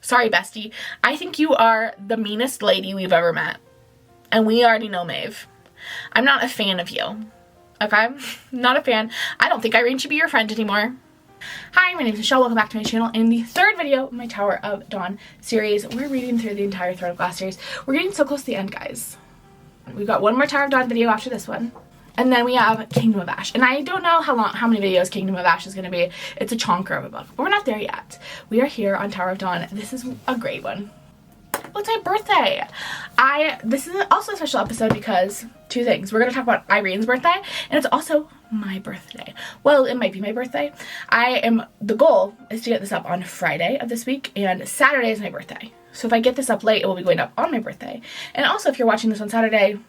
sorry bestie, I think you are the meanest lady we've ever met. And we already know Maeve. I'm not a fan of you. Okay? Not a fan. I don't think Irene should be your friend anymore. Hi, my name is Michelle. Welcome back to my channel. In the third video of my Tower of Dawn series, we're reading through the entire Throne of Glass series. We're getting so close to the end, guys. We've got one more Tower of Dawn video after this one. And then we have Kingdom of Ash. And I don't know how many videos Kingdom of Ash is going to be. It's a chonker of a book. But we're not there yet. We are here on Tower of Dawn. This is a great one. Well, it's my birthday. This is also a special episode because two things. We're going to talk about Irene's birthday, and it's also my birthday. Well, it might be my birthday. The goal is to get this up on Friday of this week, and Saturday is my birthday. So if I get this up late, it will be going up on my birthday. And also, if you're watching this on Saturday,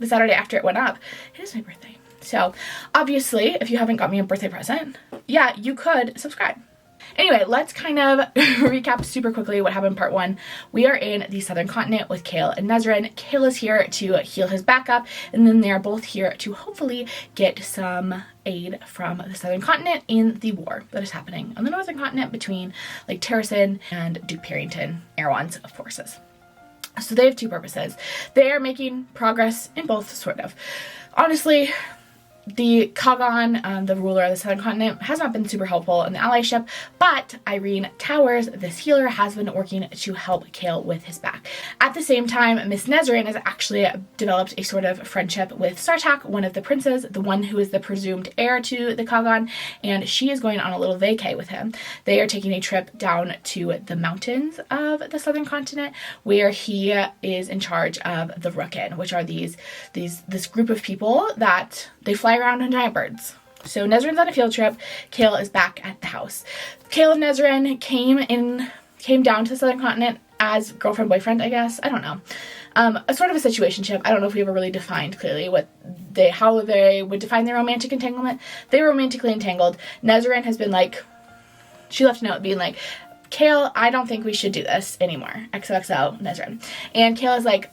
the Saturday after it went up, it is my birthday. So obviously, if you haven't got me a birthday present, yeah, you could subscribe. Anyway, let's kind of recap super quickly what happened in part one. We are in the southern continent with Chaol and Nesryn. Chaol is here to heal his back up, and then they're both here to hopefully get some aid from the southern continent in the war that is happening on the northern continent between Lake Terrasen and Duke Parrington, Erewhon's forces. So they have two purposes. They are making progress in both, sort of. Honestly, the Kagan, the ruler of the southern continent, has not been super helpful in the allyship, but Yrene Towers, this healer, has been working to help Chaol with his back. At the same time, Miss Nesryn has actually developed a sort of friendship with Sartaq, one of the princes, the one who is the presumed heir to the Kagan, and she is going on a little vacay with him. They are taking a trip down to the mountains of the southern continent, where he is in charge of the Rookin, which are this group of people that they fly around on giant birds. So Nesryn's on a field trip. Chaol is back at the house. Chaol and Nesryn came down to the southern continent as girlfriend boyfriend, I guess. I don't know. A sort of a situationship. I don't know if we ever really defined clearly how they would define their romantic entanglement. They were romantically entangled. Nesryn has been like, she left a note being like, Chaol, I don't think we should do this anymore. XOXO, Nesryn. And Chaol is like,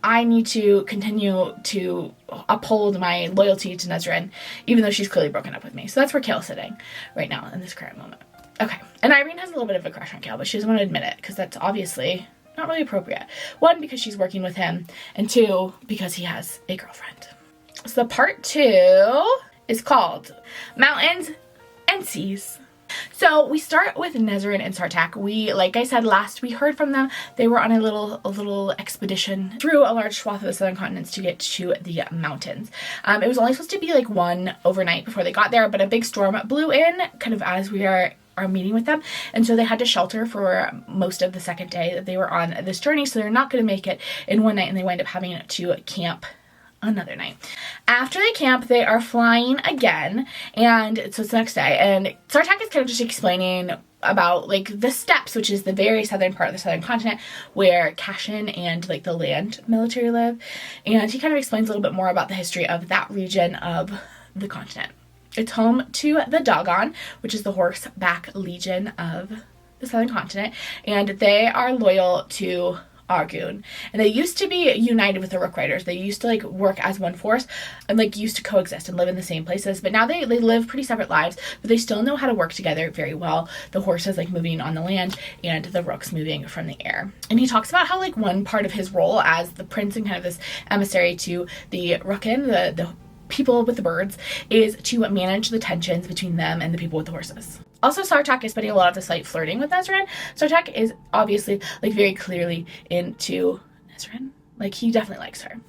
I need to continue to uphold my loyalty to Nesryn, even though she's clearly broken up with me. So that's where Chaol's sitting right now in this current moment. Okay, and Irene has a little bit of a crush on Chaol, but she doesn't want to admit it because that's obviously not really appropriate. One, because she's working with him, and two, because he has a girlfriend. So part two is called Mountains and Seas. So we start with Nesryn and Sartaq. Like I said last, we heard from them. They were on a little expedition through a large swath of the southern continents to get to the mountains. It was only supposed to be like one overnight before they got there, but a big storm blew in kind of as we are meeting with them, and so they had to shelter for most of the second day that they were on this journey, so they're not going to make it in one night, and they wind up having to camp another night. After they camp, they are flying again, and so it's the next day, and Sartaq is kind of just explaining about like the steppes, which is the very southern part of the southern continent where Cashin and like the land military live, and he kind of explains a little bit more about the history of that region of the continent. It's home to the Dogon, which is the horseback legion of the southern continent, and they are loyal to Argun, and they used to be united with the Rook Riders. They used to like work as one force and like used to coexist and live in the same places, but now they live pretty separate lives, but they still know how to work together very well. The horses like moving on the land and the rooks moving from the air. And he talks about how like one part of his role as the prince and kind of this emissary to the Rookin, the people with the birds, is to manage the tensions between them and the people with the horses. Also, Sartaq is spending a lot of this like flirting with Nesryn. Sartaq is obviously like very clearly into Nesryn. Like he definitely likes her.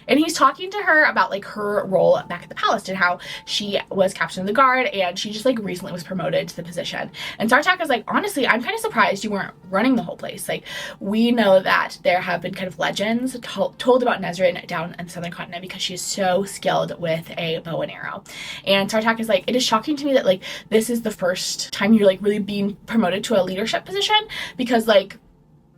And he's talking to her about like her role back at the palace and how she was captain of the guard and she just like recently was promoted to the position. And Sartaq is like, honestly, I'm kind of surprised you weren't running the whole place. Like we know that there have been kind of legends told about Nesryn down in the southern continent because she is so skilled with a bow and arrow. And Sartaq is like, it is shocking to me that like this is the first time you're like really being promoted to a leadership position because like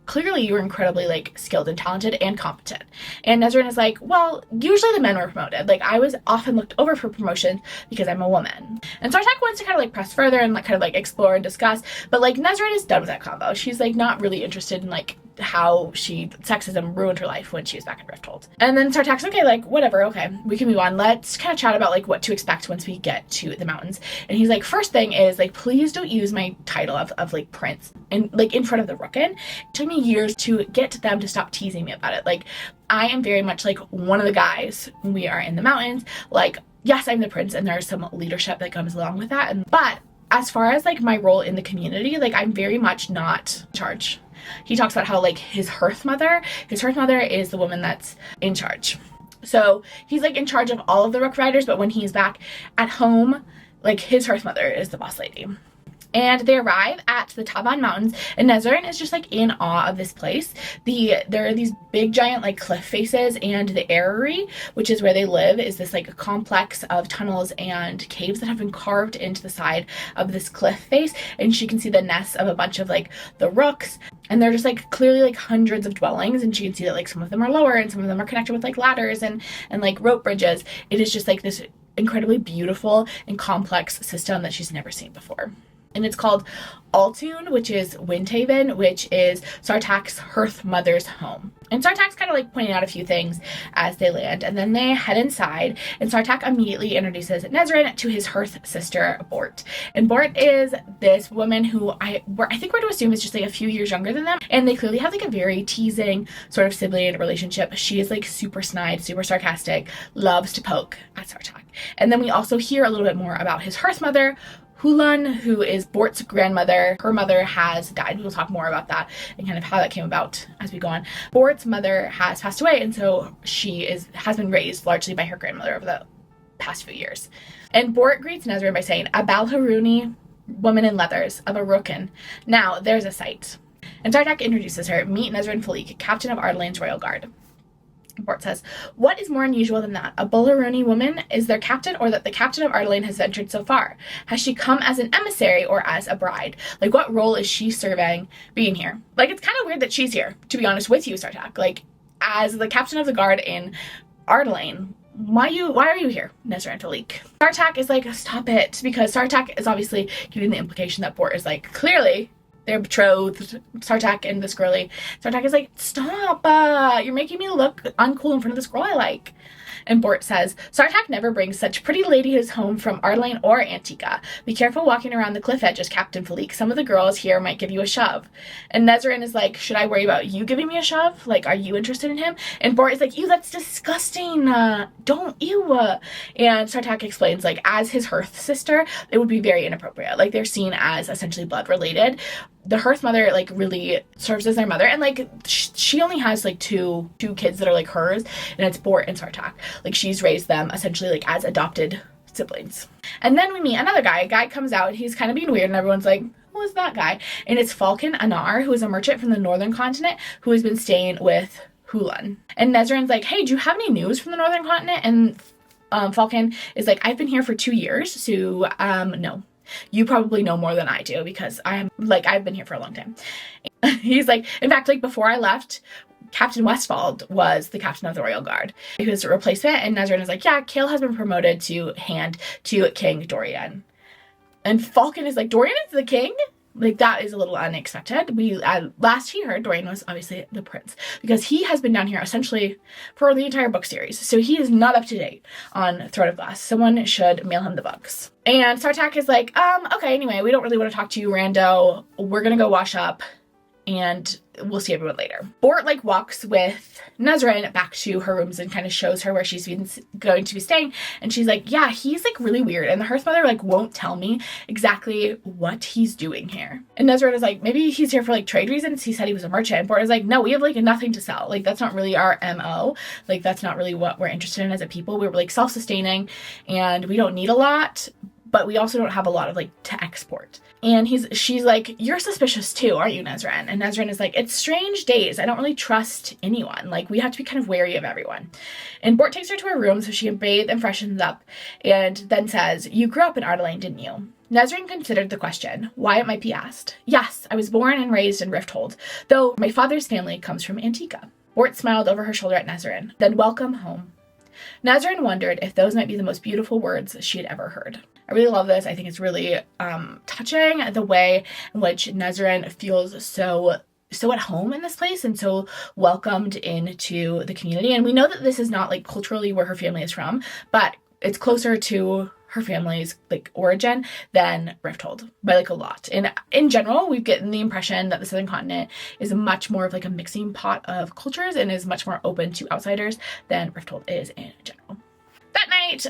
clearly you were incredibly like skilled and talented and competent. And Nesryn is like, well, usually the men were promoted. Like I was often looked over for promotion because I'm a woman. And Sartaq wants to kind of like press further and like kind of like explore and discuss, but like Nesryn is done with that combo. She's like not really interested in like how sexism ruined her life when she was back in Rifthold. And then Sartaq's okay, like, whatever, okay, we can move on. Let's kind of chat about like what to expect once we get to the mountains. And he's like, first thing is like, please don't use my title of like prince and like in front of the Rookin. It took me years to get them to stop teasing me about it. Like, I am very much like one of the guys when we are in the mountains. Like, yes, I'm the prince and there's some leadership that comes along with that. But as far as like my role in the community, like I'm very much not in charge. He talks about how like his hearth mother is the woman that's in charge. So he's like in charge of all of the Rook Riders, but when he's back at home, like his hearth mother is the boss lady. And they arrive at the Taban Mountains, and Nesryn is just like in awe of this place. There are these big giant like cliff faces, and the Aerie, which is where they live, is this like a complex of tunnels and caves that have been carved into the side of this cliff face. And she can see the nests of a bunch of like the rooks, and they're just like clearly like hundreds of dwellings, and she can see that like some of them are lower and some of them are connected with like ladders and like rope bridges. It is just like this incredibly beautiful and complex system that she's never seen before. And it's called Altun, which is Windhaven, which is Sartaq's hearth mother's home. And Sartaq's kind of like pointing out a few things as they land, and then they head inside, and Sartaq immediately introduces Nesryn to his hearth sister, Bort. And Bort is this woman who I think we're to assume is just like a few years younger than them, and they clearly have like a very teasing sort of sibling relationship. She is like super snide, super sarcastic, loves to poke at Sartaq. And then we also hear a little bit more about his hearth mother, Hulan, who is Bort's grandmother. Her mother has died. We'll talk more about that and kind of how that came about as we go on. Bort's mother has passed away, and so she has been raised largely by her grandmother over the past few years. And Bort greets Nesryn by saying, "A Balharuni woman in leathers of a Rookin. Now there's a sight." And Sartaq introduces her. "Meet Nesryn Faliq, captain of Ardalan's royal guard." Bort says, "What is more unusual than that? A Balharuni woman is their captain, or that the captain of Aerie has ventured so far? Has she come as an emissary or as a bride? Like, what role is she serving being here?" Like, it's kind of weird that she's here, to be honest with you, Sartaq. Like, as the captain of the guard in Aerie, why are you here, Nesryn Faliq? Sartaq is like, stop it, because Sartaq is obviously giving the implication that Bort is like, clearly they're betrothed, Sartaq and this girlie. Sartaq is like, stop, you're making me look uncool in front of this girl I like. And Bort says, "Sartaq never brings such pretty ladies home from Aerie or Antica. Be careful walking around the cliff edges, Captain Faliq. Some of the girls here might give you a shove." And Nesryn is like, "Should I worry about you giving me a shove? Like, are you interested in him?" And Bort is like, "Ew, that's disgusting. Don't, ew." And Sartaq explains, like, as his hearth sister, it would be very inappropriate. Like, they're seen as essentially blood related. The hearth mother like really serves as their mother, and like she only has like two kids that are like hers, and it's Bort and Sartaq. Like, she's raised them essentially like as adopted siblings. And then we meet another guy. A guy comes out, he's kind of being weird, and everyone's like, who is that guy? And it's Falcon Anar, who is a merchant from the northern continent who has been staying with Hulan. And Nesryn's like, "Hey, do you have any news from the northern continent?" And Falcon is like, "I've been here for 2 years, so no. You probably know more than I do, because I've been here for a long time." He's like, "In fact, like, before I left, Captain Westfold was the captain of the royal guard. He was a replacement." And Nesryn is like, "Yeah, Chaol has been promoted to hand to King Dorian." And Falcon is like, "Dorian is the king?" Like, that is a little unexpected. Last he heard, Dorian was obviously the prince, because he has been down here essentially for the entire book series. So he is not up to date on Throne of Glass. Someone should mail him the books. And Sartaq is like, okay, anyway, we don't really want to talk to you, rando. We're gonna go wash up, and we'll see everyone later. Bort like walks with Nesryn back to her rooms and kind of shows her where she's going to be staying. And she's like, "Yeah, he's like really weird. And the hearth mother like won't tell me exactly what he's doing here." And Nesryn is like, "Maybe he's here for like trade reasons. He said he was a merchant." And Bort is like, "No, we have like nothing to sell. Like, that's not really our MO. Like, that's not really what we're interested in as a people. We're like self-sustaining, and we don't need a lot, but we also don't have a lot of like to export." And she's like, "You're suspicious too, aren't you, Nesryn?" And Nesryn is like, "It's strange days. I don't really trust anyone. Like, we have to be kind of wary of everyone." And Bort takes her to her room so she can bathe and freshens up, and then says, "You grew up in Aerie, didn't you?" Nesryn considered the question, why it might be asked. "Yes, I was born and raised in Rifthold, though my father's family comes from Antica." Bort smiled over her shoulder at Nesryn. "Then welcome home." Nesryn wondered if those might be the most beautiful words she had ever heard. I really love this. I think it's really touching, the way in which Nesryn feels so so at home in this place and so welcomed into the community. And we know that this is not like culturally where her family is from, but it's closer to her family's like origin than Rifthold by like a lot. And in general, we've gotten the impression that the Southern Continent is much more of like a mixing pot of cultures and is much more open to outsiders than Rifthold is in general. That night,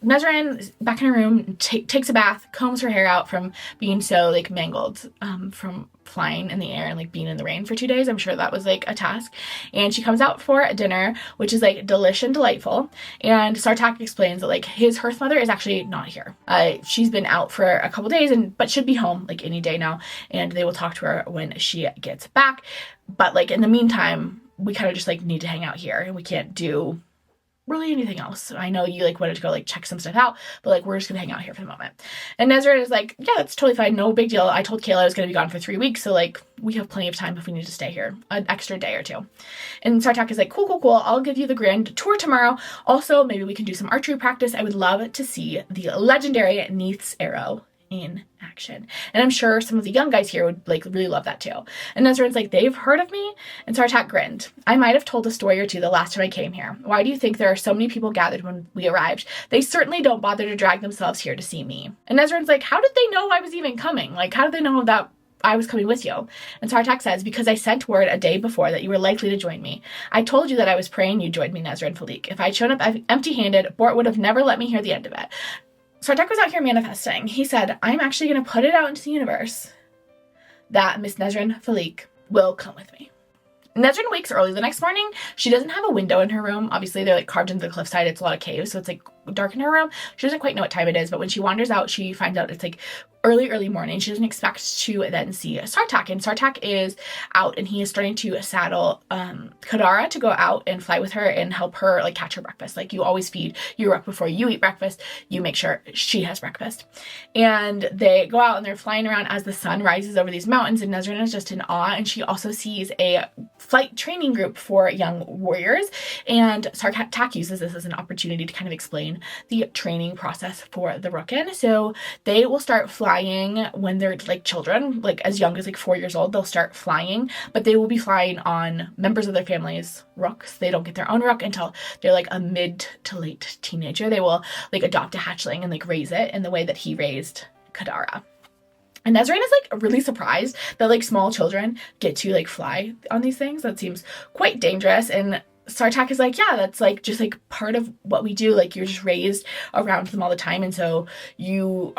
Nesryn, back in her room, takes a bath, combs her hair out from being so like mangled from flying in the air and like being in the rain for 2 days. I'm sure that was like a task. And she comes out for dinner, which is like delish and delightful. And Sartaq explains that like his hearth mother is actually not here. She's been out for a couple days but should be home like any day now. And they will talk to her when she gets back. But like in the meantime, we kind of just like need to hang out here and we can't do really anything else. I know you like wanted to go like check some stuff out, but like we're just gonna hang out here for the moment. And Nesryn is like, yeah, that's totally fine, no big deal. I told Kayla I was gonna be gone for 3 weeks, so like we have plenty of time if we need to stay here an extra day or two. And Sartaq is like, cool, I'll give you the grand tour tomorrow. Also, maybe we can do some archery practice. I would love to see the legendary Neith's arrow in action. And I'm sure some of the young guys here would like really love that too. And Nesryn's like, they've heard of me? And Sartaq grinned. I might have told a story or two the last time I came here. Why do you think there are so many people gathered when we arrived? They certainly don't bother to drag themselves here to see me. And Nesryn's like, how did they know I was even coming? Like, how did they know that I was coming with you? And Sartaq says, because I sent word a day before that you were likely to join me. I told you that I was praying you'd join me, Nesryn Faliq. If I'd shown up empty-handed, Bort would have never let me hear the end of it. Sartaq was out here manifesting. He said, I'm actually going to put it out into the universe that Miss Nesryn Faliq will come with me. Nesryn wakes early the next morning. She doesn't have a window in her room. Obviously, they're like carved into the cliffside. It's a lot of caves, so it's like dark in her room. She doesn't quite know what time it is, but when she wanders out, she finds out it's like early morning. She doesn't expect to then see Sartaq, and Sartaq is out and he is starting to saddle Kadara to go out and fly with her and help her like catch her breakfast. Like you always feed your rook before you eat breakfast. You make sure she has breakfast. And they go out and they're flying around as the sun rises over these mountains, and Nesryn is just in awe. And she also sees a flight training group for young warriors, and Sartaq uses this as an opportunity to kind of explain the training process for the Rookin. So they will start flying when they're like children, like as young as like 4 years old. They'll start flying, but they will be flying on members of their family's rooks. They don't get their own rook until they're like a mid to late teenager. They will like adopt a hatchling and like raise it in the way that he raised Kadara. And Nesryn is like really surprised that like small children get to like fly on these things. That seems quite dangerous. And Sartaq is like, yeah, that's like just like part of what we do. Like you're just raised around them all the time, and so you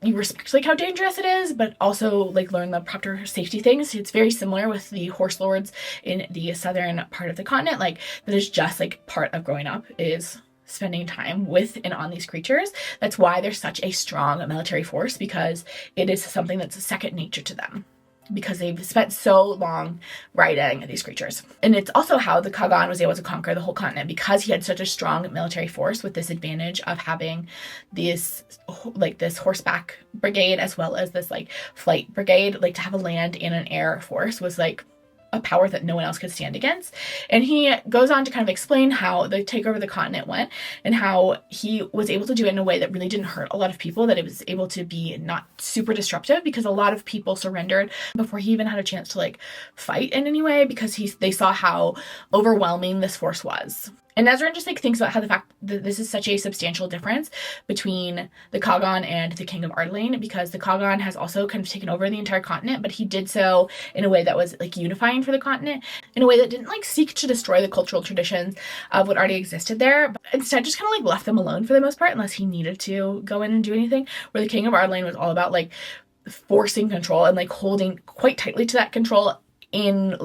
respect like how dangerous it is, but also like learn the proper safety things. It's very similar with the horse lords in the southern part of the continent. Like that is just like part of growing up is spending time with and on these creatures. That's why they're such a strong military force, because it is something that's second nature to them, because they've spent so long riding these creatures. And it's also how the Kagan was able to conquer the whole continent, because he had such a strong military force with this advantage of having this horseback brigade as well as this like flight brigade. Like to have a land and an air force was like a power that no one else could stand against. And he goes on to kind of explain how the takeover of the continent went and how he was able to do it in a way that really didn't hurt a lot of people, that it was able to be not super disruptive, because a lot of people surrendered before he even had a chance to like fight in any way, because they saw how overwhelming this force was. And Nesryn just like thinks about how the fact that this is such a substantial difference between the Kagan and the King of Aerie, because the Kagan has also kind of taken over the entire continent, but he did so in a way that was like unifying for the continent, in a way that didn't like seek to destroy the cultural traditions of what already existed there, but instead just kind of like left them alone for the most part, unless he needed to go in and do anything. Where the King of Aerie was all about like forcing control and like holding quite tightly to that control in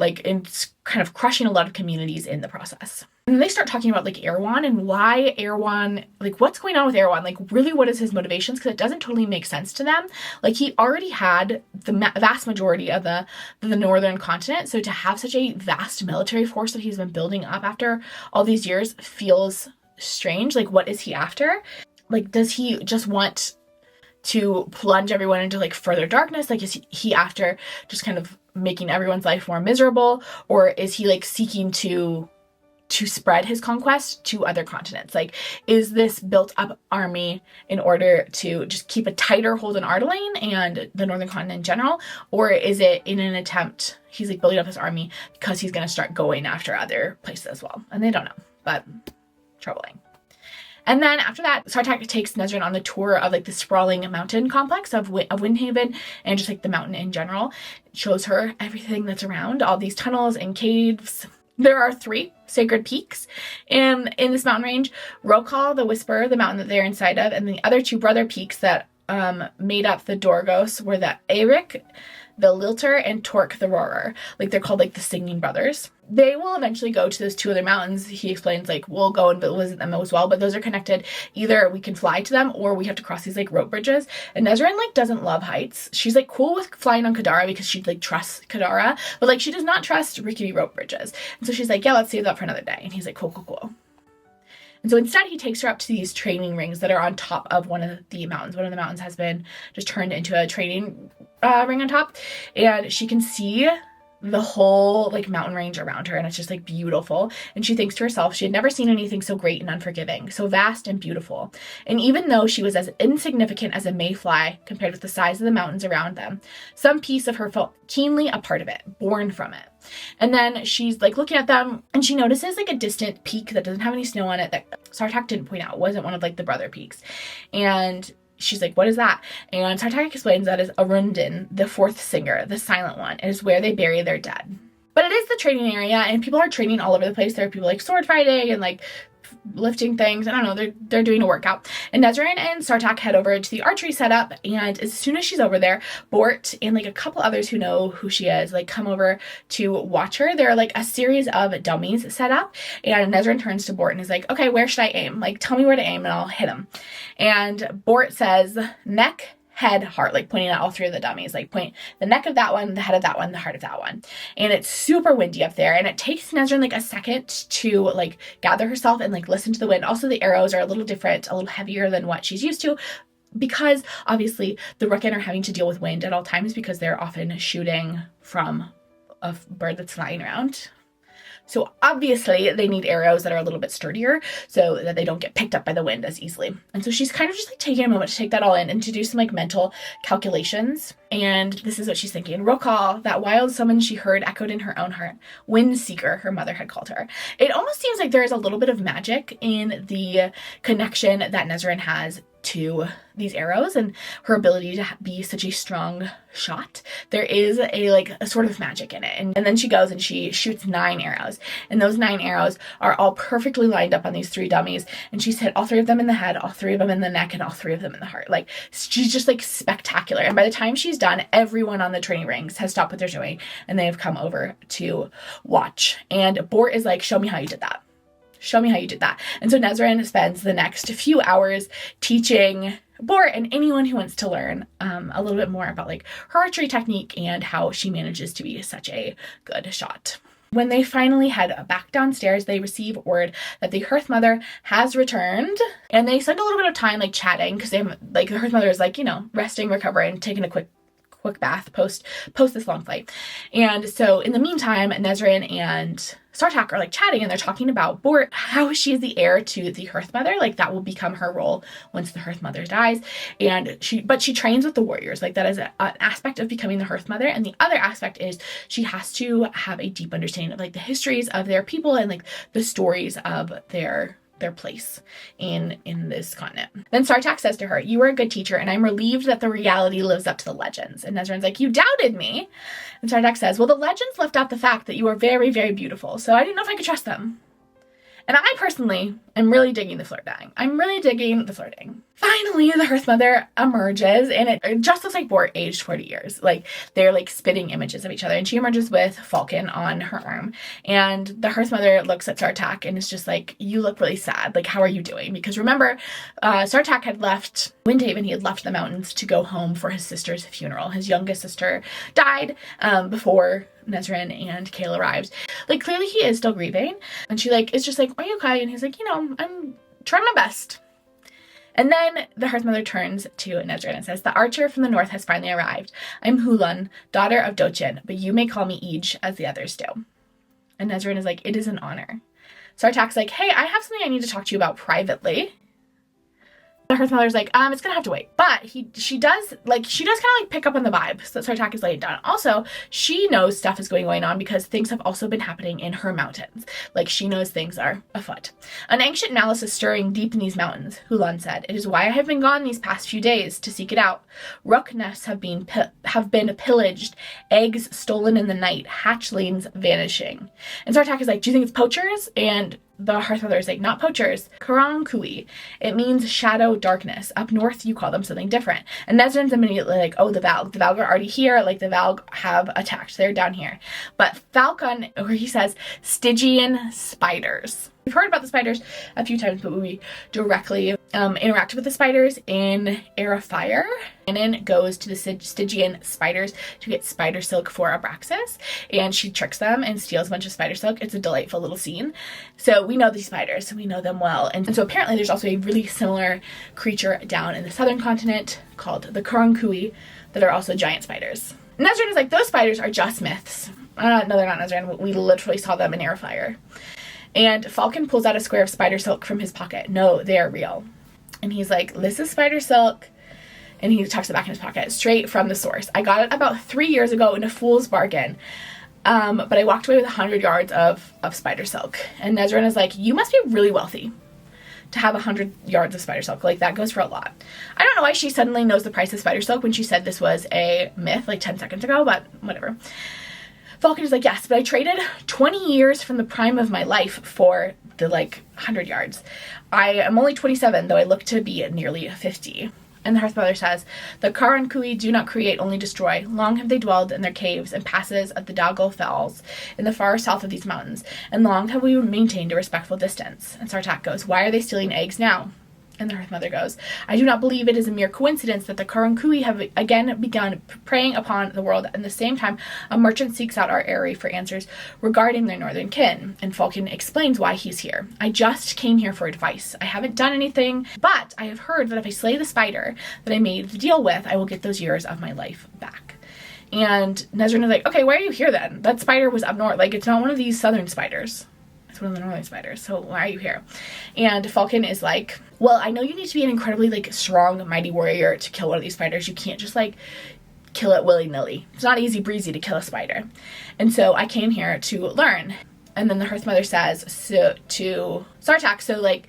kind of crushing a lot of communities in the process. And they start talking about like Erwan and why Erwan, like what's going on with Erwan, like really what is his motivations, because it doesn't totally make sense to them. Like he already had the vast majority of the northern continent, so to have such a vast military force that he's been building up after all these years feels strange. Like what is he after? Like does he just want to plunge everyone into like further darkness? Like is he after just kind of making everyone's life more miserable, or is he like seeking to to spread his conquest to other continents? Like, is this built up army in order to just keep a tighter hold on Ardalan and the northern continent in general? Or is it in an attempt, he's like building up his army because he's going to start going after other places as well? And they don't know, but troubling. And then after that, Sartaq takes Nesryn on the tour of like the sprawling mountain complex of Windhaven and just like the mountain in general. It shows her everything that's around, all these tunnels and caves. There are 3 sacred peaks in this mountain range. Rokal, the Whisperer, the mountain that they're inside of, and the other 2 brother peaks that made up the Dorgos were the Aerie, the Lilter, and Torque the Roarer. Like, they're called like the Singing Brothers. They will eventually go to those 2 other mountains. He explains like we'll go and visit them as well, but those are connected. Either we can fly to them or we have to cross these like rope bridges. And Nesryn like doesn't love heights. She's like cool with flying on Kadara because she like trusts Kadara, but like she does not trust rickety rope bridges. And so she's like, yeah, let's save that for another day. And he's like, cool. And so instead he takes her up to these training rings that are on top of one of the mountains. One of the mountains has been just turned into a training ring on top, and she can see the whole like mountain range around her, and it's just like beautiful. And she thinks to herself she had never seen anything so great and unforgiving, so vast and beautiful. And even though she was as insignificant as a mayfly compared with the size of the mountains around them, some piece of her felt keenly a part of it, born from it. And then she's like looking at them, and she notices like a distant peak that doesn't have any snow on it that Sartaq didn't point out. It wasn't one of like the brother peaks. And she's like, what is that? And Sartaq explains that is Eridun, the 4th singer, the silent one. It is where they bury their dead. But it is the training area, and people are training all over the place. There are people like sword fighting and like lifting things. I don't know, they're doing a workout. And Nesryn and Sartaq head over to the archery setup, and as soon as she's over there, Bort and like a couple others who know who she is like come over to watch her. There are like a series of dummies set up, and Nesryn turns to Bort and is like, okay, where should I aim? Like, tell me where to aim and I'll hit him. And Bort says neck, head, heart, like pointing at all 3 of the dummies, like point the neck of that one, the head of that one, the heart of that one. And it's super windy up there, and it takes Nesryn like a second to like gather herself and like listen to the wind. Also, the arrows are a little different, a little heavier than what she's used to, because obviously the Rukkin are having to deal with wind at all times because they're often shooting from a bird that's flying around. So obviously they need arrows that are a little bit sturdier so that they don't get picked up by the wind as easily. And so she's kind of just like taking a moment to take that all in and to do some like mental calculations. And this is what she's thinking. Rokal, that wild summons she heard echoed in her own heart. Wind Seeker, her mother had called her. It almost seems like there is a little bit of magic in the connection that Nesryn has to these arrows and her ability to be such a strong shot. There is a sort of magic in it. And then she goes and she shoots 9 arrows, and those 9 arrows are all perfectly lined up on these 3 dummies, and she's hit all 3 of them in the head, all 3 of them in the neck, and all 3 of them in the heart. Like, she's just like spectacular. And by the time she's done, everyone on the training rings has stopped what they're doing and they have come over to watch. And Bort is like, show me how you did that. Show me how you did that. And so Nesryn spends the next few hours teaching Bort and anyone who wants to learn a little bit more about like her archery technique and how she manages to be such a good shot. When they finally head back downstairs, they receive word that the Hearth Mother has returned, and they spend a little bit of time like chatting because they have like the Hearth Mother is like, you know, resting, recovering, taking a quick bath post this long flight. And so in the meantime, Nesryn and Sartaq are like chatting, and they're talking about Bort, how she is the heir to the Hearth Mother. Like, that will become her role once the Hearth Mother dies. And she trains with the warriors. Like, that is an aspect of becoming the Hearth Mother. And the other aspect is she has to have a deep understanding of like the histories of their people and like the stories of their place in this continent. Then Sartaq says to her, you are a good teacher, and I'm relieved that the reality lives up to the legends. And Nesryn's like, you doubted me. And Sartaq says, well, the legends left out the fact that you are very, very beautiful, so I didn't know if I could trust them. And I personally am really digging the flirting. I'm really digging the flirting. Finally, the Hearth Mother emerges, and it just looks like Bort aged 40 years. Like, they're like spitting images of each other, and she emerges with Falcon on her arm. And the Hearth Mother looks at Sartaq and is just like, you look really sad. Like, how are you doing? Because remember, Sartaq had left Windhaven. He had left the mountains to go home for his sister's funeral. His youngest sister died before Nesryn and Chaol arrived. Like, clearly he is still grieving. And she like is just like, are you okay? And he's like, you know, I'm trying my best. And then the Hearth Mother turns to Nesryn and says, the archer from the north has finally arrived. I'm Hulan, daughter of Dochin, but you may call me Ij as the others do. And Nesryn is like, it is an honor. Sartaq's like, hey, I have something I need to talk to you about privately. The Hearth Mother's like, it's gonna have to wait. But she does kind of like pick up on the vibes that Sartaq is laying down. Also, she knows stuff is going on because things have also been happening in her mountains. Like, she knows things are afoot. An ancient malice is stirring deep in these mountains, Hulan said. It is why I have been gone these past few days, to seek it out. Rook nests have been pillaged, eggs stolen in the night, hatchlings vanishing. And Sartaq is like, do you think it's poachers? And the Hearth Mother is like, not poachers, Karankui. It means shadow darkness. Up north, you call them something different. And Nesryn's immediately like, oh, the Valg. The Valg are already here. Like, the Valg have attacked. They're down here. But Falcon, where he says, Stygian spiders. We've heard about the spiders a few times, but we directly interacted with the spiders in Era Fire. And then goes to the Stygian spiders to get spider silk for Abraxas. And she tricks them and steals a bunch of spider silk. It's a delightful little scene. So we know these spiders, so we know them well. And so apparently there's also a really similar creature down in the southern continent called the Karankui that are also giant spiders. Nesryn is like, those spiders are just myths. No, they're not, Nesryn. We literally saw them in Era Fire. And Falcon pulls out a square of spider silk from his pocket. No, they are real. And he's like, this is spider silk. And he tucks it back in his pocket, straight from the source. I got it about 3 years ago in a fool's bargain. But I walked away with 100 yards of spider silk. And Nesryn is like, you must be really wealthy to have 100 yards of spider silk. Like, that goes for a lot. I don't know why she suddenly knows the price of spider silk when she said this was a myth like 10 seconds ago, but whatever. Falcon is like, yes, but I traded 20 years from the prime of my life for the, 100 yards. I am only 27, though I look to be nearly 50. And the Hearth Mother says, the Karankui do not create, only destroy. Long have they dwelled in their caves and passes of the Dagol Fells in the far south of these mountains, and long have we maintained a respectful distance. And Sartaq goes, why are they stealing eggs now? And the Hearth Mother goes, I do not believe it is a mere coincidence that the Karankui have again begun preying upon the world. At the same time, a merchant seeks out our Aerie for answers regarding their northern kin. And Falcon explains why he's here. I just came here for advice. I haven't done anything, but I have heard that if I slay the spider that I made the deal with, I will get those years of my life back. And Nesryn is like, okay, why are you here then? That spider was up north. Like, it's not one of these southern spiders. It's one of the northern spiders, so why are you here? And Falcon is like, well, I know you need to be an incredibly, strong, mighty warrior to kill one of these spiders. You can't just, kill it willy-nilly. It's not easy breezy to kill a spider. And so I came here to learn. And then the Hearth Mother says to Sartaq,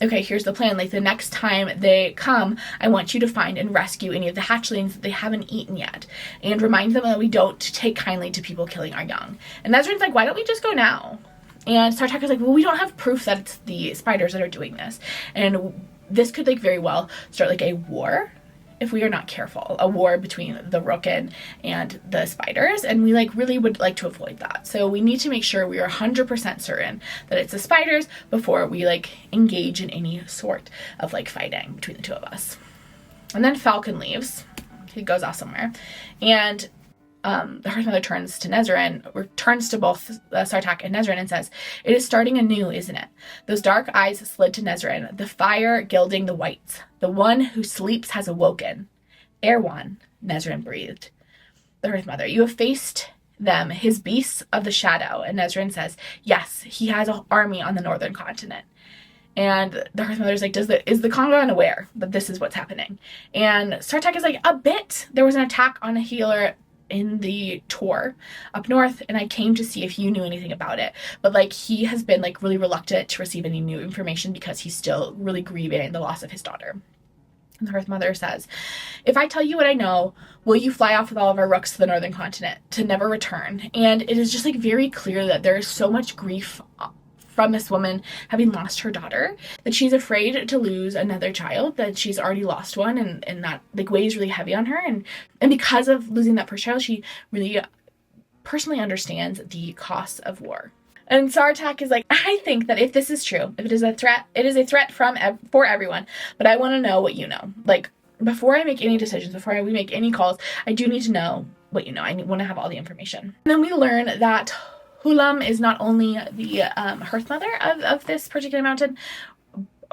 okay, here's the plan. The next time they come, I want you to find and rescue any of the hatchlings that they haven't eaten yet. And remind them that we don't take kindly to people killing our young. And Nesryn's like, why don't we just go now? And Sartaq is like, well, we don't have proof that it's the spiders that are doing this. And this could, very well start, a war if we are not careful. A war between the Rookin and the spiders. And we, really would like to avoid that. So we need to make sure we are 100% certain that it's the spiders before we, engage in any sort of, fighting between the two of us. And then Falcon leaves. He goes off somewhere. And the Hearth Mother turns to Nesryn, or turns to both Sartaq and Nesryn and says, it is starting anew, isn't it? Those dark eyes slid to Nesryn, the fire gilding the whites. The one who sleeps has awoken. Erwan, Nesryn breathed. The Hearth Mother, you have faced them, his beasts of the shadow. And Nesryn says, yes, he has an army on the northern continent. And the Hearth Mother's like, is the Congo unaware that this is what's happening? And Sartaq is like, a bit. There was an attack on a healer in the tour up north, and I came to see if you knew anything about it. But he has been really reluctant to receive any new information because he's still really grieving the loss of his daughter. And the Hearth Mother says, if I tell you what I know, will you fly off with all of our rooks to the northern continent to never return? And it is just very clear that there is so much grief from this woman having lost her daughter that she's afraid to lose another child, that she's already lost one, and that weighs really heavy on her. And because of losing that first child, she really personally understands the costs of war. And Sartaq is like, I think that if this is true, if it is a threat, it is a threat for everyone, but I want to know what you know. Before I make any decisions, before we make any calls, I do need to know what you know. I want to have all the information. And then we learn that Hulam is not only the Hearth Mother of this particular mountain,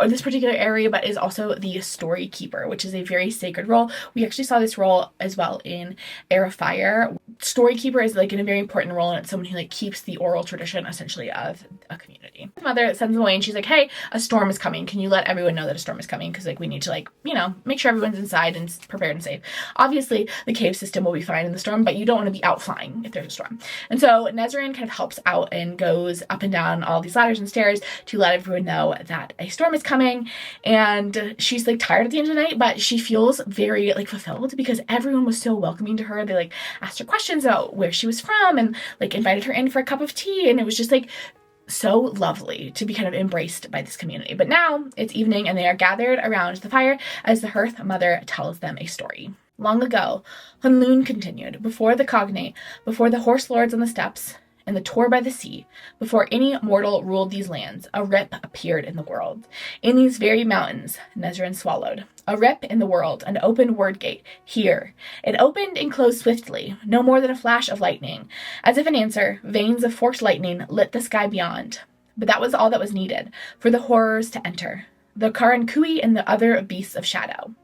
this particular area, but is also the story keeper, which is a very sacred role. We actually saw this role as well in Heir of Fire. Story keeper is like in a very important role, and it's someone who like keeps the oral tradition essentially of a community. His mother sends him away and she's like, hey, a storm is coming. Can you let everyone know that a storm is coming? Because like we need to like, you know, make sure everyone's inside and prepared and safe. Obviously the cave system will be fine in the storm, but you don't want to be out flying if there's a storm. And so Nesryn kind of helps out and goes up and down all these ladders and stairs to let everyone know that a storm is coming. And she's like tired at the end of the night, but she feels very like fulfilled because everyone was so welcoming to her. They like asked her questions about where she was from and like invited her in for a cup of tea, and it was just like so lovely to be kind of embraced by this community. But now it's evening and they are gathered around the fire as the hearth mother tells them a story. Long ago, Hunlun continued, before the cognate, before the horse lords on the steppes, and the Tor by the sea, before any mortal ruled these lands, a rip appeared in the world. In these very mountains, Nesryn swallowed. A rip in the world, an open word gate, here. It opened and closed swiftly, no more than a flash of lightning. As if in answer, veins of forked lightning lit the sky beyond. But that was all that was needed, for the horrors to enter. The Karankui and the other beasts of shadow.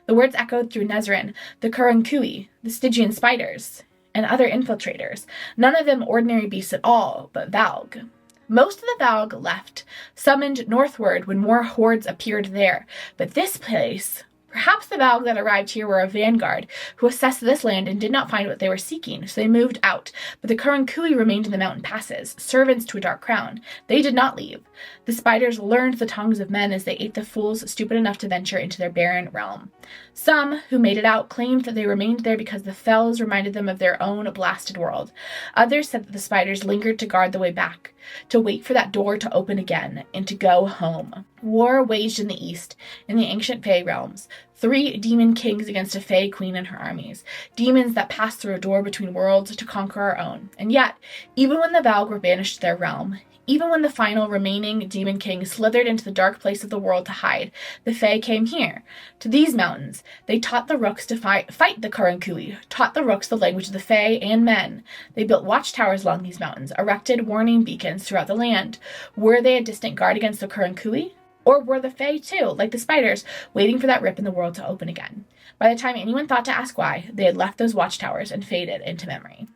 The words echoed through Nesryn, the Karankui, the Stygian spiders, and other infiltrators, none of them ordinary beasts at all, but Valg. Most of the Valg left, summoned northward when more hordes appeared there, but this place... Perhaps the Valg that arrived here were a vanguard who assessed this land and did not find what they were seeking, so they moved out. But the Karankui remained in the mountain passes, servants to a dark crown. They did not leave. The spiders learned the tongues of men as they ate the fools stupid enough to venture into their barren realm. Some, who made it out, claimed that they remained there because the fells reminded them of their own blasted world. Others said that the spiders lingered to guard the way back, to wait for that door to open again, and to go home. War waged in the east, in the ancient Fae realms. 3 demon kings against a Fae queen and her armies. Demons that passed through a door between worlds to conquer our own. And yet, even when the Valg were banished to their realm, even when the final remaining demon king slithered into the dark place of the world to hide, the Fae came here, to these mountains. They taught the rooks to fight the Karankui, taught the rooks the language of the Fae and men. They built watchtowers along these mountains, erected warning beacons throughout the land. Were they a distant guard against the Karankui? Or were the Fae too, like the spiders, waiting for that rip in the world to open again? By the time anyone thought to ask why, they had left those watchtowers and faded into memory.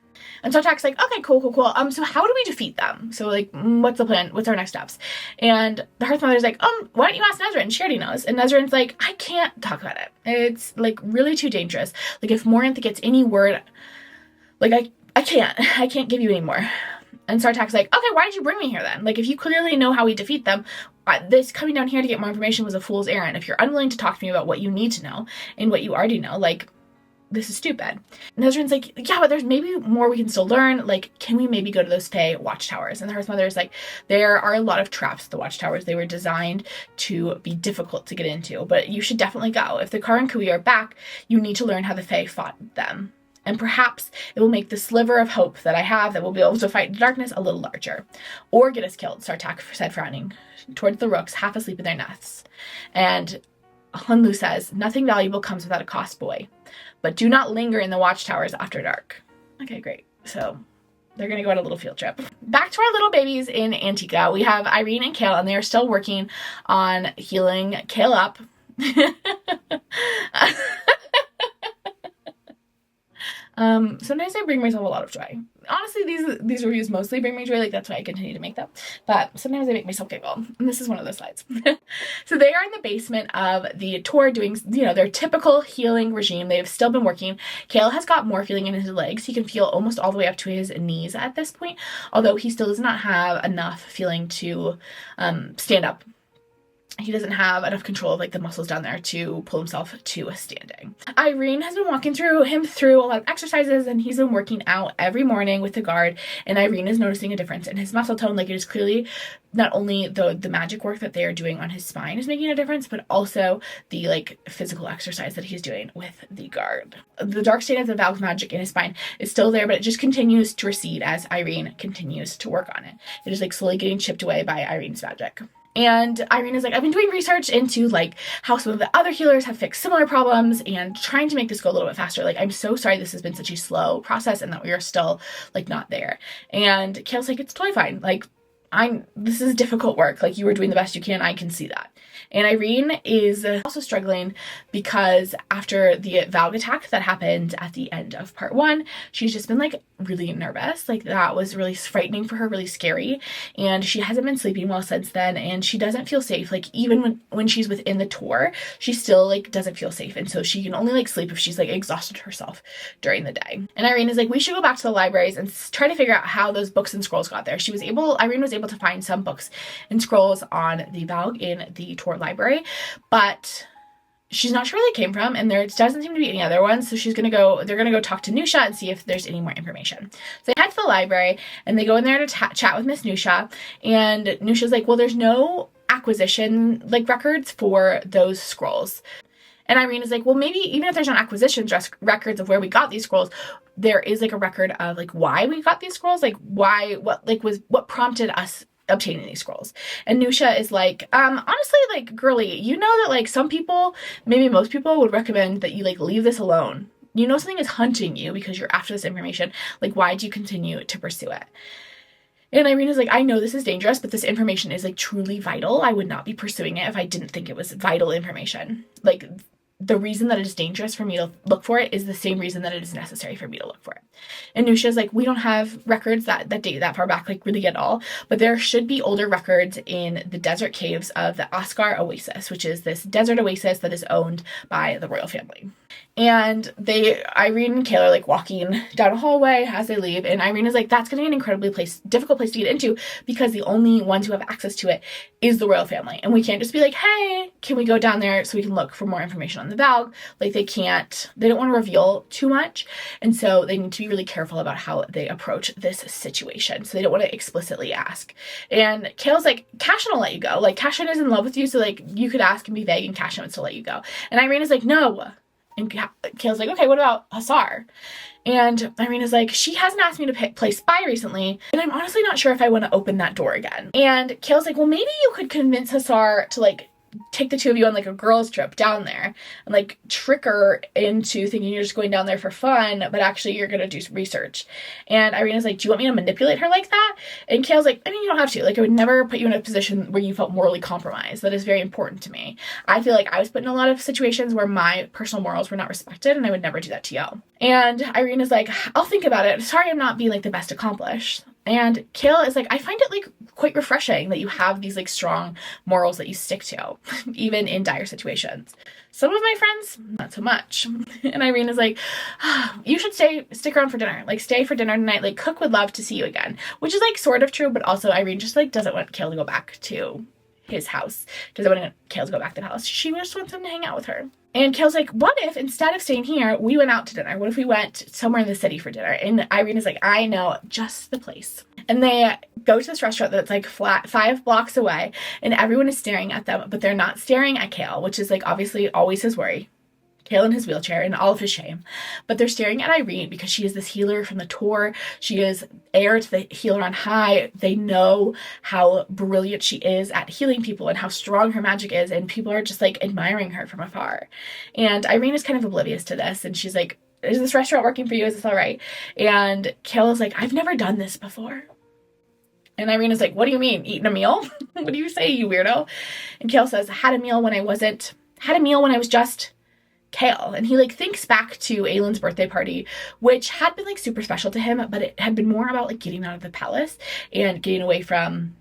And Sartaq's like, okay, cool. So how do we defeat them? So like, what's the plan? What's our next steps? And the Hearth Mother's like, why don't you ask Nesryn? She already knows. And Nesryn's like, I can't talk about it. It's like really too dangerous. Like if Morinth gets any word, like I can't give you any more. And Sartaq's like, okay, why did you bring me here then? Like if you clearly know how we defeat them, this coming down here to get more information was a fool's errand. If you're unwilling to talk to me about what you need to know and what you already know, like, this is stupid. Nesryn's like, yeah, but there's maybe more we can still learn. Like, can we maybe go to those Fae watchtowers? And the Hearth Mother is like, there are a lot of traps at the watchtowers. They were designed to be difficult to get into, but you should definitely go. If the Karankui are back, you need to learn how the Fae fought them. And perhaps it will make the sliver of hope that I have that we'll be able to fight the darkness a little larger. Or get us killed, Sartaq said, frowning towards the rooks, half asleep in their nests. And Hunlu says, nothing valuable comes without a cost, boy. But do not linger in the watchtowers after dark. Okay, great. So they're going to go on a little field trip. Back to our little babies in Antica. We have Yrene and Chaol, and they are still working on healing Chaol up. Sometimes I bring myself a lot of joy. Honestly, these reviews mostly bring me joy, like that's why I continue to make them. But sometimes I make myself giggle, and this is one of those slides. So they are in the basement of the Tor doing, their typical healing regime. They have still been working. Chaol has got more feeling in his legs. He can feel almost all the way up to his knees at this point, although he still does not have enough feeling to stand up. He doesn't have enough control of the muscles down there to pull himself to a standing. Yrene has been walking him through a lot of exercises, and he's been working out every morning with the guard, and Yrene is noticing a difference in his muscle tone. It is clearly not only the magic work that they are doing on his spine is making a difference, but also the physical exercise that he's doing with the guard. The dark state of the Valve magic in his spine is still there, but it just continues to recede as Yrene continues to work on it. It is slowly getting chipped away by Irene's magic. And Yrene is I've been doing research into how some of the other healers have fixed similar problems and trying to make this go a little bit faster. I'm so sorry this has been such a slow process and that we are still not there. And Chaol's it's totally fine. this is difficult work. Like, you were doing the best you can. I can see that. And Yrene is also struggling because after the Valg attack that happened at the end of part 1, she's just been like really nervous. Like, that was really frightening for her, really scary. And she hasn't been sleeping well since then, and she doesn't feel safe. Like, even when she's within the tour, she still like doesn't feel safe. And so she can only like sleep if she's like exhausted herself during the day. And Yrene is like, we should go back to the libraries and try to figure out how those books and scrolls got there. Yrene was able to find some books and scrolls on the Valg in the tour library, but she's not sure where they came from, and there doesn't seem to be any other ones. So they're gonna go talk to Nusha and see if there's any more information. So they head to the library and they go in there to chat with Miss Nusha, and Nusha's like, well, there's no acquisition like records for those scrolls. And Yrene is like, well, maybe even if there's not acquisitions records of where we got these scrolls, there is like a record of like why we got these scrolls, like what prompted us obtaining these scrolls. And Nusha is like, honestly, like, girly, you know that like some people, maybe most people, would recommend that you like leave this alone. You know something is hunting you because you're after this information. Like, why do you continue to pursue it? And Yrene is like, I know this is dangerous, but this information is like truly vital. I would not be pursuing it if I didn't think it was vital information. Like, the reason that it is dangerous for me to look for it is the same reason that it is necessary for me to look for it. And Nusha's like, we don't have records that date that far back, like really at all, but there should be older records in the desert caves of the Oscar Oasis, which is this desert oasis that is owned by the royal family. And Yrene and Chaol are like walking down a hallway as they leave, and Yrene is like, that's going to be an incredibly difficult place to get into because the only ones who have access to it is the royal family. And we can't just be like, hey, can we go down there so we can look for more information on the Valg? Like, they don't want to reveal too much. And so they need to be really careful about how they approach this situation. So they don't want to explicitly ask. And Chaol's like, Cashin will let you go. Like, Cashin is in love with you, so like you could ask and be vague and Cashin would still let you go. And Yrene is like, no. And Chaol's like, okay, what about Hussar? And Yrene is like, she hasn't asked me to play spy recently, and I'm honestly not sure if I want to open that door again. And Chaol's like, well, maybe you could convince Hussar to like take the two of you on like a girls trip down there and like trick her into thinking you're just going down there for fun, but actually you're gonna do research. And Irene's like, do you want me to manipulate her like that? And Chaol's like, I mean, you don't have to. Like, I would never put you in a position where you felt morally compromised. That is very important to me. I feel like I was put in a lot of situations where my personal morals were not respected, and I would never do that to you. And Yrene is like, I'll think about it. Sorry, I'm not being like the best accomplished. And Chaol is like, I find it like quite refreshing that you have these like strong morals that you stick to, even in dire situations. Some of my friends, not so much. And Yrene is like, you should stick around for dinner. Like, stay for dinner tonight. Like, Cook would love to see you again. Which is like sort of true, but also Yrene just like doesn't want Chaol to go back to his house. Doesn't want Chaol to go back to the house. She just wants him to hang out with her. And Chaol's like, what if instead of staying here, we went out to dinner? What if we went somewhere in the city for dinner? And Yrene is like, I know just the place. And they go to this restaurant that's like 5 blocks away, and everyone is staring at them, but they're not staring at Chaol, which is like obviously always his worry. Chaol in his wheelchair and all of his shame. But they're staring at Yrene because she is this healer from the tour. She is heir to the healer on high. They know how brilliant she is at healing people and how strong her magic is, and people are just like admiring her from afar. And Yrene is kind of oblivious to this, and she's like, is this restaurant working for you? Is this all right? And Chaol is like, I've never done this before. And Yrene is like, what do you mean? Eating a meal? What do you say, you weirdo? And Chaol says, had a meal when I was just Chaol. And he like thinks back to Aelin's birthday party, which had been like super special to him, but it had been more about like getting out of the palace and getting away from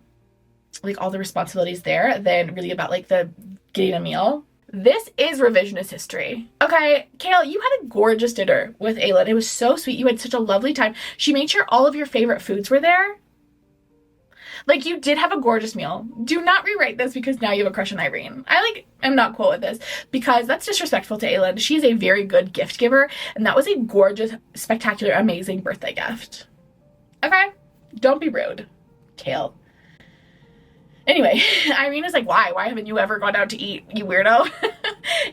like all the responsibilities there than really about like the getting a meal. This is revisionist history. Okay, Chaol, you had a gorgeous dinner with Aelin. It was so sweet. You had such a lovely time. She made sure all of your favorite foods were there. Like, you did have a gorgeous meal. Do not rewrite this because now you have a crush on Yrene. I am not cool with this because that's disrespectful to Aelin. She's a very good gift giver, and that was a gorgeous, spectacular, amazing birthday gift. Okay? Don't be rude, Chaol. Anyway, Yrene is like, why? Why haven't you ever gone out to eat, you weirdo?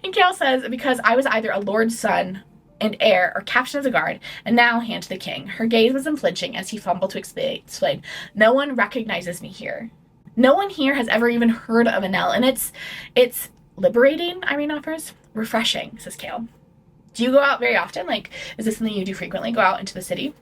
And Chaol says, because I was either a lord's son and heir or captain of the guard, and now hand to the king. Her gaze was unflinching as he fumbled to explain, no one recognizes me here. No one here has ever even heard of Anel, and it's liberating, Yrene offers. Refreshing, says Chaol. Do you go out very often? Like, is this something you do frequently, go out into the city?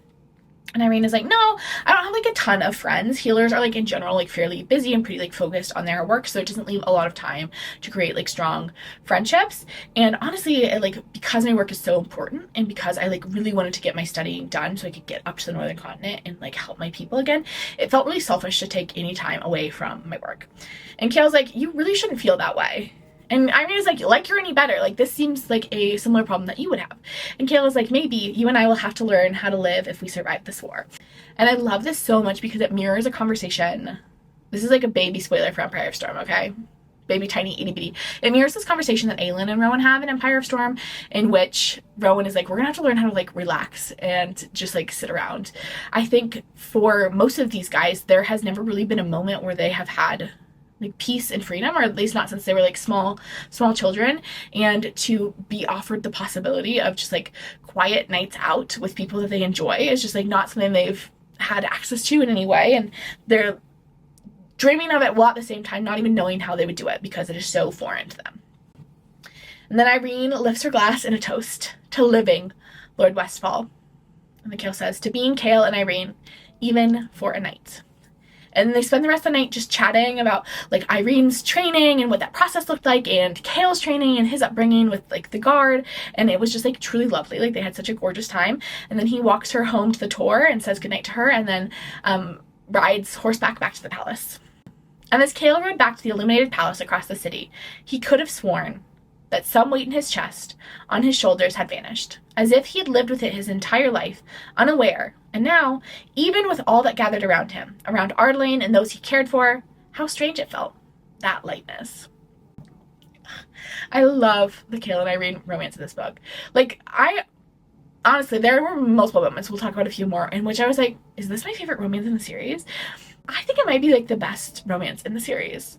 And Irene is like, no, I don't have like a ton of friends. Healers are like in general like fairly busy and pretty like focused on their work, so it doesn't leave a lot of time to create like strong friendships. And honestly, like because my work is so important and because I like really wanted to get my studying done so I could get up to the northern continent and like help my people again, it felt really selfish to take any time away from my work. And Chaol's like, you really shouldn't feel that way. And Irene is like you're any better. Like, this seems like a similar problem that you would have. And Chaol is like, maybe you and I will have to learn how to live if we survive this war. And I love this so much because it mirrors a conversation. This is like a baby spoiler for Empire of Storm, okay? Baby tiny itty bitty. It mirrors this conversation that Aelin and Rowan have in Empire of Storm, in which Rowan is like, we're gonna have to learn how to like relax and just like sit around. I think for most of these guys, there has never really been a moment where they have had like peace and freedom, or at least not since they were like small children, and to be offered the possibility of just like quiet nights out with people that they enjoy is just like not something they've had access to in any way, and they're dreaming of it while at the same time not even knowing how they would do it because it is so foreign to them. And then Irene lifts her glass in a toast to living Lord Westfall, and the Chaol says, to being Chaol and Irene, even for a night. And they spend the rest of the night just chatting about like Irene's training and what that process looked like, and Chaol's training and his upbringing with like the guard, and it was just like truly lovely. Like, they had such a gorgeous time. And then he walks her home to the tour and says goodnight to her, and then rides horseback back to the palace. And as Chaol rode back to the illuminated palace across the city, he could have sworn that some weight in his chest, on his shoulders, had vanished, as if he had lived with it his entire life, unaware. And now, even with all that gathered around him, around Ardalayne and those he cared for, how strange it felt, that lightness. I love the Chaol and Irene romance in this book. Like, honestly, there were multiple moments, we'll talk about a few more, in which I was like, is this my favorite romance in the series? I think it might be like the best romance in the series.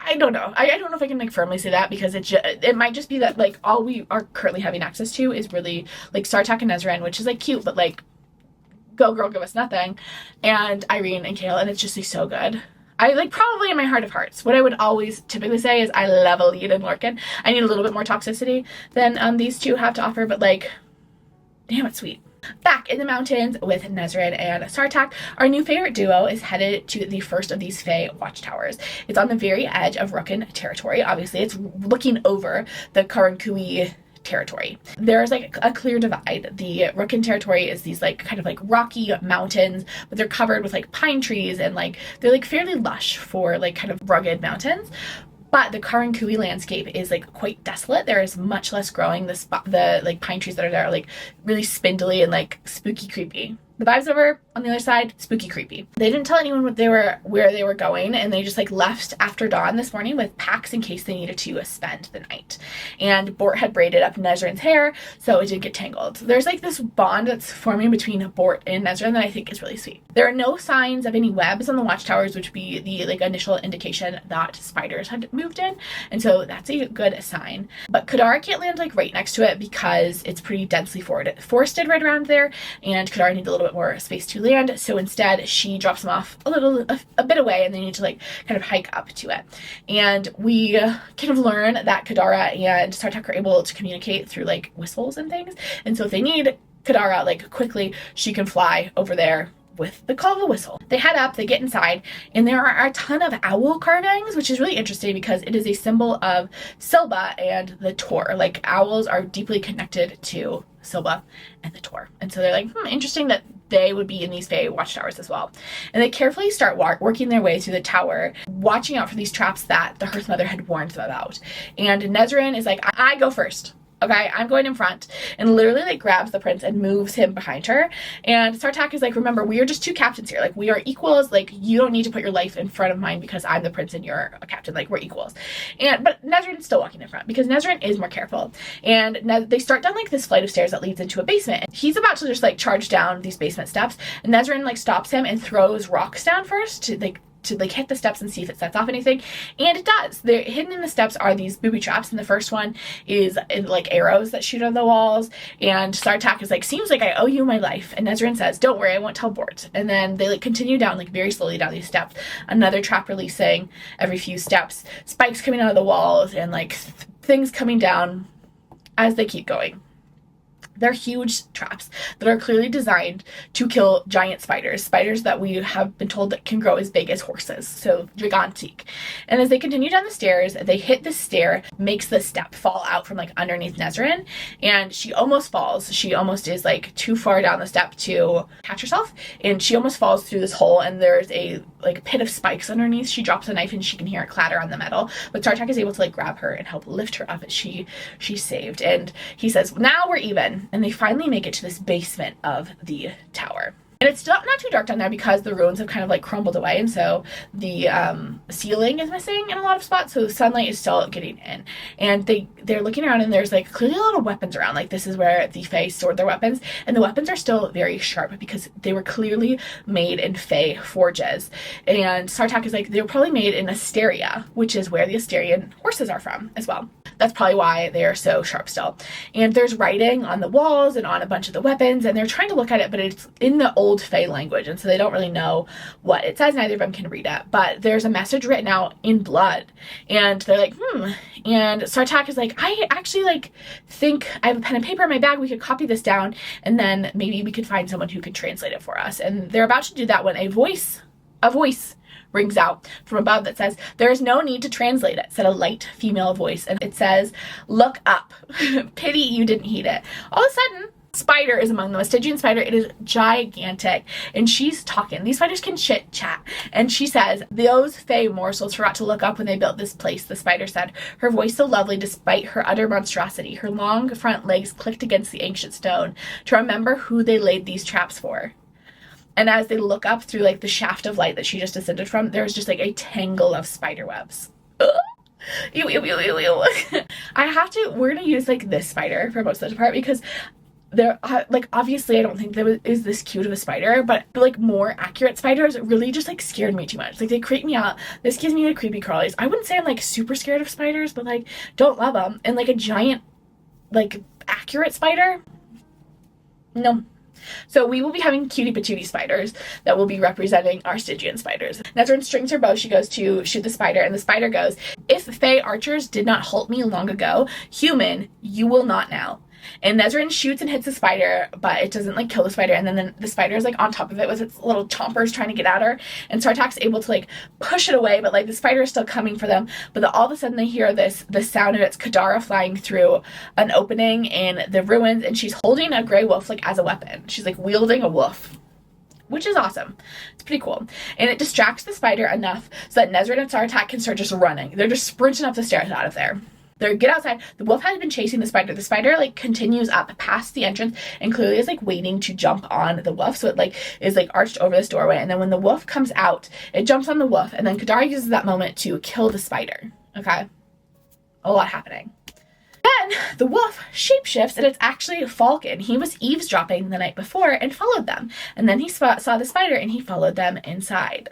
I don't know. I don't know if I can like firmly say that, because it might just be that like all we are currently having access to is really like Sartaq and Nesrynand, which is like cute, but like go girl, give us nothing, and Irene and Chaol, and it's just like so good. I like probably in my heart of hearts, what I would always typically say is I love Eridun and Lorcan. I need a little bit more toxicity than these two have to offer, but like, damn, it's sweet. Back in the mountains with Nesryn and Sartaq, our new favorite duo is headed to the first of these Fae watchtowers. It's on the very edge of Rukkan territory. Obviously, it's looking over the Karankui territory. There's like a clear divide. The Rukkan territory is these like kind of like rocky mountains, but they're covered with like pine trees, and like they're like fairly lush for like kind of rugged mountains. But the Karankui landscape is like quite desolate. There is much less growing. The like pine trees that are there are like really spindly and like spooky creepy. The vibes over on the other side, spooky creepy. They didn't tell anyone where they were going, and they just like left after dawn this morning with packs in case they needed to spend the night. And Bort had braided up Nesryn's hair so it didn't get tangled. So there's like this bond that's forming between Bort and Nesryn that I think is really sweet. There are no signs of any webs on the watchtowers, which would be the like initial indication that spiders had moved in, and so that's a good sign. But Kadara can't land like right next to it because it's pretty densely forested right around there, and Kadara needs a little bit more space to land, so instead she drops them off a bit away, and they need to like kind of hike up to it. And we kind of learn that Kadara and Sartaq are able to communicate through like whistles and things, and so if they need Kadara like quickly, she can fly over there with the call of a whistle. They head up, they get inside, and there are a ton of owl carvings, which is really interesting because it is a symbol of Silba and the Tor. Like, owls are deeply connected to Silba and the Tor. And so they're like, interesting that they would be in these Fae watchtowers as well. And they carefully start working their way through the tower, watching out for these traps that the Hearth Mother had warned them about. And Nesryn is like, I go first. Okay, I'm going in front, and literally like grabs the prince and moves him behind her. And Sartaq is like, remember, we are just two captains here. Like, we are equals. Like, you don't need to put your life in front of mine because I'm the prince and you're a captain. Like, we're equals. But Nesryn's still walking in front because Nesryn is more careful. And they start down like this flight of stairs that leads into a basement. And he's about to just like charge down these basement steps, and Nesryn like stops him and throws rocks down first to hit the steps and see if it sets off anything. And it does. They're hidden in the steps are these booby traps, and the first one is like arrows that shoot on the walls. And Sartaq is like, seems like I owe you my life. And Nesryn says, don't worry, I won't tell Bort. And then they like continue down like very slowly down these steps. Another trap releasing every few steps, spikes coming out of the walls, and like things coming down as they keep going. They're huge traps that are clearly designed to kill giant spiders, spiders that we have been told that can grow as big as horses, so gigantic. And as they continue down the stairs, they hit the stair, makes the step fall out from like underneath Nesryn, and she almost falls. She almost is like too far down the step to catch herself, and she almost falls through this hole, and there's a like pit of spikes underneath. She drops a knife and she can hear it clatter on the metal, but Sartaq is able to like grab her and help lift her up as she's saved. And he says, now we're even. And they finally make it to this basement of the tower. And it's not too dark down there because the ruins have kind of like crumbled away, and so the ceiling is missing in a lot of spots, so the sunlight is still getting in. And they're looking around, and there's like clearly a lot of weapons around. Like this is where the Fae stored their weapons, and the weapons are still very sharp because they were clearly made in Fae forges. And Sartaq is like, they were probably made in Asteria, which is where the Asterian horses are from as well. That's probably why they are so sharp still. And there's writing on the walls and on a bunch of the weapons, and they're trying to look at it, but it's in the old Fae language, and so they don't really know what it says. Neither of them can read it, but there's a message written out in blood, and they're like, and Sartaq is like, I actually like think I have a pen and paper in my bag, we could copy this down, and then maybe we could find someone who could translate it for us. And they're about to do that when a voice rings out from above that says, there is no need to translate it, said a light female voice, and it says, look up. Pity you didn't heed it. All of a sudden, spider is among them, a Stygian spider. It is gigantic, and she's talking. These spiders can chit chat, and she says, those Fae morsels forgot to look up when they built this place, the spider said, her voice so lovely despite her utter monstrosity. Her long front legs clicked against the ancient stone to remember who they laid these traps for. And as they look up through like the shaft of light that she just descended from, there's just like a tangle of spider webs. Ew, ew, ew, ew, ew. We're gonna use like this spider for most of the part because they're like, obviously I don't think there is this cute of a spider, but like more accurate spiders really just like scared me too much. Like they creep me out. This gives me like creepy crawlies. I wouldn't say I'm like super scared of spiders, but like don't love them. And like a giant like accurate spider, no. So we will be having cutie patootie spiders that will be representing our Stygian spiders. Nesryn strings her bow. She goes to shoot the spider, and the spider goes, if Fae archers did not halt me long ago, human, you will not now. And Nesryn shoots and hits the spider, but it doesn't like kill the spider, and then the spider is like on top of it with its little chompers trying to get at her, and Sartaq's able to like push it away, but like the spider is still coming for them. But all of a sudden they hear the sound of its Kadara flying through an opening in the ruins, and she's holding a gray wolf like as a weapon. She's like wielding a wolf, which is awesome. It's pretty cool. And it distracts the spider enough so that Nesryn and Sartaq can start just running. They're just sprinting up the stairs out of there. They get outside. The wolf has been chasing the spider. The spider like continues up past the entrance and clearly is like waiting to jump on the wolf. So it like is like arched over this doorway. And then when the wolf comes out, it jumps on the wolf. And then Kadara uses that moment to kill the spider. Okay. A lot happening. Then the wolf shapeshifts, and it's actually Falcon. He was eavesdropping the night before and followed them. And then he saw the spider and he followed them inside.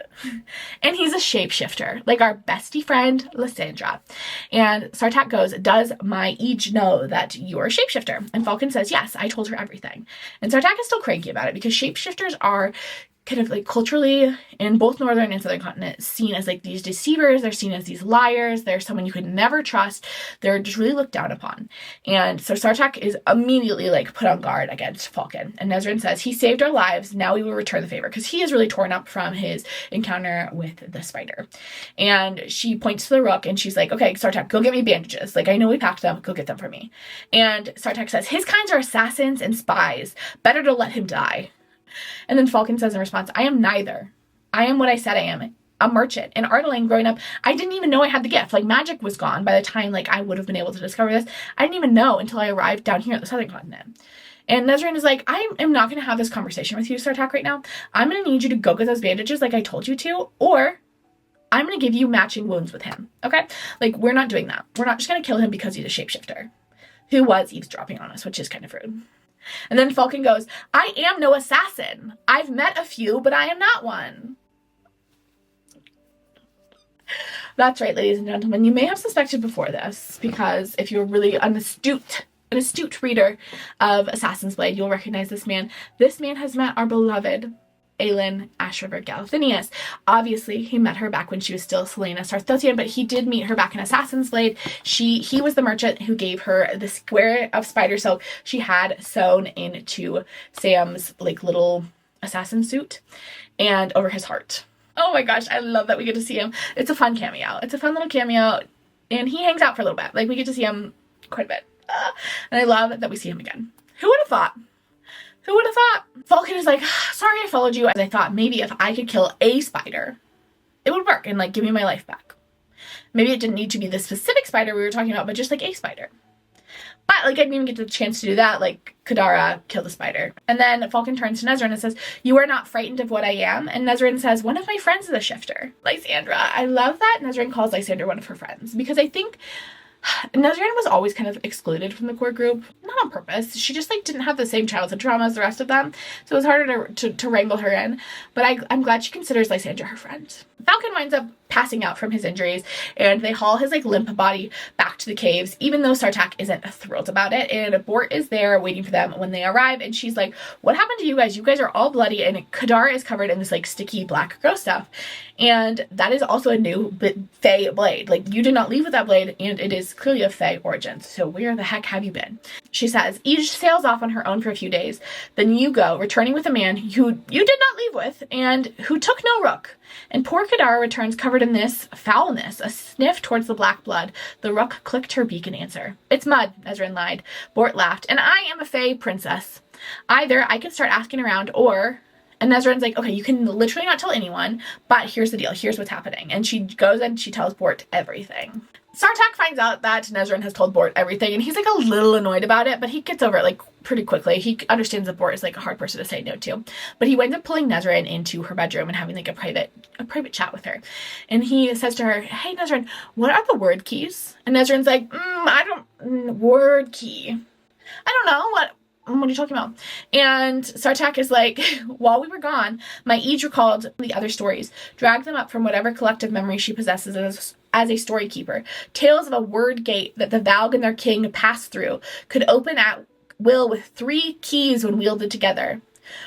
And he's a shapeshifter, like our bestie friend, Lysandra. And Sartaq goes, does my Ege know that you're a shapeshifter? And Falcon says, yes, I told her everything. And Sartaq is still cranky about it because shapeshifters are kind of like culturally in both northern and southern continents seen as like these deceivers. They're seen as these liars. They're someone you could never trust. They're just really looked down upon. And so Sartaq is immediately like put on guard against Falcon. And Nesryn says, he saved our lives. Now we will return the favor, because he is really torn up from his encounter with the spider. And she points to the rook and she's like, okay, Sartaq, go get me bandages. Like, I know we packed them. Go get them for me. And Sartaq says, his kinds are assassins and spies. Better to let him die. And then Falcon says in response, I am neither. I am what I said I am, a merchant. In Ardalan growing up, I didn't even know I had the gift. Like, magic was gone by the time like I would have been able to discover this. I didn't even know until I arrived down here at the southern continent. And Nesryn is like, I am not going to have this conversation with you, Sartaq, right now. I'm going to need you to go get those bandages like I told you to, or I'm going to give you matching wounds with him. Okay? Like, we're not doing that. We're not just going to kill him because he's a shapeshifter who was eavesdropping on us, which is kind of rude. And then Falcon goes, I am no assassin. I've met a few, but I am not one. That's right, ladies and gentlemen. You may have suspected before this, because if you're really an astute reader of Assassin's Blade, you'll recognize this man. This man has met our beloved Aelin, Ash River Galathinius. Obviously, he met her back when she was still Selena Sarthotian, but he did meet her back in Assassin's Blade. He was the merchant who gave her the square of spider silk she had sewn into Sam's like little assassin suit and over his heart. Oh my gosh, I love that we get to see him. It's a fun cameo. It's a fun little cameo, and he hangs out for a little bit. Like, we get to see him quite a bit. And I love that we see him again. Who would have thought? Who would have thought? Falcon is like, sorry I followed you. As I thought maybe if I could kill a spider, it would work and like give me my life back. Maybe it didn't need to be the specific spider we were talking about, but just like a spider. But like I didn't even get the chance to do that. Like Kadara killed the spider. And then Falcon turns to Nesryn and says, you are not frightened of what I am? And Nesryn says, one of my friends is a shifter. Lysandra. I love that Nesryn calls Lysandra one of her friends, because I think Nesryn was always kind of excluded from the core group, not on purpose. She just like didn't have the same childhood trauma as the rest of them, so it was harder to wrangle her in. But I'm glad she considers Lysandra her friend. Falcon winds up passing out from his injuries, and they haul his like limp body back to the caves, even though Sartaq isn't thrilled about it. And Bort is there waiting for them when they arrive, and she's like, what happened to you guys? You guys are all bloody, and Kadar is covered in this like sticky black gross stuff. And that is also a new Fae blade. Like, you did not leave with that blade, and it is clearly of Fae origins. So where the heck have you been? She says, Ij sails off on her own for a few days. Then you go, returning with a man who you did not leave with, and who took no rook. And poor Kadara returns covered in this foulness, a sniff towards the black blood. The rook clicked her beak in answer. It's mud, Nesryn lied. Bort laughed. And I am a Fae princess. Either I can start asking around, or... And Nesryn's like, okay, you can literally not tell anyone, but here's the deal. Here's what's happening. And she goes and she tells Bort everything. Sartaq finds out that Nesryn has told Bort everything, and he's like a little annoyed about it, but he gets over it like pretty quickly. He understands that Bort is like a hard person to say no to. But he winds up pulling Nesryn into her bedroom and having like a private chat with her. And he says to her, hey Nesryn, what are the word keys? And Nesryn's like, word key. I don't know, what are you talking about? And Sartaq is like, while we were gone, my Ij recalled the other stories, dragged them up from whatever collective memory she possesses as a story keeper. Tales of a word gate that the Valg and their king passed through could open at will with 3 keys when wielded together.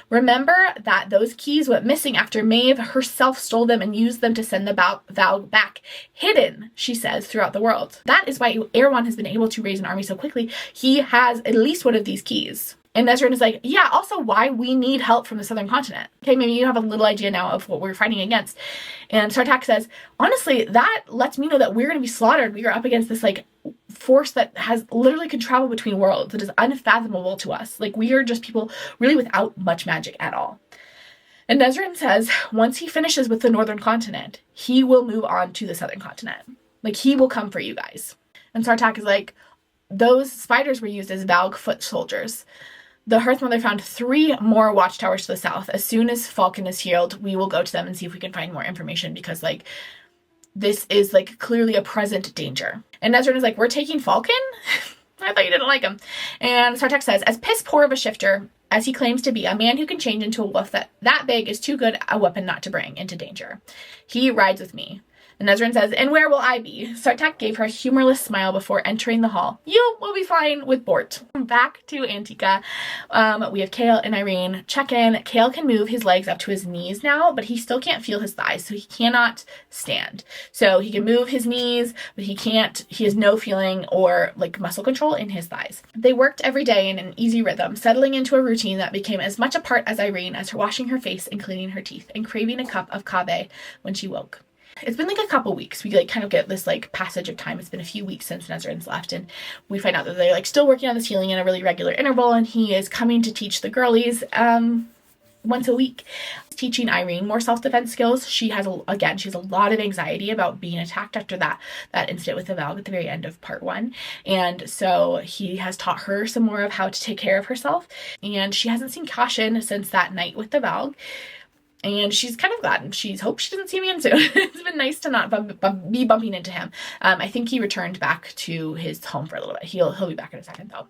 Remember that those keys went missing after Maeve herself stole them and used them to send the Valg back, hidden, she says, throughout the world. That is why Erewhon has been able to raise an army so quickly. He has at least one of these keys. And Nesryn is like, yeah, also why we need help from the southern continent. Okay, maybe you have a little idea now of what we're fighting against. And Sartaq says, honestly, that lets me know that we're going to be slaughtered. We are up against this, like, force that literally can travel between worlds. That is unfathomable to us. Like, we are just people really without much magic at all. And Nesryn says, once he finishes with the northern continent, he will move on to the southern continent. Like, he will come for you guys. And Sartaq is like, those spiders were used as Valg foot soldiers. The Hearth Mother found 3 more watchtowers to the south. As soon as Falcon is healed, we will go to them and see if we can find more information, because, like, this is, like, clearly a present danger. And Nesryn is like, we're taking Falcon? I thought you didn't like him. And Sartaq says, as piss poor of a shifter as he claims to be, a man who can change into a wolf that big is too good a weapon not to bring into danger. He rides with me. And Nesryn says, and where will I be? Sartaq gave her a humorless smile before entering the hall. You will be fine with Bort. Back to Antica. We have Chaol and Yrene check in. Chaol can move his legs up to his knees now, but he still can't feel his thighs, so he cannot stand. So he can move his knees, but he has no feeling or like muscle control in his thighs. They worked every day in an easy rhythm, settling into a routine that became as much a part as Yrene as her washing her face and cleaning her teeth and craving a cup of kave when she woke. It's been like a couple weeks. We like kind of get this like passage of time. It's been a few weeks since Nesryn's left, and we find out that they're like still working on this healing in a really regular interval, and he is coming to teach the girlies once a week. He's teaching Yrene more self-defense skills. She has a lot of anxiety about being attacked after that incident with the Valg at the very end of part 1, and so he has taught her some more of how to take care of herself, and she hasn't seen Caution since that night with the Valg. And she's kind of glad, and she hopes she doesn't see me in soon. It's been nice to not be bumping into him. I think he returned back to his home for a little bit. He'll be back in a second, though.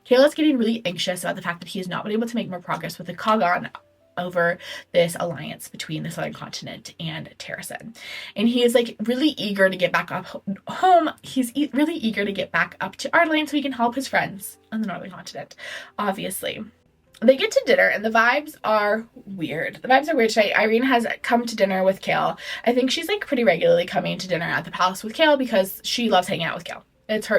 Kayla's getting really anxious about the fact that he has not been able to make more progress with the Kogon over this alliance between the southern continent and Terrasen. And he is like really eager to get back up home. He's really eager to get back up to Ardalan so he can help his friends on the northern continent, obviously. They get to dinner and the vibes are weird. The vibes are weird today. Yrene has come to dinner with Chaol. I think she's like pretty regularly coming to dinner at the palace with Chaol because she loves hanging out with Chaol.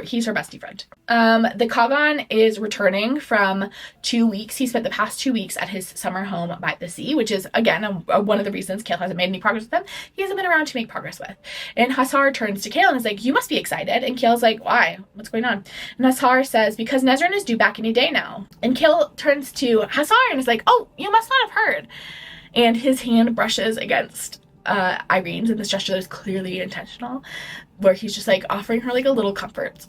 He's her bestie friend. The Cogon is returning from 2 weeks. He spent the past 2 weeks at his summer home by the sea, which is, again, one of the reasons Chaol hasn't made any progress with him. He hasn't been around to make progress with. And Hussar turns to Chaol and is like, you must be excited. And Chaol's like, why? What's going on? And Hussar says, because Nesryn is due back any day now. And Chaol turns to Hussar and is like, oh, you must not have heard. And his hand brushes against Irene's in this gesture that is clearly intentional, where he's just like offering her like a little comfort.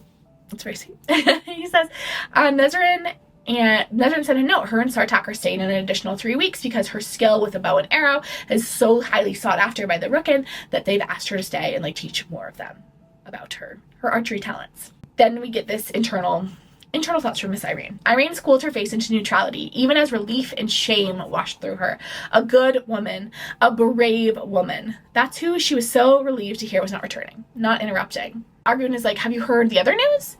It's very sweet. He says, Nesryn sent a note. Her and Sartaq are staying an additional 3 weeks because her skill with a bow and arrow is so highly sought after by the Rookin that they've asked her to stay and like teach more of them about her archery talents. Then we get this internal thoughts from Miss Yrene. Yrene schooled her face into neutrality, even as relief and shame washed through her. A good woman, a brave woman. That's who she was so relieved to hear was not returning, not interrupting. Eridun is like, have you heard the other news?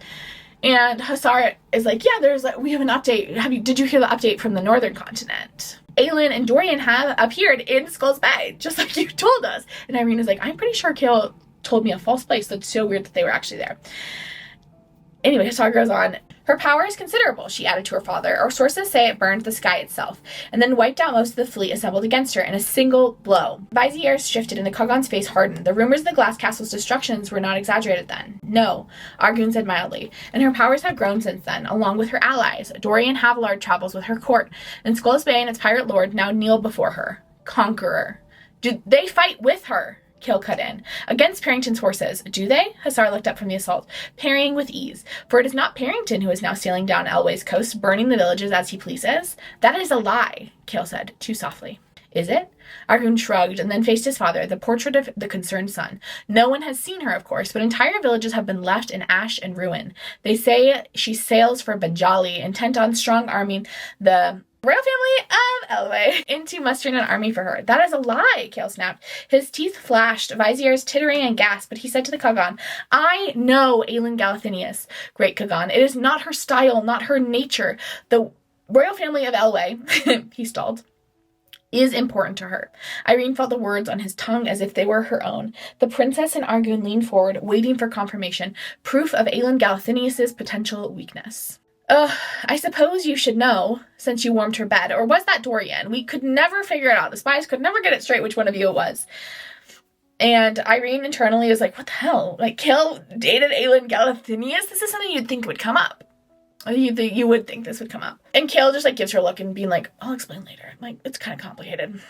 And Hussar is like, yeah, we have an update. Did you hear the update from the northern continent? Aelin and Dorian have appeared in Skulls Bay, just like you told us. And Yrene is like, I'm pretty sure Chaol told me a false place. That's so weird that they were actually there. Anyway, Hussar goes on. Her power is considerable, she added to her father. Our sources say it burned the sky itself, and then wiped out most of the fleet assembled against her in a single blow. Vizier's shifted and the Cogon's face hardened. The rumors of the Glass Castle's destructions were not exaggerated then. No, Argun said mildly, and her powers have grown since then, along with her allies. Dorian Havillard travels with her court, and Skulls Bay and its pirate lord now kneel before her. Conqueror. Do they fight with her? Chaol cut in. Against Parrington's forces, do they? Hussar looked up from the assault, parrying with ease. For it is not Parrington who is now sailing down Elway's coast, burning the villages as he pleases. That is a lie, Chaol said, too softly. Is it? Argun shrugged and then faced his father, the portrait of the concerned son. No one has seen her, of course, but entire villages have been left in ash and ruin. They say she sails for Benjali, intent on strong arming the royal family of Elway into mustering an army for her. That is a lie, Chaol snapped. His teeth flashed, Vizier's tittering and gasped, but he said to the Cogon, I know Aelin Galathinius, great Cogon. It is not her style, not her nature. The royal family of Elway, he stalled, is important to her. Yrene felt the words on his tongue as if they were her own. The princess and Argun leaned forward, waiting for confirmation, proof of Aelin Galathinius's potential weakness. I suppose you should know, since you warmed her bed. Or was that Dorian? We could never figure it out. The spies could never get it straight which one of you it was. And Yrene internally is like, what the hell? Like, Chaol dated Aelin Galathinius? This is something you'd think would come up. You would think this would come up. And Chaol just, like, gives her a look and being like, I'll explain later. Like, it's kind of complicated.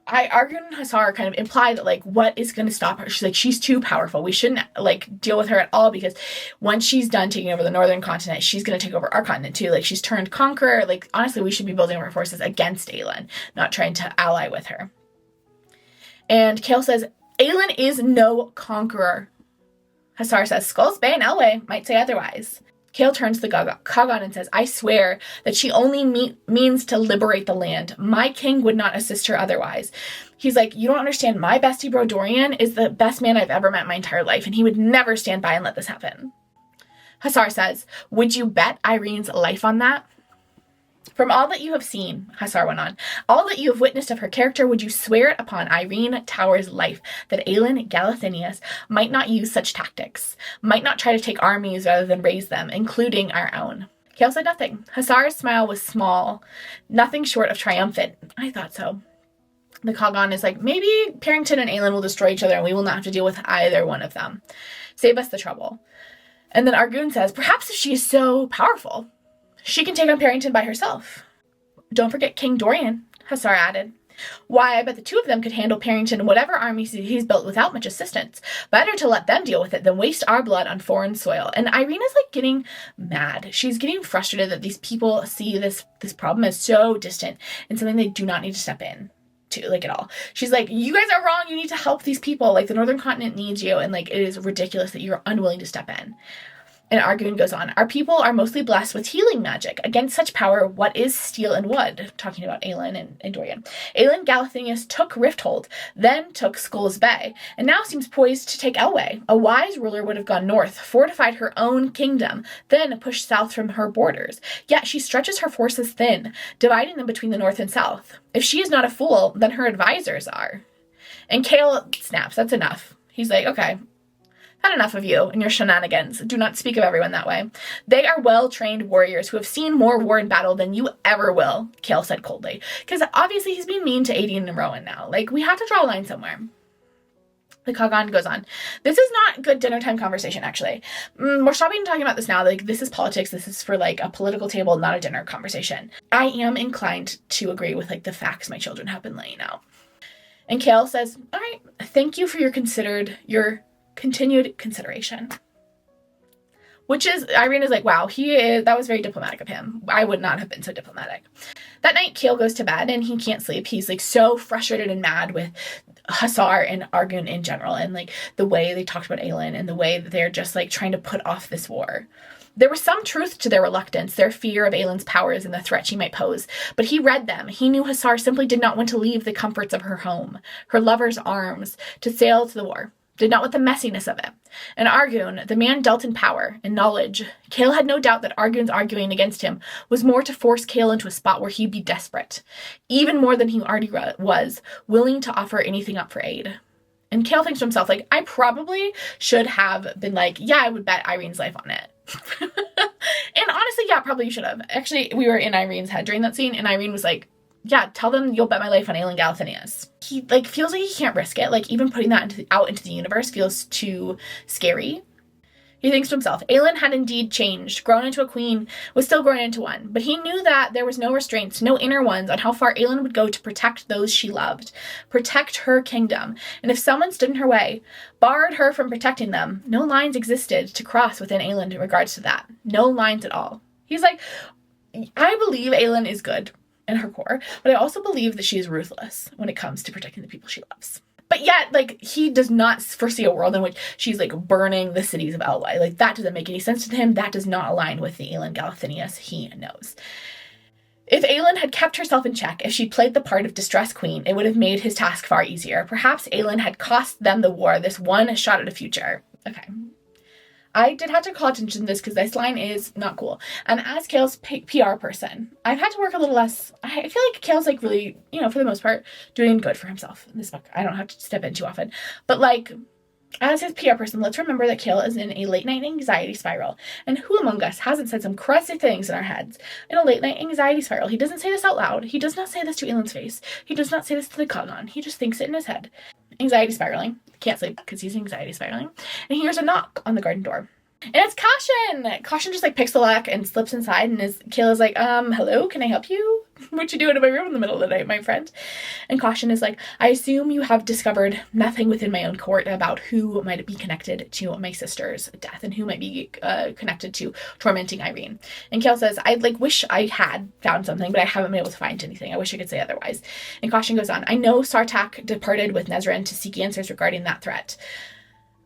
Argun and Hussar kind of imply that, like, what is going to stop her? She's like, she's too powerful. We shouldn't, like, deal with her at all because once she's done taking over the northern continent, she's going to take over our continent too. Like, she's turned conqueror. Like, honestly, we should be building our forces against Aelin, not trying to ally with her. And Chaol says, Aelin is no conqueror. Hussar says, Skulls Bay and Elway might say otherwise. Chaol turns to the Cogon and says, I swear that she only means to liberate the land. My king would not assist her otherwise. He's like, you don't understand. My bestie bro Dorian is the best man I've ever met in my entire life, and he would never stand by and let this happen. Hussar says, would you bet Irene's life on that? From all that you have seen, Hussar went on, all that you have witnessed of her character, would you swear it upon Yrene Tower's life that Aelin Galathinius might not use such tactics, might not try to take armies rather than raise them, including our own? Chaol said nothing. Hussar's smile was small, nothing short of triumphant. I thought so. The Cogon is like, maybe Parrington and Aelin will destroy each other and we will not have to deal with either one of them. Save us the trouble. And then Argun says, perhaps if she is so powerful, she can take on Parrington by herself. Don't forget King Dorian, Hussar added. Why, I bet the two of them could handle Parrington and whatever armies he's built without much assistance. Better to let them deal with it than waste our blood on foreign soil. And Yrene is like getting mad. She's getting frustrated that these people see this problem as so distant and something they do not need to step in to, like, at all. She's like, you guys are wrong. You need to help these people. Like, the northern continent needs you. And, like, it is ridiculous that you're unwilling to step in. And Arguin goes on, our people are mostly blessed with healing magic. Against such power, what is steel and wood? Talking about Aelin and Dorian. Aelin Galathinius took Rifthold, then took Skull's Bay, and now seems poised to take Elway. A wise ruler would have gone north, fortified her own kingdom, then pushed south from her borders. Yet she stretches her forces thin, dividing them between the north and south. If she is not a fool, then her advisors are. And Chaol snaps, that's enough. He's like, okay, had enough of you and your shenanigans. Do not speak of everyone that way. They are well-trained warriors who have seen more war and battle than you ever will, Chaol said coldly. Because obviously he's being mean to Aedion and Rowan now. Like, we have to draw a line somewhere. The Kagan goes on. This is not good dinner time conversation, actually. We're stopping talking about this now. Like, this is politics. This is for, like, a political table, not a dinner conversation. I am inclined to agree with, like, the facts my children have been laying out. And Chaol says, all right, thank you for your continued consideration. Which is, Irene is like, wow, that was very diplomatic of him. I would not have been so diplomatic. That night, Chaol goes to bed and he can't sleep. He's like so frustrated and mad with Hussar and Arguin in general, and like the way they talked about Aelin and the way that they're just like trying to put off this war. There was some truth to their reluctance, their fear of Aelin's powers and the threat she might pose, but he read them. He knew Hussar simply did not want to leave the comforts of her home, her lover's arms, to sail to the war. Did not want the messiness of it. And Arguin, the man dealt in power and knowledge, Chaol had no doubt that Arguin's arguing against him was more to force Chaol into a spot where he'd be desperate, even more than he already was, willing to offer anything up for aid. And Chaol thinks to himself, like, I probably should have been like, yeah, I would bet Irene's life on it. And honestly, yeah, probably you should have. Actually, we were in Irene's head during that scene, and Irene was like, yeah, tell them you'll bet my life on Aelin Galathinius. He, like, feels like he can't risk it. Like, even putting that out into the universe feels too scary. He thinks to himself, Aelin had indeed changed, grown into a queen, was still growing into one. But he knew that there was no restraints, no inner ones on how far Aelin would go to protect those she loved, protect her kingdom. And if someone stood in her way, barred her from protecting them, no lines existed to cross within Aelin in regards to that. No lines at all. He's like, I believe Aelin is good in her core, but I also believe that she is ruthless when it comes to protecting the people she loves. But yet, like, he does not foresee a world in which she's, like, burning the cities of Elway. Like, that doesn't make any sense to him. That does not align with the Aelin Galathinius he knows. If Aelin had kept herself in check, if she played the part of distressed queen, it would have made his task far easier. Perhaps Aelin had cost them the war, this one shot at a future. Okay. I did have to call attention to this because this line is not cool. And as Chaol's PR person, I've had to work a little less. I feel like Chaol's like really, for the most part, doing good for himself in this book. I don't have to step in too often. But like, as his PR person, let's remember that Chaol is in a late night anxiety spiral. And who among us hasn't said some crazy things in our heads in a late night anxiety spiral? He doesn't say this out loud. He does not say this to Aelin's face. He does not say this to the Kagan. He just thinks it in his head. Anxiety spiraling. Can't sleep because he's anxiety spiraling. And he hears a knock on the garden door. And it's Caution! Caution just, like, picks the lock and slips inside, and Kayla's like, hello, can I help you? What you doing in my room in the middle of the night, my friend? And Caution is like, I assume you have discovered nothing within my own court about who might be connected to my sister's death and who might be connected to tormenting Irene. And Kayla says, I, wish I had found something, but I haven't been able to find anything. I wish I could say otherwise. And Caution goes on, I know Sartaq departed with Nesryn to seek answers regarding that threat.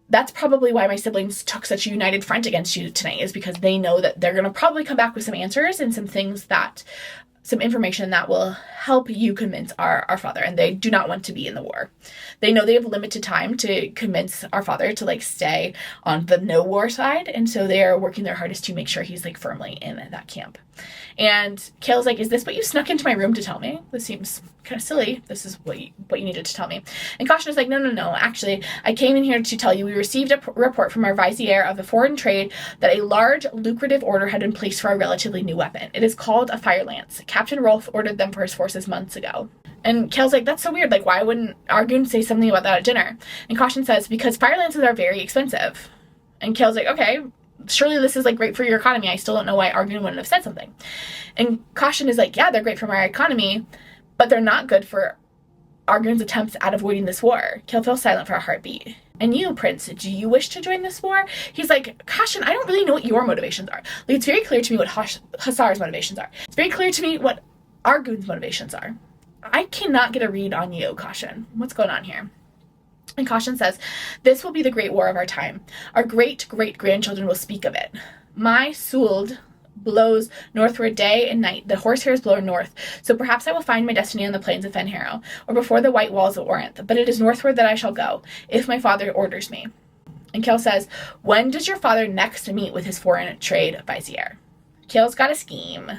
That's probably why my siblings took such a united front against you tonight, is because they know that they're going to probably come back with some answers and some information that will help you convince our father, and they do not want to be in the war. They know they have limited time to convince our father to stay on the no war side, and so they are working their hardest to make sure he's firmly in that camp. And Kayla's like, is this what you snuck into my room to tell me? This seems kind of silly. This is what you needed to tell me. And Caution is like, no. Actually, I came in here to tell you we received a report from our vizier of the foreign trade that a large, lucrative order had been placed for a relatively new weapon. It is called a fire lance. Captain Rolfe ordered them for his forces months ago. And Kayla's like, that's so weird. Why wouldn't Arguin say something about that at dinner? And Caution says, because fire lances are very expensive. And Kayla's like, okay, surely this is great for your economy. I still don't know why Arguin wouldn't have said something. And Caution is like, yeah, they're great for my economy, but they're not good for Arguin's attempts at avoiding this war. Chaol fell silent for a heartbeat. And you, Prince, do you wish to join this war? He's like, Caution, I don't really know what your motivations are. It's very clear to me what Hussar's motivations are. It's very clear to me what Arguin's motivations are. I cannot get a read on you, Caution. What's going on here? And Caution says, "This will be the great war of our time. Our great-great-grandchildren will speak of it. My Suld blows northward day and night. The horsehairs blow north. So perhaps I will find my destiny on the plains of Fenharrow, or before the white walls of Orinth. But it is northward that I shall go, if my father orders me." And Chaol says, "When does your father next meet with his foreign trade vizier?" Chaol's got a scheme.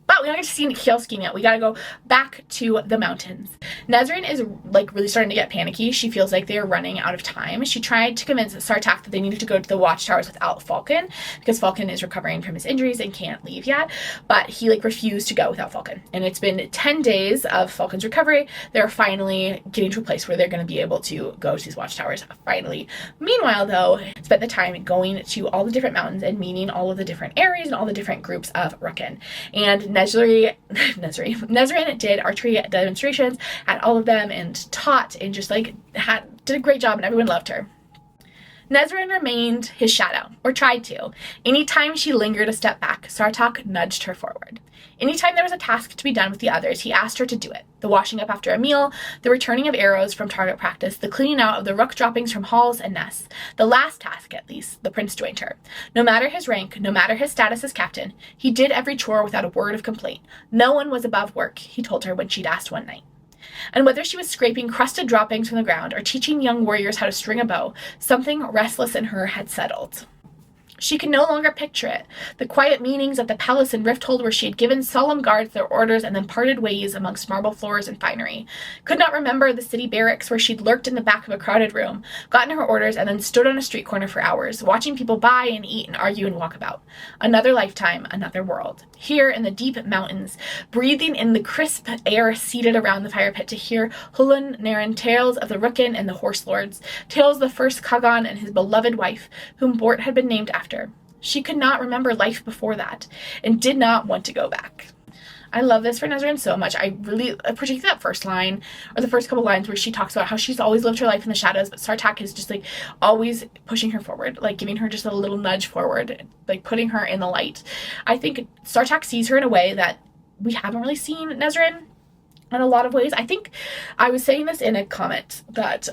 But we don't get to see Chaol's scheme yet. We gotta go back to the mountains. Nesryn is like really starting to get panicky. She feels like they are running out of time. She tried to convince Sartaq that they needed to go to the watchtowers without Falcon, because Falcon is recovering from his injuries and can't leave yet. But he like refused to go without Falcon. And it's been 10 days of Falcon's recovery. They're finally getting to a place where they're going to be able to go to these watchtowers finally. Meanwhile, though, spent the time going to all the different mountains and meeting all of the different Aeries and all the different groups of Rukkin. And Nesryn did archery demonstrations at all of them and taught and just like did a great job, and everyone loved her. Nesryn remained his shadow, or tried to. Anytime she lingered a step back, Sartaq nudged her forward. Anytime there was a task to be done with the others, he asked her to do it. The washing up after a meal, the returning of arrows from target practice, the cleaning out of the rook droppings from halls and nests. The last task, at least, the prince joined her. No matter his rank, no matter his status as captain, he did every chore without a word of complaint. No one was above work, he told her when she'd asked one night. And whether she was scraping crusted droppings from the ground or teaching young warriors how to string a bow, something restless in her had settled. She could no longer picture it, the quiet meetings at the palace in Rifthold where she had given solemn guards their orders and then parted ways amongst marble floors and finery. Could not remember the city barracks where she'd lurked in the back of a crowded room, gotten her orders, and then stood on a street corner for hours, watching people buy and eat and argue and walk about. Another lifetime, another world. Here in the deep mountains, breathing in the crisp air, seated around the fire pit to hear Hulun Naren tales of the Rukkin and the horse lords, tales of the first Kagan and his beloved wife, whom Bort had been named after. She could not remember life before that, and did not want to go back. I love this for Nesryn so much. I really, particularly that first line, or the first couple lines where she talks about how she's always lived her life in the shadows, but Sartaq is just like always pushing her forward, like giving her just a little nudge forward, like putting her in the light. I think Sartaq sees her in a way that we haven't really seen Nesryn in a lot of ways. I think I was saying this in a comment that,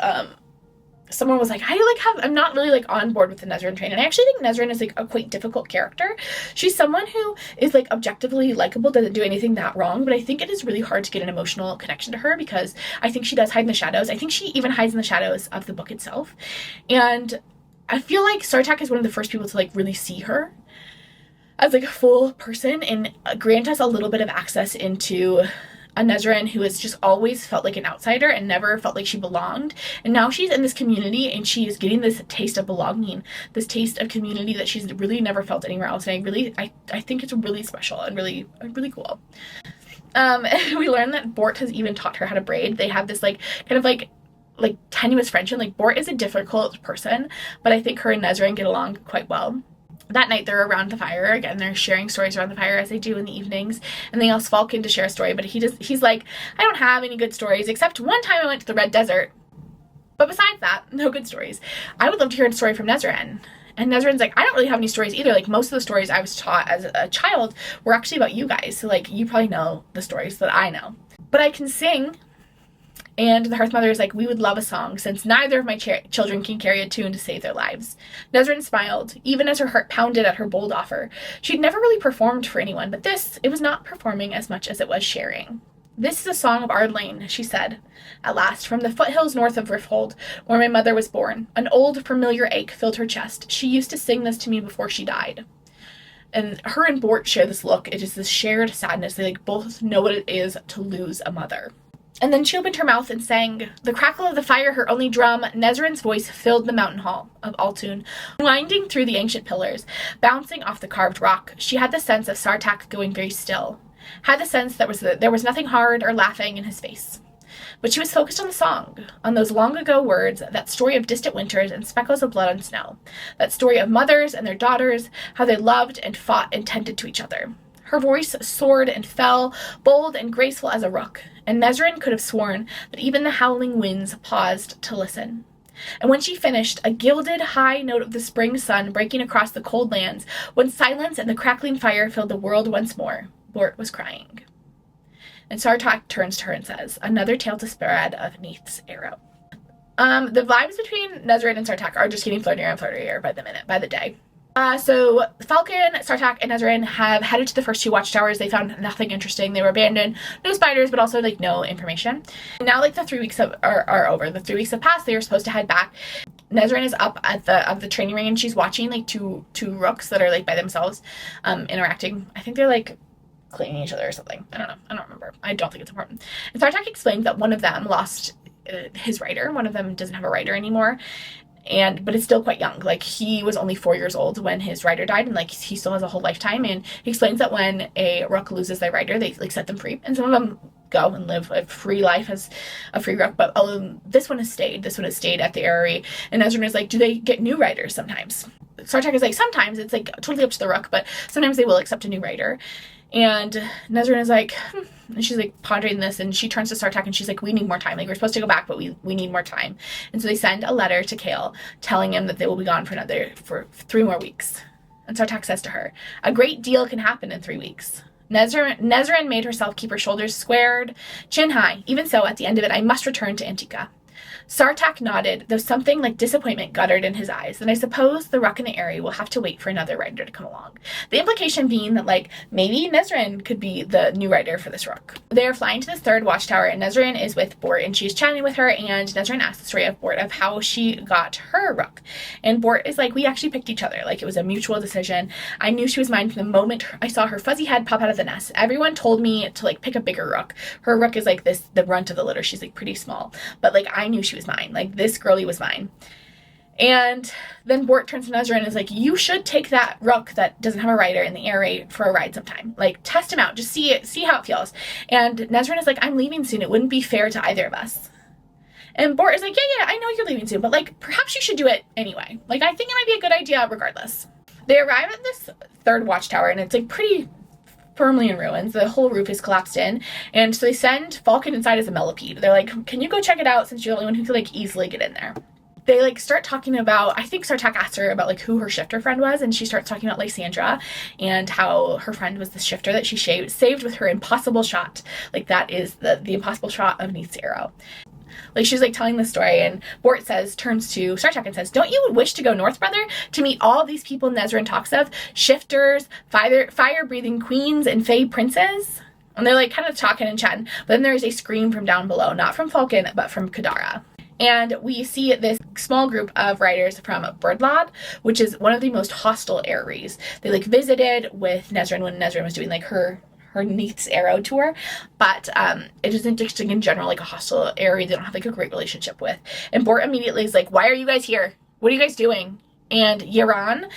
someone was like, I'm not really like on board with the Nesryn train. And I actually think Nesryn is like a quite difficult character. She's someone who is like objectively likable, doesn't do anything that wrong, but I think it is really hard to get an emotional connection to her because I think she does hide in the shadows. I think she even hides in the shadows of the book itself. And I feel like Sartaq is one of the first people to like really see her as like a full person and grant us a little bit of access into a Nesryn who has just always felt like an outsider and never felt like she belonged. And now she's in this community and she is getting this taste of belonging, this taste of community that she's really never felt anywhere else. And I think it's really special and really cool. We learned that Bort has even taught her how to braid. They have this like kind of like tenuous friendship. Like Bort is a difficult person, but I think her and Nesryn get along quite well. That night they're around the fire again. They're sharing stories around the fire as they do in the evenings, and they ask Falcon to share a story, but he's like, I don't have any good stories except one time I went to the Red Desert, but besides that, no good stories. I would love to hear a story from Nesryn. And Nesryn's like, I don't really have any stories either. Like most of the stories I was taught as a child were actually about you guys, so like you probably know the stories that I know, but I can sing. And the Hearth Mother is like, we would love a song, since neither of my children can carry a tune to save their lives. Nesryn smiled, even as her heart pounded at her bold offer. She'd never really performed for anyone, but it was not performing as much as it was sharing. This is a song of Ardlane, she said, at last, from the foothills north of Rifthold, where my mother was born. An old, familiar ache filled her chest. She used to sing this to me before she died. And her and Bort share this look. It is this shared sadness. They like both know what it is to lose a mother. And then she opened her mouth and sang. The crackle of the fire, her only drum, Nesryn's voice filled the mountain hall of Altun, winding through the ancient pillars, bouncing off the carved rock. She had the sense of Sartaq going very still, had the sense that there was nothing hard or laughing in his face. But she was focused on the song, on those long ago words, that story of distant winters and speckles of blood on snow, that story of mothers and their daughters, how they loved and fought and tended to each other. Her voice soared and fell, bold and graceful as a rook, and Nesryn could have sworn that even the howling winds paused to listen. And when she finished, a gilded high note of the spring sun breaking across the cold lands, when silence and the crackling fire filled the world once more, Bort was crying. And Sartaq turns to her and says, another tale to spread of Neith's arrow. The vibes between Nesryn and Sartaq are just getting flirtier and flirtier by the minute, by the day. So Falcon, Sartaq, and Nesryn have headed to the first 2 watchtowers. They found nothing interesting. They were abandoned. No spiders, but also like no information. And now like the 3 weeks are over. The 3 weeks have passed. They were supposed to head back. Nesryn is up at the training ring and she's watching like two rooks that are like by themselves, interacting. I think they're like cleaning each other or something. I don't know. I don't remember. I don't think it's important. And Sartaq explains that one of them lost his rider. One of them doesn't have a rider anymore. But it's still quite young. Like, he was only 4 years old when his rider died, and like he still has a whole lifetime. And he explains that when a rook loses their rider, they like set them free, and some of them go and live a free life as a free rook. But this one has stayed. This one has stayed at the Aerie. And Nesryn is like, do they get new riders sometimes? Sartaq is like, sometimes. It's like totally up to the rook, but sometimes they will accept a new rider. And Nesryn is like, and she's like pondering this, and she turns to Sartaq and she's like, we need more time. Like, we're supposed to go back, but we need more time. And so they send a letter to Chaol telling him that they will be gone for 3 more weeks. And Sartaq says to her, a great deal can happen in 3 weeks. Nesryn made herself keep her shoulders squared, chin high. Even so, at the end of it, I must return to Antica. Sartaq nodded, though something like disappointment guttered in his eyes. And I suppose the rook in the Aerie will have to wait for another rider to come along. The implication being that, like, maybe Nesryn could be the new rider for this rook. They are flying to the 3rd watchtower, and Nesryn is with Bort, and she's chatting with her, and Nesryn asks the story of Bort, of how she got her rook. And Bort is like, we actually picked each other. Like, it was a mutual decision. I knew she was mine from the moment I saw her fuzzy head pop out of the nest. Everyone told me to, like, pick a bigger rook. Her rook is, like, the runt of the litter. She's, like, pretty small. But, like, I knew she was mine. Like, this girlie was mine. And then Bort turns to Nesryn and is like, you should take that rook that doesn't have a rider in the Aerie for a ride sometime. Like, test him out. Just see how it feels. And Nesryn is like, I'm leaving soon. It wouldn't be fair to either of us. And Bort is like, yeah, I know you're leaving soon, but like, perhaps you should do it anyway. Like, I think it might be a good idea regardless. They arrive at this 3rd watchtower, and it's like pretty firmly in ruins. The whole roof is collapsed in, and so they send Falcon inside as a millipede. They're like, can you go check it out, since you're the only one who could like easily get in there. They like start talking about, I think Sartaq asked her about like who her shifter friend was, and she starts talking about Lysandra and how her friend was the shifter that she saved with her impossible shot. Like, that is the impossible shot of Neith's arrow. Like, she's like telling the story, and Bort turns to Sartaq and says, don't you wish to go north, brother, to meet all these people Nesryn talks of? Shifters, fire-breathing queens, and fae princes? And they're like kind of talking and chatting, but then there's a scream from down below, not from Falcon, but from Kadara. And we see this small group of riders from Birdlad, which is one of the most hostile Aeries. They like visited with Nesryn when Nesryn was doing like her Neith's Arrow tour, but it isn't just in general like a hostile Aerie they don't have like a great relationship with. And Bort immediately is like, why are you guys here? What are you guys doing? And Yrene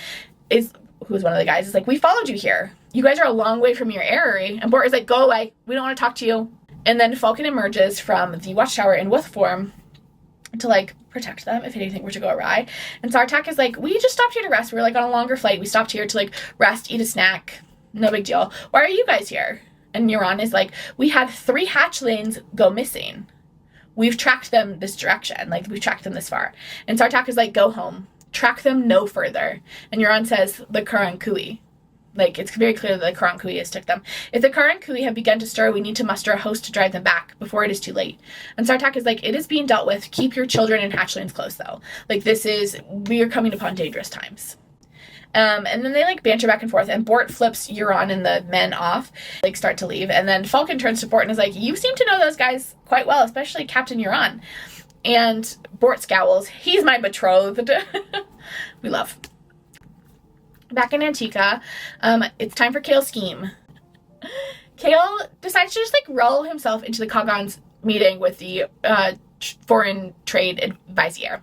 who's one of the guys, is like, we followed you here. You guys are a long way from your Aerie. And Bort is like, go away. We don't want to talk to you. And then Falcon emerges from the watchtower in wolf form to like protect them if anything were to go awry. And Sartaq is like, we just stopped here to rest. We were like on a longer flight. We stopped here to like rest, eat a snack. No big deal. Why are you guys here? And Yrene is like, we had 3 hatchlings go missing. We've tracked them this direction. Like, we've tracked them this far. And Sartaq is like, go home. Track them no further. And Yrene says, the Karankui. Like, it's very clear that the Karankui has took them. If the Karankui have begun to stir, we need to muster a host to drive them back before it is too late. And Sartaq is like, it is being dealt with. Keep your children and hatchlings close, though. Like, we are coming upon dangerous times. And then they like banter back and forth, and Bort flips Yrene and the men off, like start to leave. And then Falcon turns to Bort and is like, you seem to know those guys quite well, especially Captain Yrene. And Bort scowls. He's my betrothed. We love. Back in Antica, it's time for Chaol's scheme. Chaol decides to just like roll himself into the Kagan's meeting with the foreign trade advisor,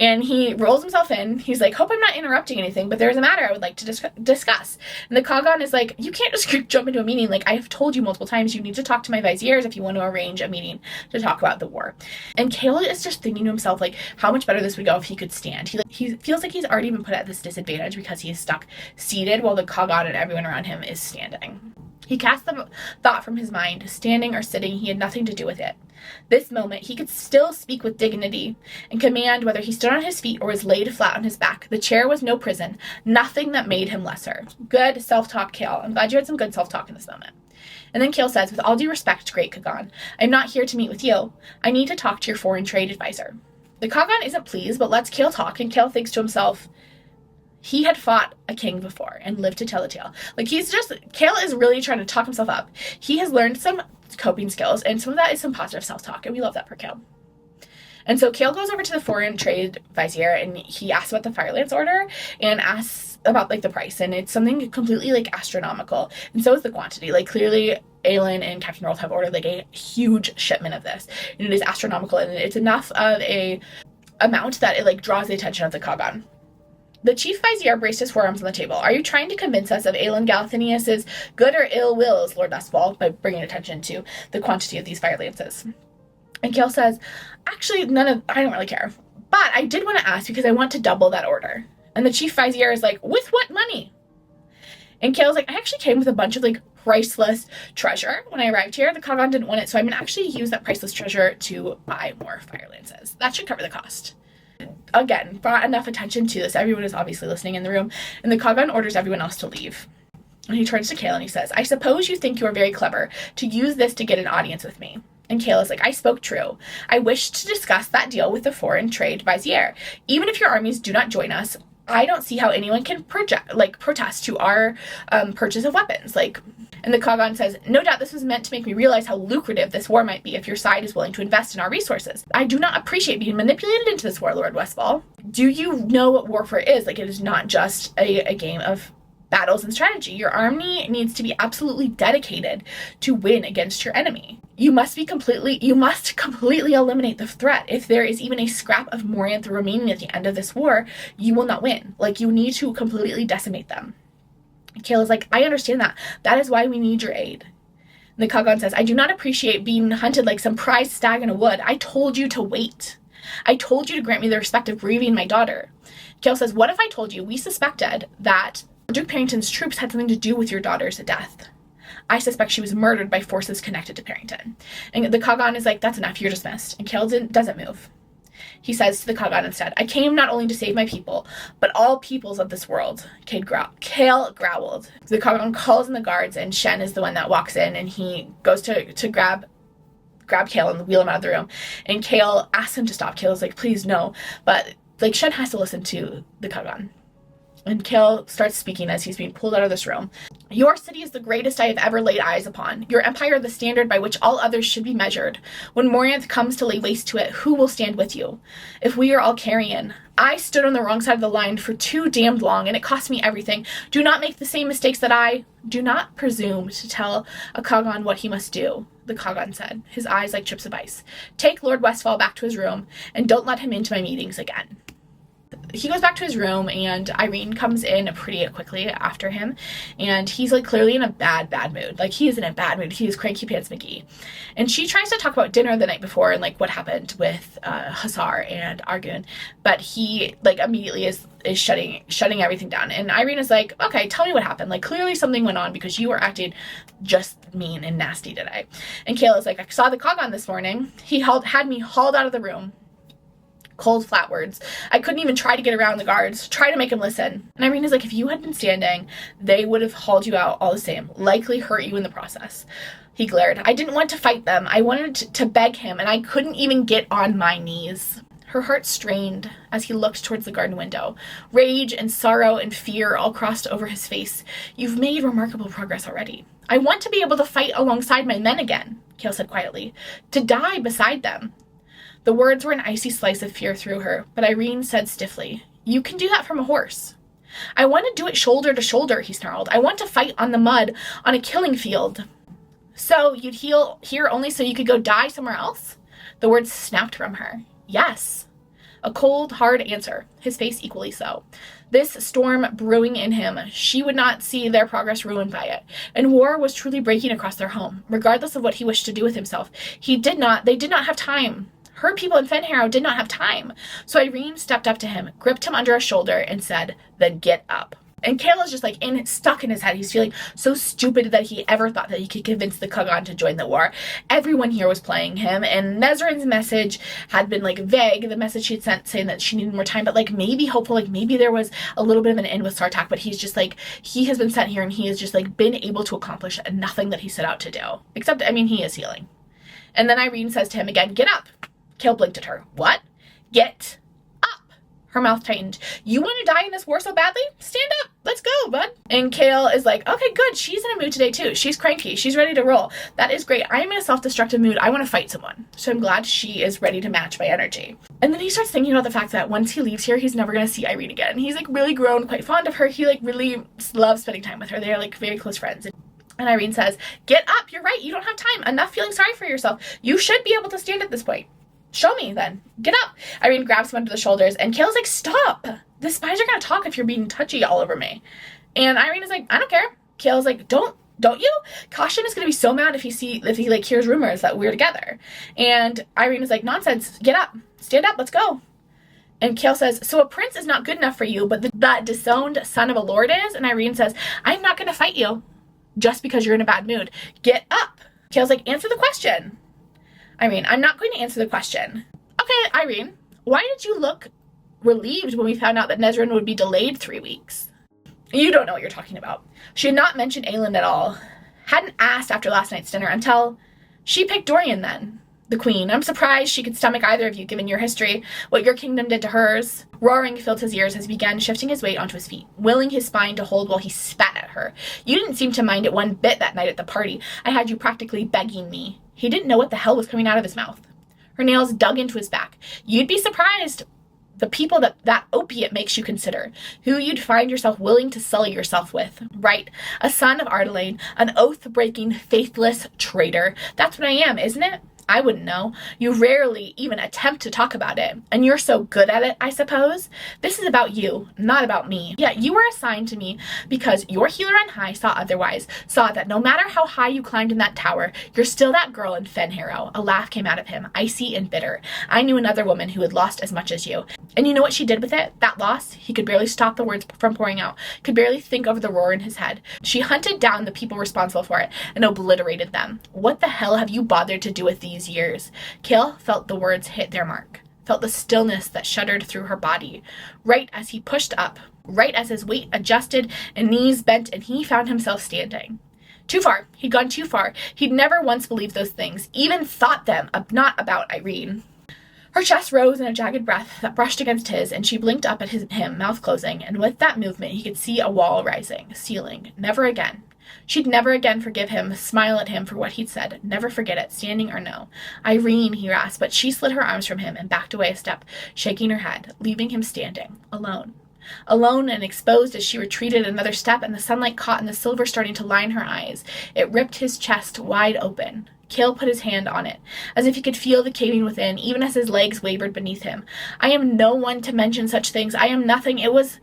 and he rolls himself in. He's like, hope I'm not interrupting anything, but there's a matter I would like to discuss. And the Kagan is like, you can't just jump into a meeting. Like, I have told you multiple times, you need to talk to my viziers if you want to arrange a meeting to talk about the war. And Chaol is just thinking to himself, like, how much better this would go if he could stand. He feels like he's already been put at this disadvantage because he is stuck seated while the Kagan and everyone around him is standing. He cast the thought from his mind. Standing or sitting, he had nothing to do with it. This moment, he could still speak with dignity and command whether he stood on his feet or was laid flat on his back. The chair was no prison, nothing that made him lesser. Good self-talk, Chaol. I'm glad you had some good self-talk in this moment. And then Chaol says, with all due respect, great Kagan, I'm not here to meet with you. I need to talk to your foreign trade advisor. The Kagan isn't pleased, but lets Chaol talk, and Chaol thinks to himself, he had fought a king before and lived to tell the tale. Like, Chaol is really trying to talk himself up. He has learned some coping skills, and some of that is some positive self-talk, and we love that for Chaol. And so Chaol goes over to the foreign trade vizier, and he asks about the Firelance order, and asks about, like, the price, and it's something completely, like, astronomical, and so is the quantity. Like, clearly Aelin and Captain Rolth have ordered, like, a huge shipment of this, and it is astronomical, and it's enough of a amount that it, like, draws the attention of the Kagan. The chief vizier braced his forearms on the table. Are you trying to convince us of Aelin Galathinius's good or ill wills, Lord Westfall, by bringing attention to the quantity of these fire lances? And Chaol says, actually, I don't really care. But I did want to ask because I want to double that order. And the chief vizier is like, with what money? And Chaol's like, I actually came with a bunch of, like, priceless treasure when I arrived here. The Kagan didn't want it, so I'm going to actually use that priceless treasure to buy more fire lances. That should cover the cost. Again, brought enough attention to this. Everyone is obviously listening in the room, and the Kagan orders everyone else to leave. And he turns to Chaol and he says, I suppose you think you are very clever to use this to get an audience with me. And Chaol is like, I spoke true. I wish to discuss that deal with the foreign trade vizier. Even if your armies do not join us, I don't see how anyone can protest to our purchase of weapons. And the Kagan says, no doubt this was meant to make me realize how lucrative this war might be if your side is willing to invest in our resources. I do not appreciate being manipulated into this war, Lord Westfall. Do you know what warfare is? Like, it is not just a game of battles and strategy. Your army needs to be absolutely dedicated to win against your enemy. You must completely eliminate the threat. If there is even a scrap of Morianth remaining at the end of this war, you will not win. Like, you need to completely decimate them. Chaol is like, I understand that. That is why we need your aid. And the Kagan says, I do not appreciate being hunted like some prized stag in a wood. I told you to wait. I told you to grant me the respect of grieving my daughter. Chaol says, what if I told you we suspected that Duke Parrington's troops had something to do with your daughter's death? I suspect she was murdered by forces connected to Parrington. And the Kagan is like, that's enough, you're dismissed. And Chaol doesn't move. He says to the Kagan instead, I came not only to save my people, but all peoples of this world. Chaol growled. The Kagan calls in the guards, and Shen is the one that walks in, and he goes to grab Chaol and wheel him out of the room. And Chaol asks him to stop. Chaol's like, please, no. But, like, Shen has to listen to the Kagan. And Chaol starts speaking as he's being pulled out of this room. Your city is the greatest I have ever laid eyes upon. Your empire the standard by which all others should be measured. When Morianth comes to lay waste to it, who will stand with you? If we are all carrion. I stood on the wrong side of the line for too damned long, and it cost me everything. Do not make the same mistakes that I... Do not presume to tell a Kagan what he must do, the Kagan said, his eyes like chips of ice. Take Lord Westfall back to his room, and don't let him into my meetings again. He goes back to his room, and Yrene comes in pretty quickly after him, and he's, like, clearly in a bad mood. Like, he is in a bad mood. He is Cranky Pants McGee. And she tries to talk about dinner the night before and, like, what happened with Hussar and Argun, but he, like, immediately is shutting everything down. And Yrene is like, okay, tell me what happened. Like, clearly something went on because you were acting just mean and nasty today. And Chaol is like, I saw the Kagan this morning. He had me hauled out of the room. Cold, flat words. I couldn't even try to get around the guards, try to make him listen. And Irene is like, if you had been standing, they would have hauled you out all the same, likely hurt you in the process. He glared. I didn't want to fight them. I wanted to beg him, and I couldn't even get on my knees. Her heart strained as he looked towards the garden window. Rage and sorrow and fear all crossed over his face. You've made remarkable progress already. I want to be able to fight alongside my men again, Chaol said quietly. To die beside them. The words were an icy slice of fear through her, but Yrene said stiffly, you can do that from a horse. I want to do it shoulder to shoulder, he snarled. I want to fight on the mud, on a killing field. So you'd heal here only so you could go die somewhere else? The words snapped from her. Yes. A cold, hard answer, his face equally so. This storm brewing in him, she would not see their progress ruined by it. And war was truly breaking across their home, regardless of what he wished to do with himself. They did not have time. Her people in Fenharrow did not have time. So Yrene stepped up to him, gripped him under a shoulder, and said, then get up. And Chaol is just like stuck in his head. He's feeling so stupid that he ever thought that he could convince the Kagan to join the war. Everyone here was playing him, and Nesryn's message had been like vague. The message she'd sent saying that she needed more time, but like maybe hopeful, like maybe there was a little bit of an end with Sartaq, but he's just like, he has been sent here and he has just like been able to accomplish nothing that he set out to do. Except, I mean, he is healing. And then Yrene says to him again, get up. Chaol blinked at her. What? Get up. Her mouth tightened. You want to die in this war so badly? Stand up. Let's go, bud. And Chaol is like, okay, good. She's in a mood today too. She's cranky. She's ready to roll. That is great. I'm in a self-destructive mood. I want to fight someone. So I'm glad she is ready to match my energy. And then he starts thinking about the fact that once he leaves here, he's never going to see Irene again. He's like really grown quite fond of her. He like really loves spending time with her. They're like very close friends. And Irene says, get up. You're right. You don't have time. Enough feeling sorry for yourself. You should be able to stand at this point. Show me then. Get up. Irene grabs him under the shoulders and Chaol's like, stop. The spies are going to talk if you're being touchy all over me. And Irene is like, I don't care. Chaol's like, don't you? Caution is going to be so mad if he like hears rumors that we're together. And Irene is like, nonsense. Get up. Stand up. Let's go. And Chaol says, so a prince is not good enough for you, but that disowned son of a lord is? And Irene says, I'm not going to fight you just because you're in a bad mood. Get up. Chaol's like, answer the question. Irene, I'm not going to answer the question. Okay, Irene, why did you look relieved when we found out that Nesryn would be delayed 3 weeks? You don't know what you're talking about. She had not mentioned Aelin at all. Hadn't asked after last night's dinner until she picked Dorian then. The queen. I'm surprised she could stomach either of you given your history, what your kingdom did to hers. Roaring filled his ears as he began shifting his weight onto his feet, willing his spine to hold while he spat at her. You didn't seem to mind it one bit that night at the party. I had you practically begging me. He didn't know what the hell was coming out of his mouth. Her nails dug into his back. You'd be surprised the people that opiate makes you consider, who you'd find yourself willing to sully yourself with. Right, a son of Ardelane, an oath-breaking, faithless traitor. That's what I am, isn't it? I wouldn't know. You rarely even attempt to talk about it. And you're so good at it, I suppose. This is about you, not about me. Yeah, you were assigned to me because your healer on high saw otherwise. Saw that no matter how high you climbed in that tower, you're still that girl in Fenharrow. A laugh came out of him, icy and bitter. I knew another woman who had lost as much as you. And you know what she did with it? That loss? He could barely stop the words from pouring out. Could barely think of the roar in his head. She hunted down the people responsible for it and obliterated them. What the hell have you bothered to do with these years? Chaol felt the words hit their mark, felt the stillness that shuddered through her body, right as he pushed up, right as his weight adjusted and knees bent and he found himself standing. Too far. He'd gone too far. He'd never once believed those things, even thought them, not about Irene. Her chest rose in a jagged breath that brushed against his, and she blinked up at him, mouth closing, and with that movement he could see a wall rising, ceiling. Never again. She'd never again forgive him, smile at him for what he'd said, never forget it, standing or no. Irene, he rasped, but she slid her arms from him and backed away a step, shaking her head, leaving him standing, alone. Alone and exposed as she retreated another step, and the sunlight caught in the silver starting to line her eyes. It ripped his chest wide open. Chaol put his hand on it, as if he could feel the caving within, even as his legs wavered beneath him. I am no one to mention such things. I am nothing. It was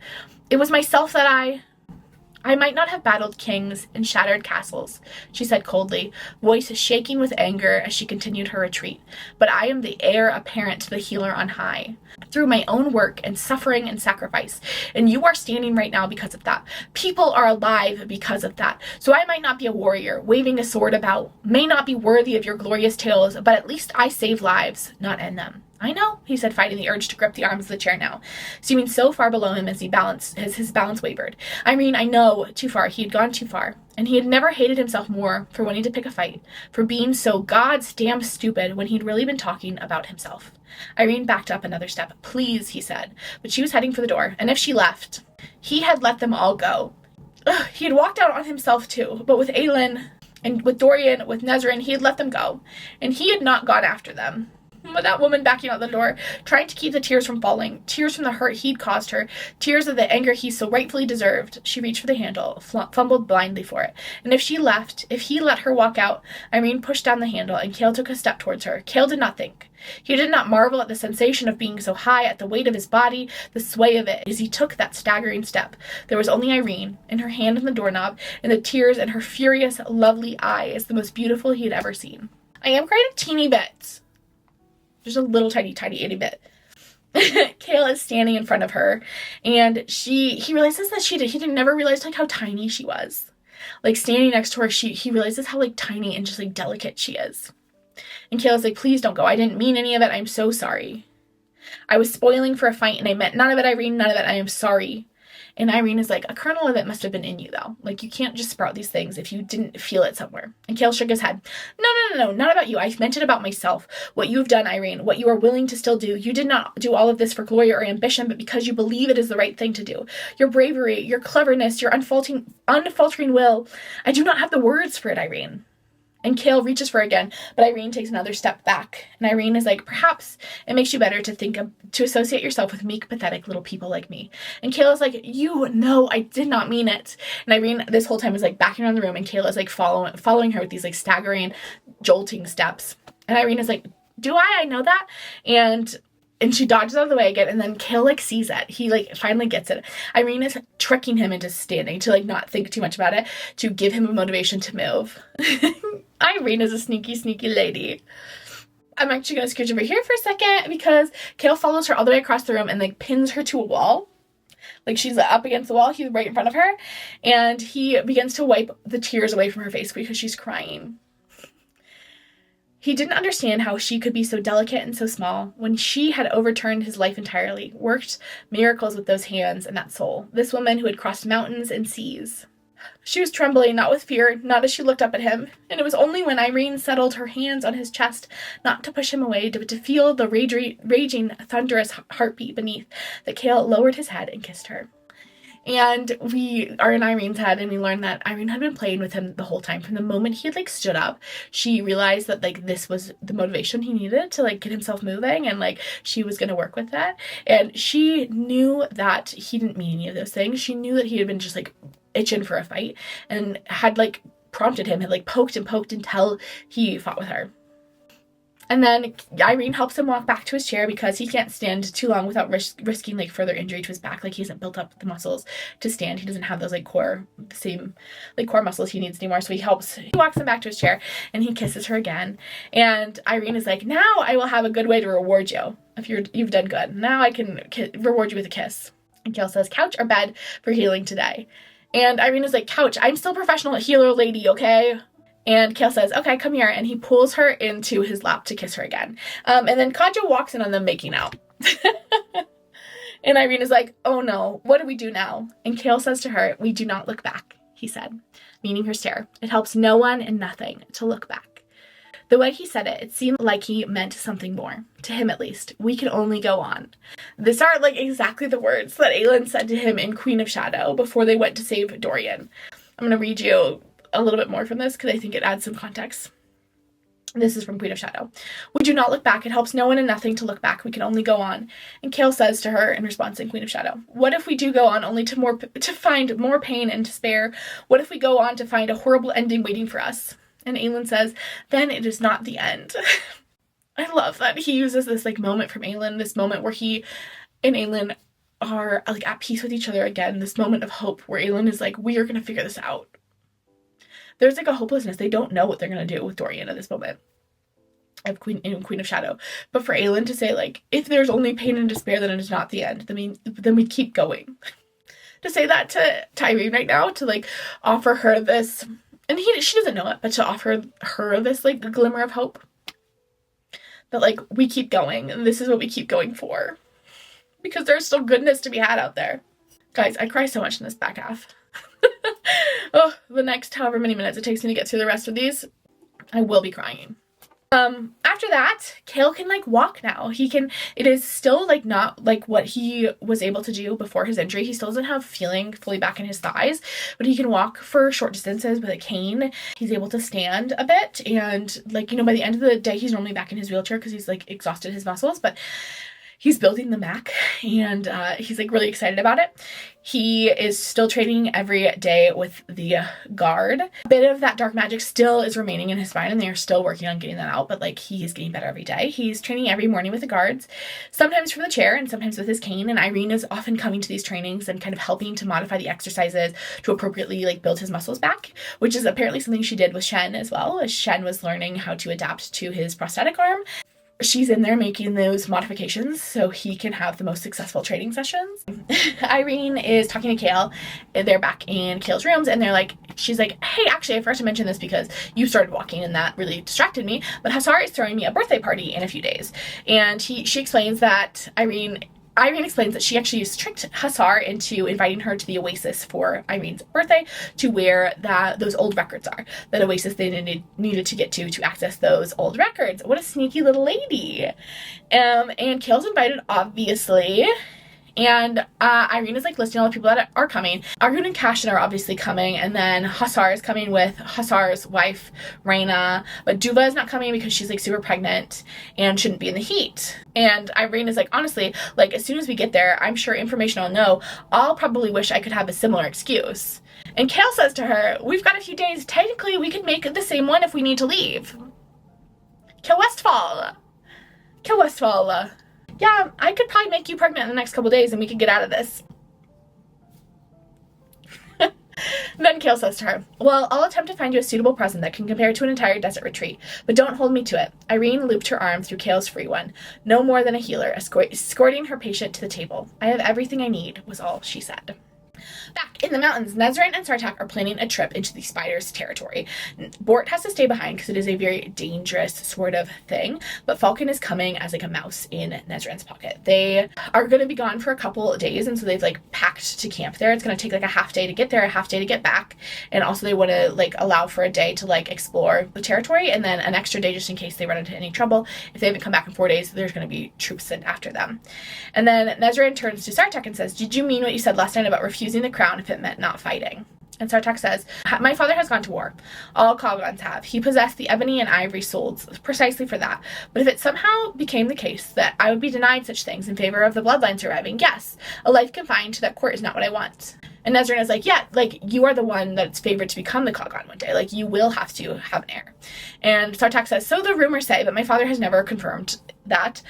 myself that I might not have battled kings and shattered castles, she said coldly, voice shaking with anger as she continued her retreat. But I am the heir apparent to the healer on high, through my own work and suffering and sacrifice. And you are standing right now because of that. People are alive because of that. So I might not be a warrior, waving a sword about, may not be worthy of your glorious tales, but at least I save lives, not end them. I know, he said, fighting the urge to grip the arms of the chair now, seeming so far below him as his balance wavered. I mean, I know, too far. He had gone too far. And he had never hated himself more for wanting to pick a fight, for being so God's damn stupid when he'd really been talking about himself. Irene backed up another step. Please, he said, but she was heading for the door, and if she left, he had let them all go. Ugh, he had walked out on himself too, but with Aelin and with Dorian, with Nesryn, he had let them go, and he had not gone after them. But that woman backing out the door, trying to keep the tears from falling, tears from the hurt he'd caused her, tears of the anger he so rightfully deserved. She reached for the handle, fumbled blindly for it. And if she left, if he let her walk out, Irene pushed down the handle, and Chaol took a step towards her. Chaol did not think. He did not marvel at the sensation of being so high, at the weight of his body, the sway of it, as he took that staggering step. There was only Irene, and her hand on the doorknob, and the tears in her furious, lovely eyes, the most beautiful he had ever seen. I am crying a teeny bit. Just a little tiny itty bit. Chaol is standing in front of her, and he realizes that he never realized like how tiny she was. Like standing next to her, he realizes how like tiny and just like delicate she is. And Chaol is like, please don't go. I didn't mean any of it. I'm so sorry. I was spoiling for a fight and I meant none of it, Irene, none of it. I am sorry. And Irene is like, a kernel of it must have been in you though. Like, you can't just sprout these things if you didn't feel it somewhere. And Chaol shook his head. No, not about you. I meant it about myself. What you've done, Irene, what you are willing to still do. You did not do all of this for glory or ambition, but because you believe it is the right thing to do. Your bravery, your cleverness, your unfaltering will. I do not have the words for it, Irene. And Chaol reaches for her again, but Irene takes another step back. And Irene is like, perhaps it makes you better to associate yourself with meek, pathetic little people like me. And Chaol is like, you know, I did not mean it. And Irene this whole time is like backing around the room, and Chaol is like following her with these like staggering, jolting steps. And Irene is like, do I know that? And she dodges out of the way again, and then Chaol like sees it. He like finally gets it. Irene is tricking him into standing to like not think too much about it, to give him a motivation to move. Irene is a sneaky, sneaky lady. I'm actually going to scooch over here for a second because Chaol follows her all the way across the room and like pins her to a wall. Like, she's up against the wall, he's right in front of her, and he begins to wipe the tears away from her face because she's crying. He didn't understand how she could be so delicate and so small when she had overturned his life entirely, worked miracles with those hands and that soul. This woman who had crossed mountains and seas. She was trembling, not with fear, not as she looked up at him, and it was only when Irene settled her hands on his chest, not to push him away, but to feel the raging, thunderous heartbeat beneath, that Chaol lowered his head and kissed her. And we are in Irene's head, and we learn that Irene had been playing with him the whole time. From the moment he had like stood up, she realized that like this was the motivation he needed to like get himself moving, and like she was going to work with that. And she knew that he didn't mean any of those things. She knew that he had been just like itching for a fight, and had like prompted him, had like poked and poked until he fought with her. And then Irene helps him walk back to his chair because he can't stand too long without risking like further injury to his back. Like, he hasn't built up the muscles to stand. He doesn't have those like core muscles he needs anymore. So he walks him back to his chair, and he kisses her again. And Irene is like, now I will have a good way to reward you if you've done good. Now I can reward you with a kiss. And Chaol says, couch or bed for healing today. And Irene is like, couch, I'm still a professional healer lady, okay? And Chaol says, okay, come here. And he pulls her into his lap to kiss her again. And then Kadja walks in on them making out. And Irene is like, oh no, what do we do now? And Chaol says to her, we do not look back, he said, meaning her stare. It helps no one and nothing to look back. The way he said it, it seemed like he meant something more. To him, at least. We can only go on. These are like exactly the words that Aelin said to him in Queen of Shadow before they went to save Dorian. I'm going to read you a little bit more from this because I think it adds some context. This is from Queen of Shadow. We do not look back. It helps no one and nothing to look back. We can only go on. And Chaol says to her in response in Queen of Shadow, what if we do go on only to find more pain and despair? What if we go on to find a horrible ending waiting for us? And Aelin says, then it is not the end. I love that he uses this like moment from Aelin, this moment where he and Aelin are like at peace with each other again, this moment of hope where Aelin is like, we are going to figure this out. There's like a hopelessness. They don't know what they're going to do with Dorian at this moment of Queen of Shadow. But for Aelin to say like, if there's only pain and despair, then it is not the end. Then we keep going. To say that to Irene right now, to like offer her this, and she doesn't know it, but to offer her this like glimmer of hope. That like, we keep going, and this is what we keep going for. Because there's still goodness to be had out there. Guys, I cry so much in this back half. Oh, the next however many minutes it takes me to get through the rest of these, I will be crying. After that, Chaol can like walk now. It is still like not like what he was able to do before his injury. He still doesn't have feeling fully back in his thighs, but he can walk for short distances with a cane. He's able to stand a bit, and like, you know, by the end of the day, he's normally back in his wheelchair because he's like exhausted his muscles, but he's building the Mac, and he's like really excited about it. He is still training every day with the guard. A bit of that dark magic still is remaining in his spine, and they are still working on getting that out, but like, he is getting better every day. He's training every morning with the guards, sometimes from the chair and sometimes with his cane, and Irene is often coming to these trainings and kind of helping to modify the exercises to appropriately like build his muscles back, which is apparently something she did with Shen as well, as Shen was learning how to adapt to his prosthetic arm. She's in there making those modifications so he can have the most successful training sessions. Irene is talking to Chaol. They're back in Chaol's rooms, and she's like, hey, actually, I forgot to mention this because you started walking and that really distracted me, but Hasar is throwing me a birthday party in a few days. And she explains that Irene Irene explains that she actually tricked Hussar into inviting her to the Oasis for Irene's birthday to where those old records are. That Oasis they needed to get to access those old records. What a sneaky little lady. And Chaol's invited, obviously. And Irene is like listing all the people that are coming. Eridun and Cashin are obviously coming, and then Hussar is coming with Hussar's wife, Rhaena. But Duva is not coming because she's like super pregnant and shouldn't be in the heat. And Irene is like, honestly, like as soon as we get there, I'm sure information I'll know. I'll probably wish I could have a similar excuse. And Chaol says to her, we've got a few days. Technically, we could make the same one if we need to leave. Chaol Westfall. Yeah, I could probably make you pregnant in the next couple days and we could get out of this. Then Chaol says to her, well, I'll attempt to find you a suitable present that can compare to an entire desert retreat, but don't hold me to it. Irene looped her arm through Chaol's free one. No more than a healer, escorting her patient to the table. I have everything I need, was all she said. Back in the mountains, Nesryn and Sartaq are planning a trip into the spiders' territory. Bort has to stay behind because it is a very dangerous sort of thing, but Falcon is coming as like a mouse in Nesryn's pocket. They are going to be gone for a couple of days, and so they've like packed to camp there. It's going to take like a half day to get there, a half day to get back, and also they want to like allow for a day to like explore the territory, and then an extra day just in case they run into any trouble. If they haven't come back in 4 days, there's going to be troops sent after them. And then Nesryn turns to Sartaq and says, did you mean what you said last night about refusing the crown if it meant not fighting? And Sartaq says, my father has gone to war. All Khogons have. He possessed the ebony and ivory souls precisely for that. But if it somehow became the case that I would be denied such things in favor of the bloodline surviving, yes, a life confined to that court is not what I want. And Nesryn is like, yeah, like, you are the one that's favored to become the Khogon one day. Like, you will have to have an heir. And Sartaq says, so the rumors say, but my father has never confirmed that.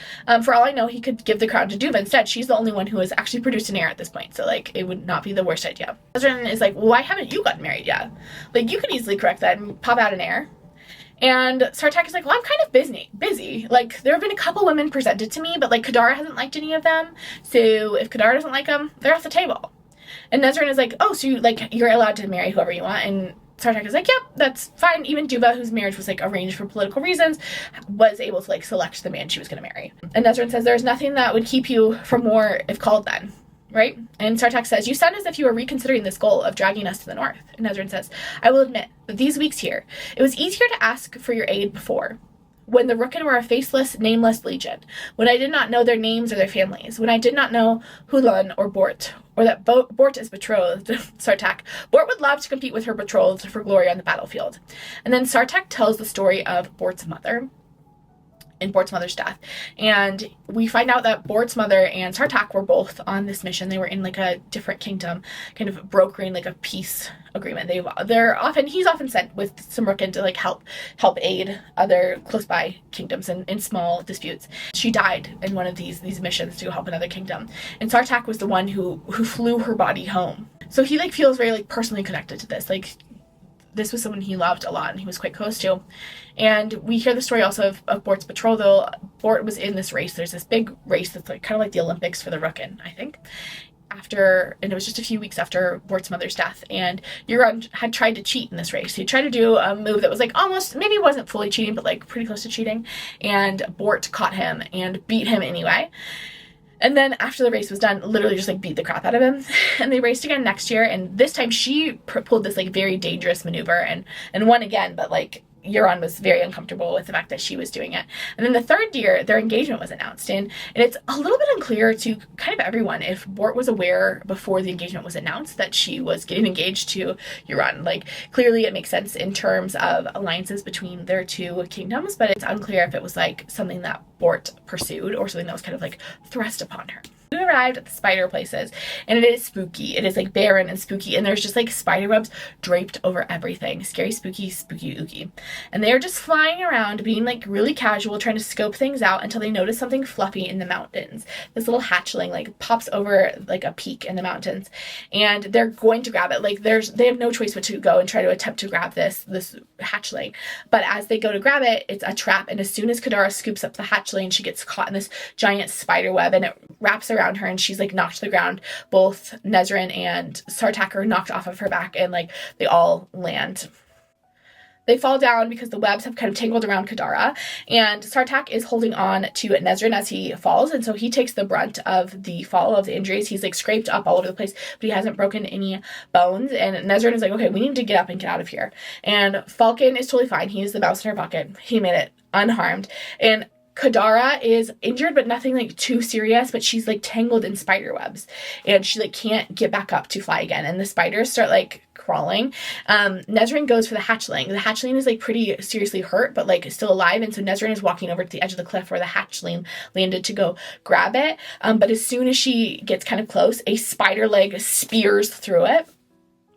For all I know, he could give the crown to Duva instead. She's the only one who has actually produced an heir at this point. So, like, it would not be the worst idea. Nesryn is like, well, why haven't you gotten married yet? Like, you could easily correct that and pop out an heir. And Sartaq is like, well, I'm kind of busy. Like, there have been a couple women presented to me, but, like, Kadara hasn't liked any of them. So if Kadara doesn't like them, they're off the table. And Nesryn is like, oh, so you're allowed to marry whoever you want. And Sartaq is like, yep, that's fine. Even Duva, whose marriage was like arranged for political reasons, was able to like select the man she was going to marry. And Nesryn says, there's nothing that would keep you from war if called then, right? And Sartaq says, you sound as if you were reconsidering this goal of dragging us to the north. And Nesryn says, I will admit that these weeks here, it was easier to ask for your aid before. When the Rooken were a faceless, nameless legion, when I did not know their names or their families, when I did not know Hulan or Bort, or that Bort is betrothed, Sartaq. Bort would love to compete with her betrothed for glory on the battlefield. And then Sartaq tells the story of Bort's mother and Bort's mother's death. And we find out that Bort's mother and Sartaq were both on this mission. They were in like a different kingdom, kind of brokering like a peace agreement. He's often sent with some Rooken to like help aid other close by kingdoms in small disputes. She died in one of these missions to help another kingdom. And Sartaq was the one who flew her body home. So he like feels very like personally connected to this. Like, this was someone he loved a lot and he was quite close to. And we hear the story also of Bort's betrothal. Bort was in this race. There's this big race that's like kind of like the Olympics for the Rooken, I think. And it was just a few weeks after Bort's mother's death, and Euron had tried to cheat in this race. He tried to do a move that was like almost, maybe wasn't fully cheating, but like pretty close to cheating. And Bort caught him and beat him anyway. And then after the race was done, literally just like beat the crap out of him. And they raced again next year. And this time she pulled this like very dangerous maneuver and won again. But like Euron was very uncomfortable with the fact that she was doing it. And then the third year, their engagement was announced. And it's a little bit unclear to kind of everyone if Bort was aware before the engagement was announced that she was getting engaged to Euron. Like, clearly it makes sense in terms of alliances between their two kingdoms, but it's unclear if it was like something that Bort pursued or something that was kind of like thrust upon her. We arrived at the spider places, and it is spooky. It is like barren and spooky, and there's just like spider webs draped over everything. Scary, spooky, spooky, ooky. And they are just flying around, being like really casual, trying to scope things out until they notice something fluffy in the mountains. This little hatchling like pops over like a peak in the mountains, and they're going to grab it. Like they have no choice but to go and try to attempt to grab this hatchling. But as they go to grab it, it's a trap, and as soon as Kadara scoops up the hatchling, she gets caught in this giant spider web, and it wraps around her, and she's like knocked to the ground. Both Nesryn and Sartaq are knocked off of her back, and like they all land. They fall down because the webs have kind of tangled around Kadara, and Sartaq is holding on to Nesryn as he falls, and so he takes the brunt of the fall, of the injuries. He's like scraped up all over the place, but he hasn't broken any bones, and Nesryn is like, okay, we need to get up and get out of here. And Falcon is totally fine. He's the mouse in her bucket. He made it unharmed. And Kadara is injured, but nothing like too serious, but she's like tangled in spider webs, and she like can't get back up to fly again, and the spiders start like crawling. Nesryn goes for the hatchling. The hatchling is like pretty seriously hurt, but like still alive, and so Nesryn is walking over to the edge of the cliff where the hatchling landed to go grab it, but as soon as she gets kind of close, a spider leg spears through it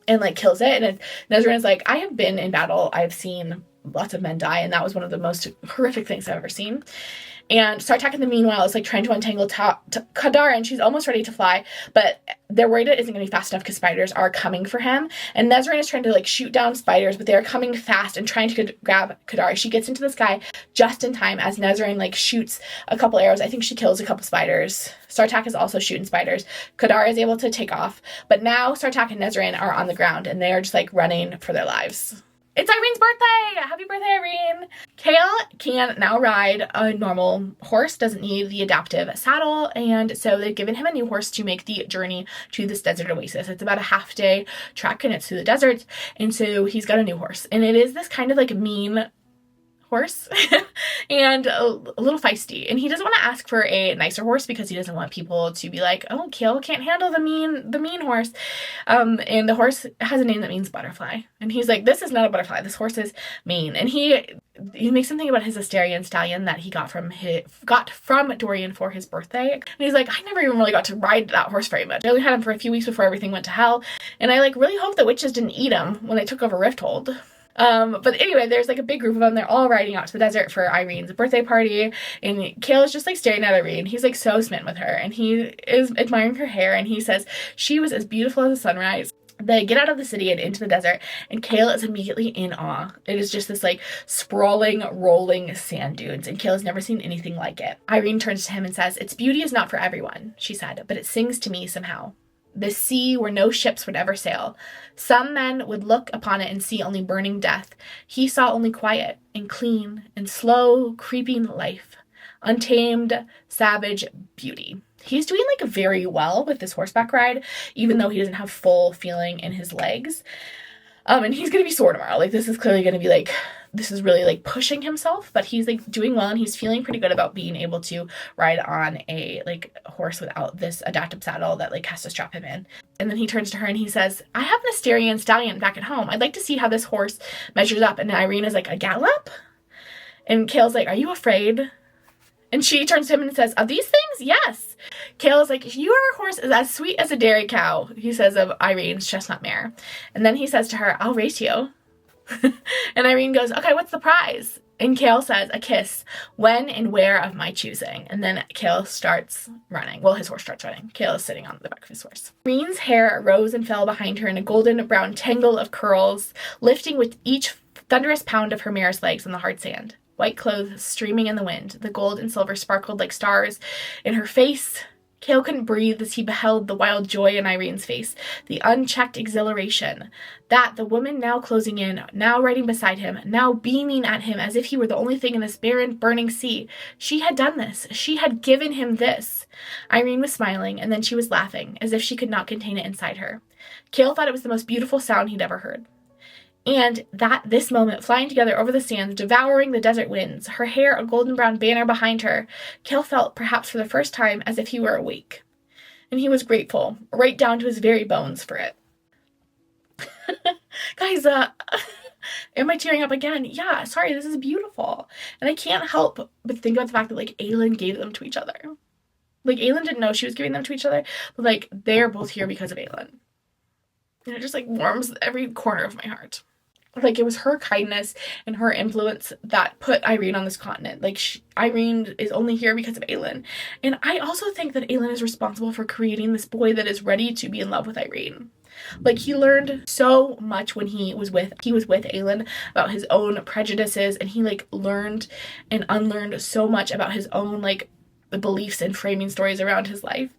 and like kills it. And Nesryn is like, I have been in battle, I've seen lots of men die, and that was one of the most horrific things I've ever seen. And Sartaq in the meanwhile is like trying to untangle Kadara, and she's almost ready to fly, but they're worried it isn't going to be fast enough because spiders are coming for him. And Nesryn is trying to like shoot down spiders, but they are coming fast and trying to grab Kadara. She gets into the sky just in time as Nesryn like shoots a couple arrows. I think she kills a couple spiders. Sartaq is also shooting spiders. Kadara is able to take off, but now Sartaq and Nesryn are on the ground, and they are just like running for their lives. It's Irene's birthday! Happy birthday, Irene! Chaol can now ride a normal horse, doesn't need the adaptive saddle, and so they've given him a new horse to make the journey to this desert oasis. It's about a half-day trek, and it's through the desert, and so he's got a new horse. And it is this kind of like mean horse and a little feisty, and he doesn't want to ask for a nicer horse because he doesn't want people to be like, oh, Chaol can't handle the mean horse, and the horse has a name that means butterfly, and he's like, this is not a butterfly, this horse is mean. And he makes something about his Asterian stallion that he got from Dorian for his birthday, and he's like, I never even really got to ride that horse very much. I only had him for a few weeks before everything went to hell, and I like really hope the witches didn't eat him when they took over Rifthold. But anyway, there's like a big group of them. They're all riding out to the desert for Irene's birthday party, and Chaol is just like staring at Irene. He's like so smitten with her, and he is admiring her hair, and he says she was as beautiful as the sunrise. They get out of the city and into the desert, and Chaol is immediately in awe. It is just this like sprawling, rolling sand dunes, and Chaol has never seen anything like it. Irene turns to him and says, its beauty is not for everyone, she said, but it sings to me somehow. The sea where no ships would ever sail. Some men would look upon it and see only burning death. He saw only quiet and clean and slow, creeping life. Untamed, savage beauty. He's doing like very well with this horseback ride, even though he doesn't have full feeling in his legs. And he's going to be sore tomorrow. Like, this is clearly going to be like, this is really like pushing himself, but he's like doing well, and he's feeling pretty good about being able to ride on a like horse without this adaptive saddle that like has to strap him in. And then he turns to her and he says, I have an Asterian stallion back at home. I'd like to see how this horse measures up. And Irene is like, a gallop? And Chaol's like, are you afraid? And she turns to him and says, of these things? Yes. Chaol is like, your horse is as sweet as a dairy cow, he says of Irene's chestnut mare. And then he says to her, I'll race you. And Irene goes, okay, what's the prize? And Chaol says, a kiss, when and where of my choosing. And then Chaol starts running. Well, his horse starts running. Chaol is sitting on the back of his horse. Irene's hair rose and fell behind her in a golden brown tangle of curls, lifting with each thunderous pound of her mare's legs on the hard sand. White clothes streaming in the wind. The gold and silver sparkled like stars in her face. Chaol couldn't breathe as he beheld the wild joy in Irene's face, the unchecked exhilaration. That the woman now closing in, now riding beside him, now beaming at him as if he were the only thing in this barren, burning sea. She had done this. She had given him this. Irene was smiling, and then she was laughing, as if she could not contain it inside her. Chaol thought it was the most beautiful sound he'd ever heard. And that this moment, flying together over the sands, devouring the desert winds, her hair a golden brown banner behind her, Chaol felt, perhaps for the first time, as if he were awake. And he was grateful, right down to his very bones for it. Guys, am I tearing up again? Yeah, sorry, this is beautiful. And I can't help but think about the fact that, like, Aelin gave them to each other. Like, Aelin didn't know she was giving them to each other, but, like, they're both here because of Aelin. And it just, like, warms every corner of my heart. Like, it was her kindness and her influence that put Irene on this continent. Like, Irene is only here because of Aelin. And I also think that Aelin is responsible for creating this boy that is ready to be in love with Irene. Like, he learned so much when he was with Aelin about his own prejudices, and he, like, learned and unlearned so much about his own, like, the beliefs and framing stories around his life.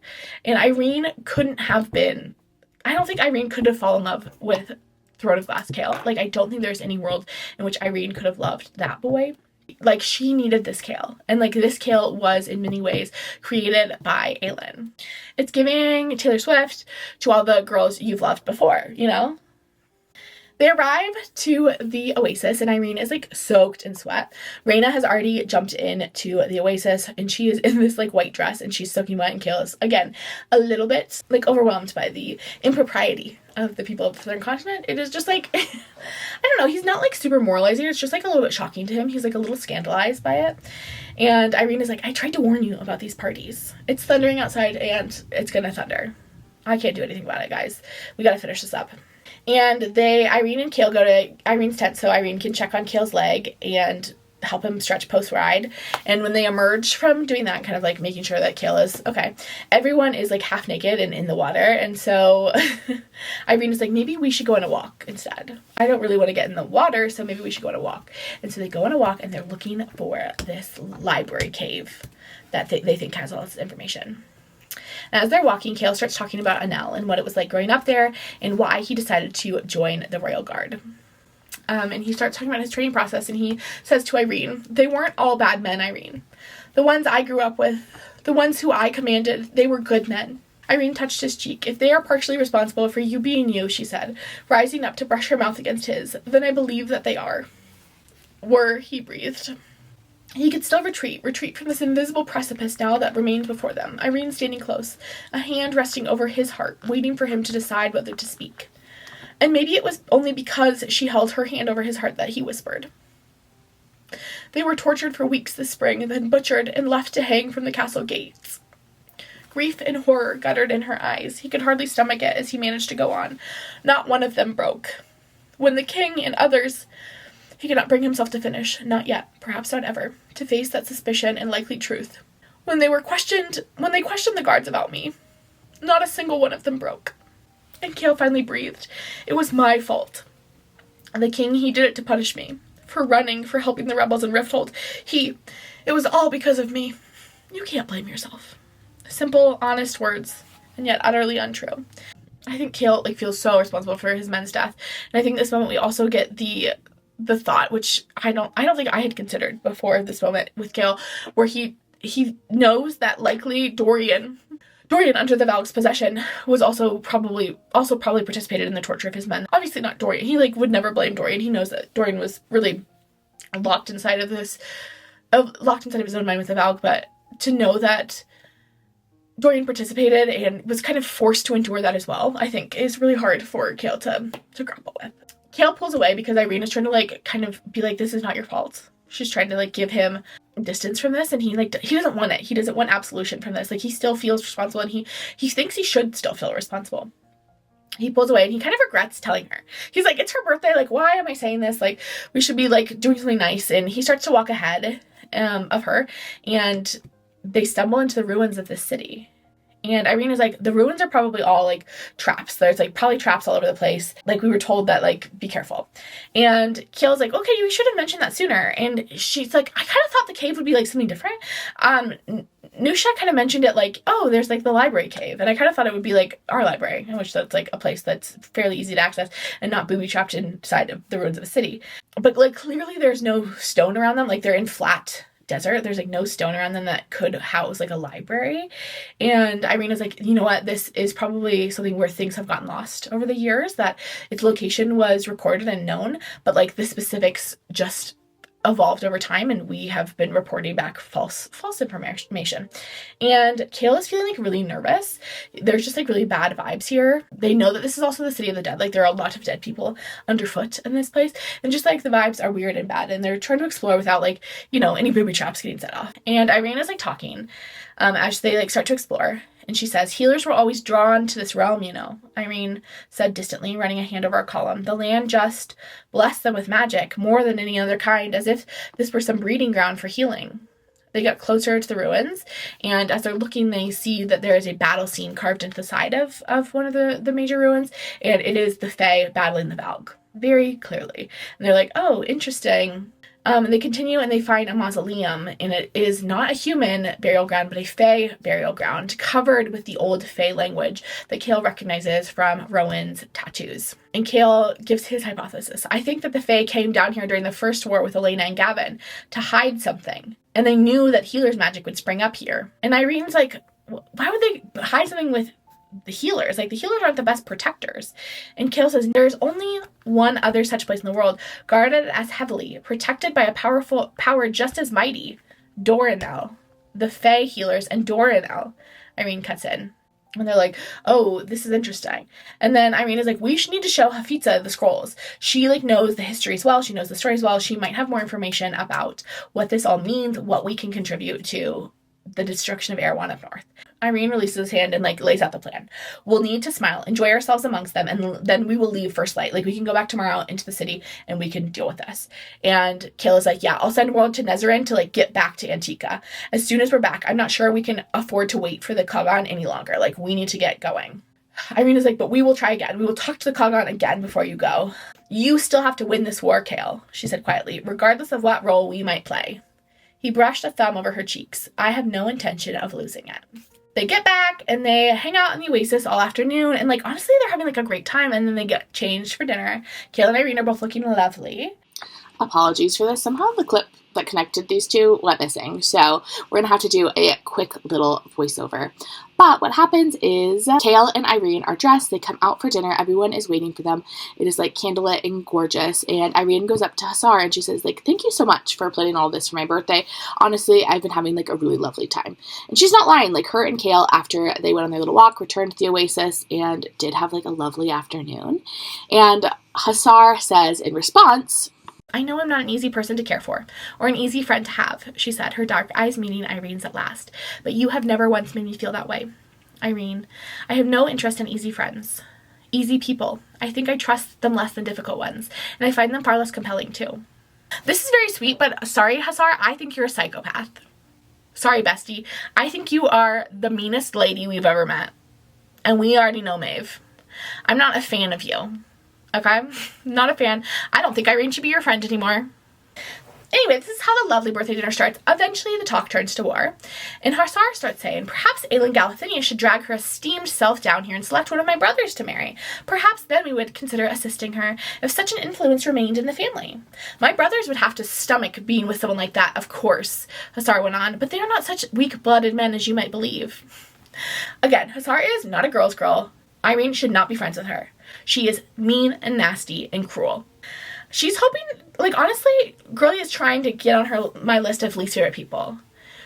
And I don't think Irene could have fallen in love with Throne of Glass Chaol. Like, I don't think there's any world in which Yrene could have loved that boy. Like, she needed this Chaol. And, like, this Chaol was, in many ways, created by Aelin. It's giving Taylor Swift to all the girls you've loved before, you know? They arrive to the oasis, and Yrene is, like, soaked in sweat. Rhaena has already jumped into the oasis, and she is in this, like, white dress, and she's soaking wet, and Chaol is, again, a little bit, like, overwhelmed by the impropriety of the people of the Southern Continent. It is just, like, I don't know, he's not, like, super moralizing. It's just, like, a little bit shocking to him. He's, like, a little scandalized by it. And Yrene is like, I tried to warn you about these parties. It's thundering outside, and it's gonna thunder. I can't do anything about it, guys. We gotta finish this up. And Yrene and Chaol go to Yrene's tent so Yrene can check on Chaol's leg and help him stretch post-ride. And when they emerge from doing that, kind of like making sure that Chaol is okay, everyone is like half naked and in the water. And so Yrene is like, maybe we should go on a walk instead. I don't really want to get in the water, so maybe we should go on a walk. And so they go on a walk, and they're looking for this library cave that they think has all this information. And as they're walking, Chaol starts talking about Anel and what it was like growing up there and why he decided to join the Royal Guard. And he starts talking about his training process, and he says to Yrene, they weren't all bad men, Yrene. The ones I grew up with, the ones who I commanded, they were good men. Yrene touched his cheek. If they are partially responsible for you being you, she said, rising up to brush her mouth against his, then I believe that they are. Were, he breathed. He could still retreat from this invisible precipice now that remained before them, Yrene standing close, a hand resting over his heart, waiting for him to decide whether to speak. And maybe it was only because she held her hand over his heart that he whispered. They were tortured for weeks this spring, and then butchered and left to hang from the castle gates. Grief and horror guttered in her eyes. He could hardly stomach it as he managed to go on. Not one of them broke. When the king and others... He could not bring himself to finish, not yet, perhaps not ever, to face that suspicion and likely truth. When they questioned the guards about me, not a single one of them broke. And Chaol finally breathed. It was my fault. The king, he did it to punish me. For running, for helping the rebels in Rifthold. It was all because of me. You can't blame yourself. Simple, honest words, and yet utterly untrue. I think Chaol, feels so responsible for his men's death. And I think this moment we also get the thought, which I don't think I had considered before this moment with Chaol, where he knows that likely Dorian under the Valk's possession was also probably participated in the torture of his men. Obviously not Dorian. He would never blame Dorian. He knows that Dorian was really locked inside of his own mind with the Valk, but to know that Dorian participated and was kind of forced to endure that as well, I think is really hard for Chaol to grapple with. Chaol pulls away because Yrene is trying to kind of be like, this is not your fault. She's trying to give him distance from this, and he doesn't want it. He doesn't want absolution from this. He still feels responsible, and he thinks he should still feel responsible. He pulls away, and he kind of regrets telling her. He's like, it's her birthday, why am I saying this? We should be doing something nice. And he starts to walk ahead of her, and they stumble into the ruins of this city. And Yrene is the ruins are probably all traps. There's probably traps all over the place. We were told that be careful. And Chaol's okay, you should have mentioned that sooner. And she's I kind of thought the cave would be something different. Nusha kind of mentioned it oh, there's the library cave. And I kind of thought it would be our library, which that's a place that's fairly easy to access and not booby trapped inside of the ruins of a city. But clearly there's no stone around them. They're in flat desert. There's no stone around them that could house a library. And Yrene is you know what, this is probably something where things have gotten lost over the years, that its location was recorded and known, but the specifics just evolved over time, and we have been reporting back false information. And Chaol is feeling really nervous. There's just really bad vibes here. They know that this is also the city of the dead. There are a lot of dead people underfoot in this place, and just the vibes are weird and bad, and they're trying to explore without any booby traps getting set off. And Yrene is talking as they start to explore. And she says, healers were always drawn to this realm, Yrene said distantly, running a hand over a column. The land just blessed them with magic, more than any other kind, as if this were some breeding ground for healing. They get closer to the ruins, and as they're looking, they see that there is a battle scene carved into the side of one of the major ruins, and it is the Fae battling the Valk, very clearly. And they're oh, interesting. And they continue and they find a mausoleum, and it is not a human burial ground, but a fae burial ground covered with the old fae language that Chaol recognizes from Rowan's tattoos. And Chaol gives his hypothesis. I think that the fae came down here during the first war with Elena and Gavin to hide something, and they knew that healer's magic would spring up here. And Irene's like, why would they hide something with the healers? Like, the healers aren't the best protectors. And Chaol says there's only one other such place in the world, guarded as heavily, protected by a powerful power just as mighty, Doranel. The Fae healers and Doranel. Irene cuts in. And they're like, oh, this is interesting. And then Irene is like, we should need to show Hafiza the scrolls. She, like, knows the history as well. She knows the story as well. She might have more information about what this all means, what we can contribute to the destruction of Erewhon up north. Irene releases his hand and, like, lays out the plan. We'll need to smile, enjoy ourselves amongst them, and then we will leave first light. Like, we can go back tomorrow into the city, and we can deal with this. And Chaol is like, yeah, I'll send word to Nesrynand to, like, get back to Antica. As soon as we're back, I'm not sure we can afford to wait for the Kagan any longer. Like, we need to get going. Irene is like, but we will try again. We will talk to the Kagan again before you go. You still have to win this war, Chaol, she said quietly, regardless of what role we might play. He brushed a thumb over her cheeks. I have no intention of losing it. They get back and they hang out in the Oasis all afternoon, and, like, honestly, they're having, like, a great time, and then they get changed for dinner. Chaol and Irene are both looking lovely. Apologies for this. Somehow the clip that connected these two went missing, so we're gonna have to do a quick little voiceover. But what happens is Chaol and Irene are dressed. They come out for dinner. Everyone is waiting for them. It is, like, candlelit and gorgeous. And Irene goes up to Hussar and she says, like, thank you so much for planning all this for my birthday. Honestly, I've been having, like, a really lovely time. And she's not lying. Like, her and Chaol, after they went on their little walk, returned to the Oasis and did have, like, a lovely afternoon. And Hussar says in response, I know I'm not an easy person to care for, or an easy friend to have, she said, her dark eyes meeting Irene's at last. But you have never once made me feel that way. Irene, I have no interest in easy friends. Easy people. I think I trust them less than difficult ones, and I find them far less compelling, too. This is very sweet, but sorry, Hussar, I think you're a psychopath. Sorry, bestie. I think you are the meanest lady we've ever met. And we already know Maeve. I'm not a fan of you. Okay? Not a fan. I don't think Irene should be your friend anymore. Anyway, this is how the lovely birthday dinner starts. Eventually, the talk turns to war. And Hussar starts saying, perhaps Aelin Galathinius should drag her esteemed self down here and select one of my brothers to marry. Perhaps then we would consider assisting her if such an influence remained in the family. My brothers would have to stomach being with someone like that, of course, Hussar went on, but they are not such weak-blooded men as you might believe. Again, Hussar is not a girl's girl. Irene should not be friends with her. She is mean and nasty and cruel. She's hoping, like, honestly, Girlie is trying to get on my list of least favorite people.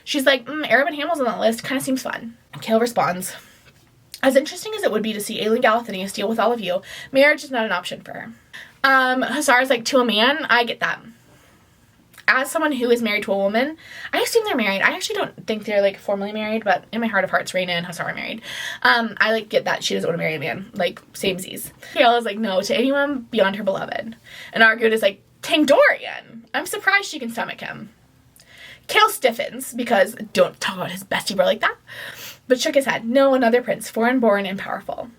She's like, Arab Hamill's on that list, kind of seems fun. Chaol responds, as interesting as it would be to see Aelin Galathinius deal with all of you, marriage is not an option for her. Hussar is like, to a man, I get that. As someone who is married to a woman, I assume they're married. I actually don't think they're, like, formally married, but in my heart of hearts, Raina and Hussar are married. I, like, get that she doesn't want to marry a man. Like, samesies. Chaol is like, no, to anyone beyond her beloved. And Argued is like, Tangdorian. I'm surprised she can stomach him. Chaol stiffens, because don't talk about his bestie bro like that, but shook his head. No, another prince, foreign-born and powerful.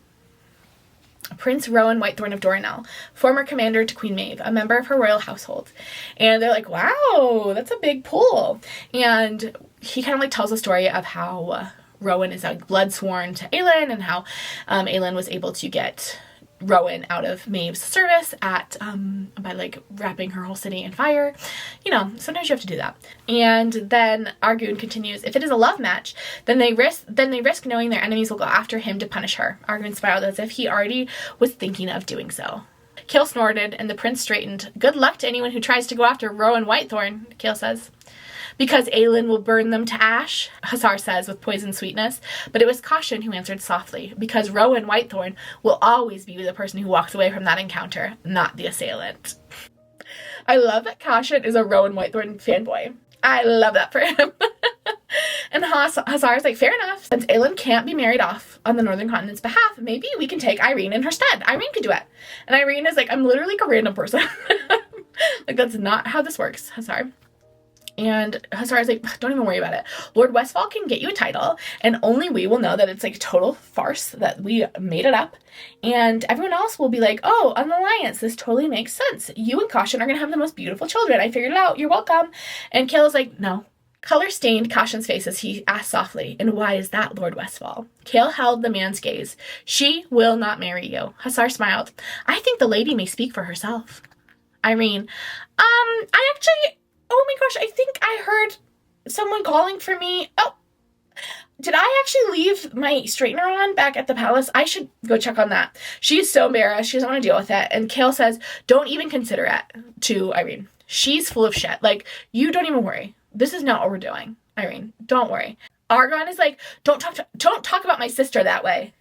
Prince Rowan Whitethorn of Doranel, former commander to Queen Maeve, a member of her royal household. And they're like, wow, that's a big pull. And he kind of, like, tells a story of how Rowan is, like, blood sworn to Aelin, and how Aelin was able to get Rowan out of Maeve's service by, like, wrapping her whole city in fire. You know, sometimes you have to do that. And then Argued continues, if it is a love match, then they risk knowing their enemies will go after him to punish her. Argued smiled as if he already was thinking of doing so. Chaol snorted, and the prince straightened. Good luck to anyone who tries to go after Rowan Whitethorn, Chaol says. Because Aelin will burn them to ash, Hussar says with poisoned sweetness, but it was Caution who answered softly, because Rowan Whitethorn will always be the person who walks away from that encounter, not the assailant. I love that Caution is a Rowan Whitethorn fanboy. I love that for him. And Hussar's like, fair enough. Since Aelin can't be married off on the Northern Continent's behalf, maybe we can take Irene in her stead. Irene could do it. And Irene is like, I'm literally like a random person. Like, that's not how this works, Hussar. And Hussar's like, don't even worry about it. Lord Westfall can get you a title, and only we will know that it's like a total farce, that we made it up. And everyone else will be like, oh, an alliance. This totally makes sense. You and Caution are going to have the most beautiful children. I figured it out. You're welcome. And Chaol's like, no. Color stained Caution's face as he asked softly, and why is that, Lord Westfall? Chaol held the man's gaze. She will not marry you. Hussar smiled. I think the lady may speak for herself. Yrene, oh my gosh, I think I heard someone calling for me. Oh, did I actually leave my straightener on back at the palace? I should go check on that. She's so embarrassed. She doesn't want to deal with it. And Chaol says, don't even consider it, to Yrene. She's full of shit. Like, you don't even worry. This is not what we're doing, Yrene. Don't worry. Argon is like, don't talk about my sister that way.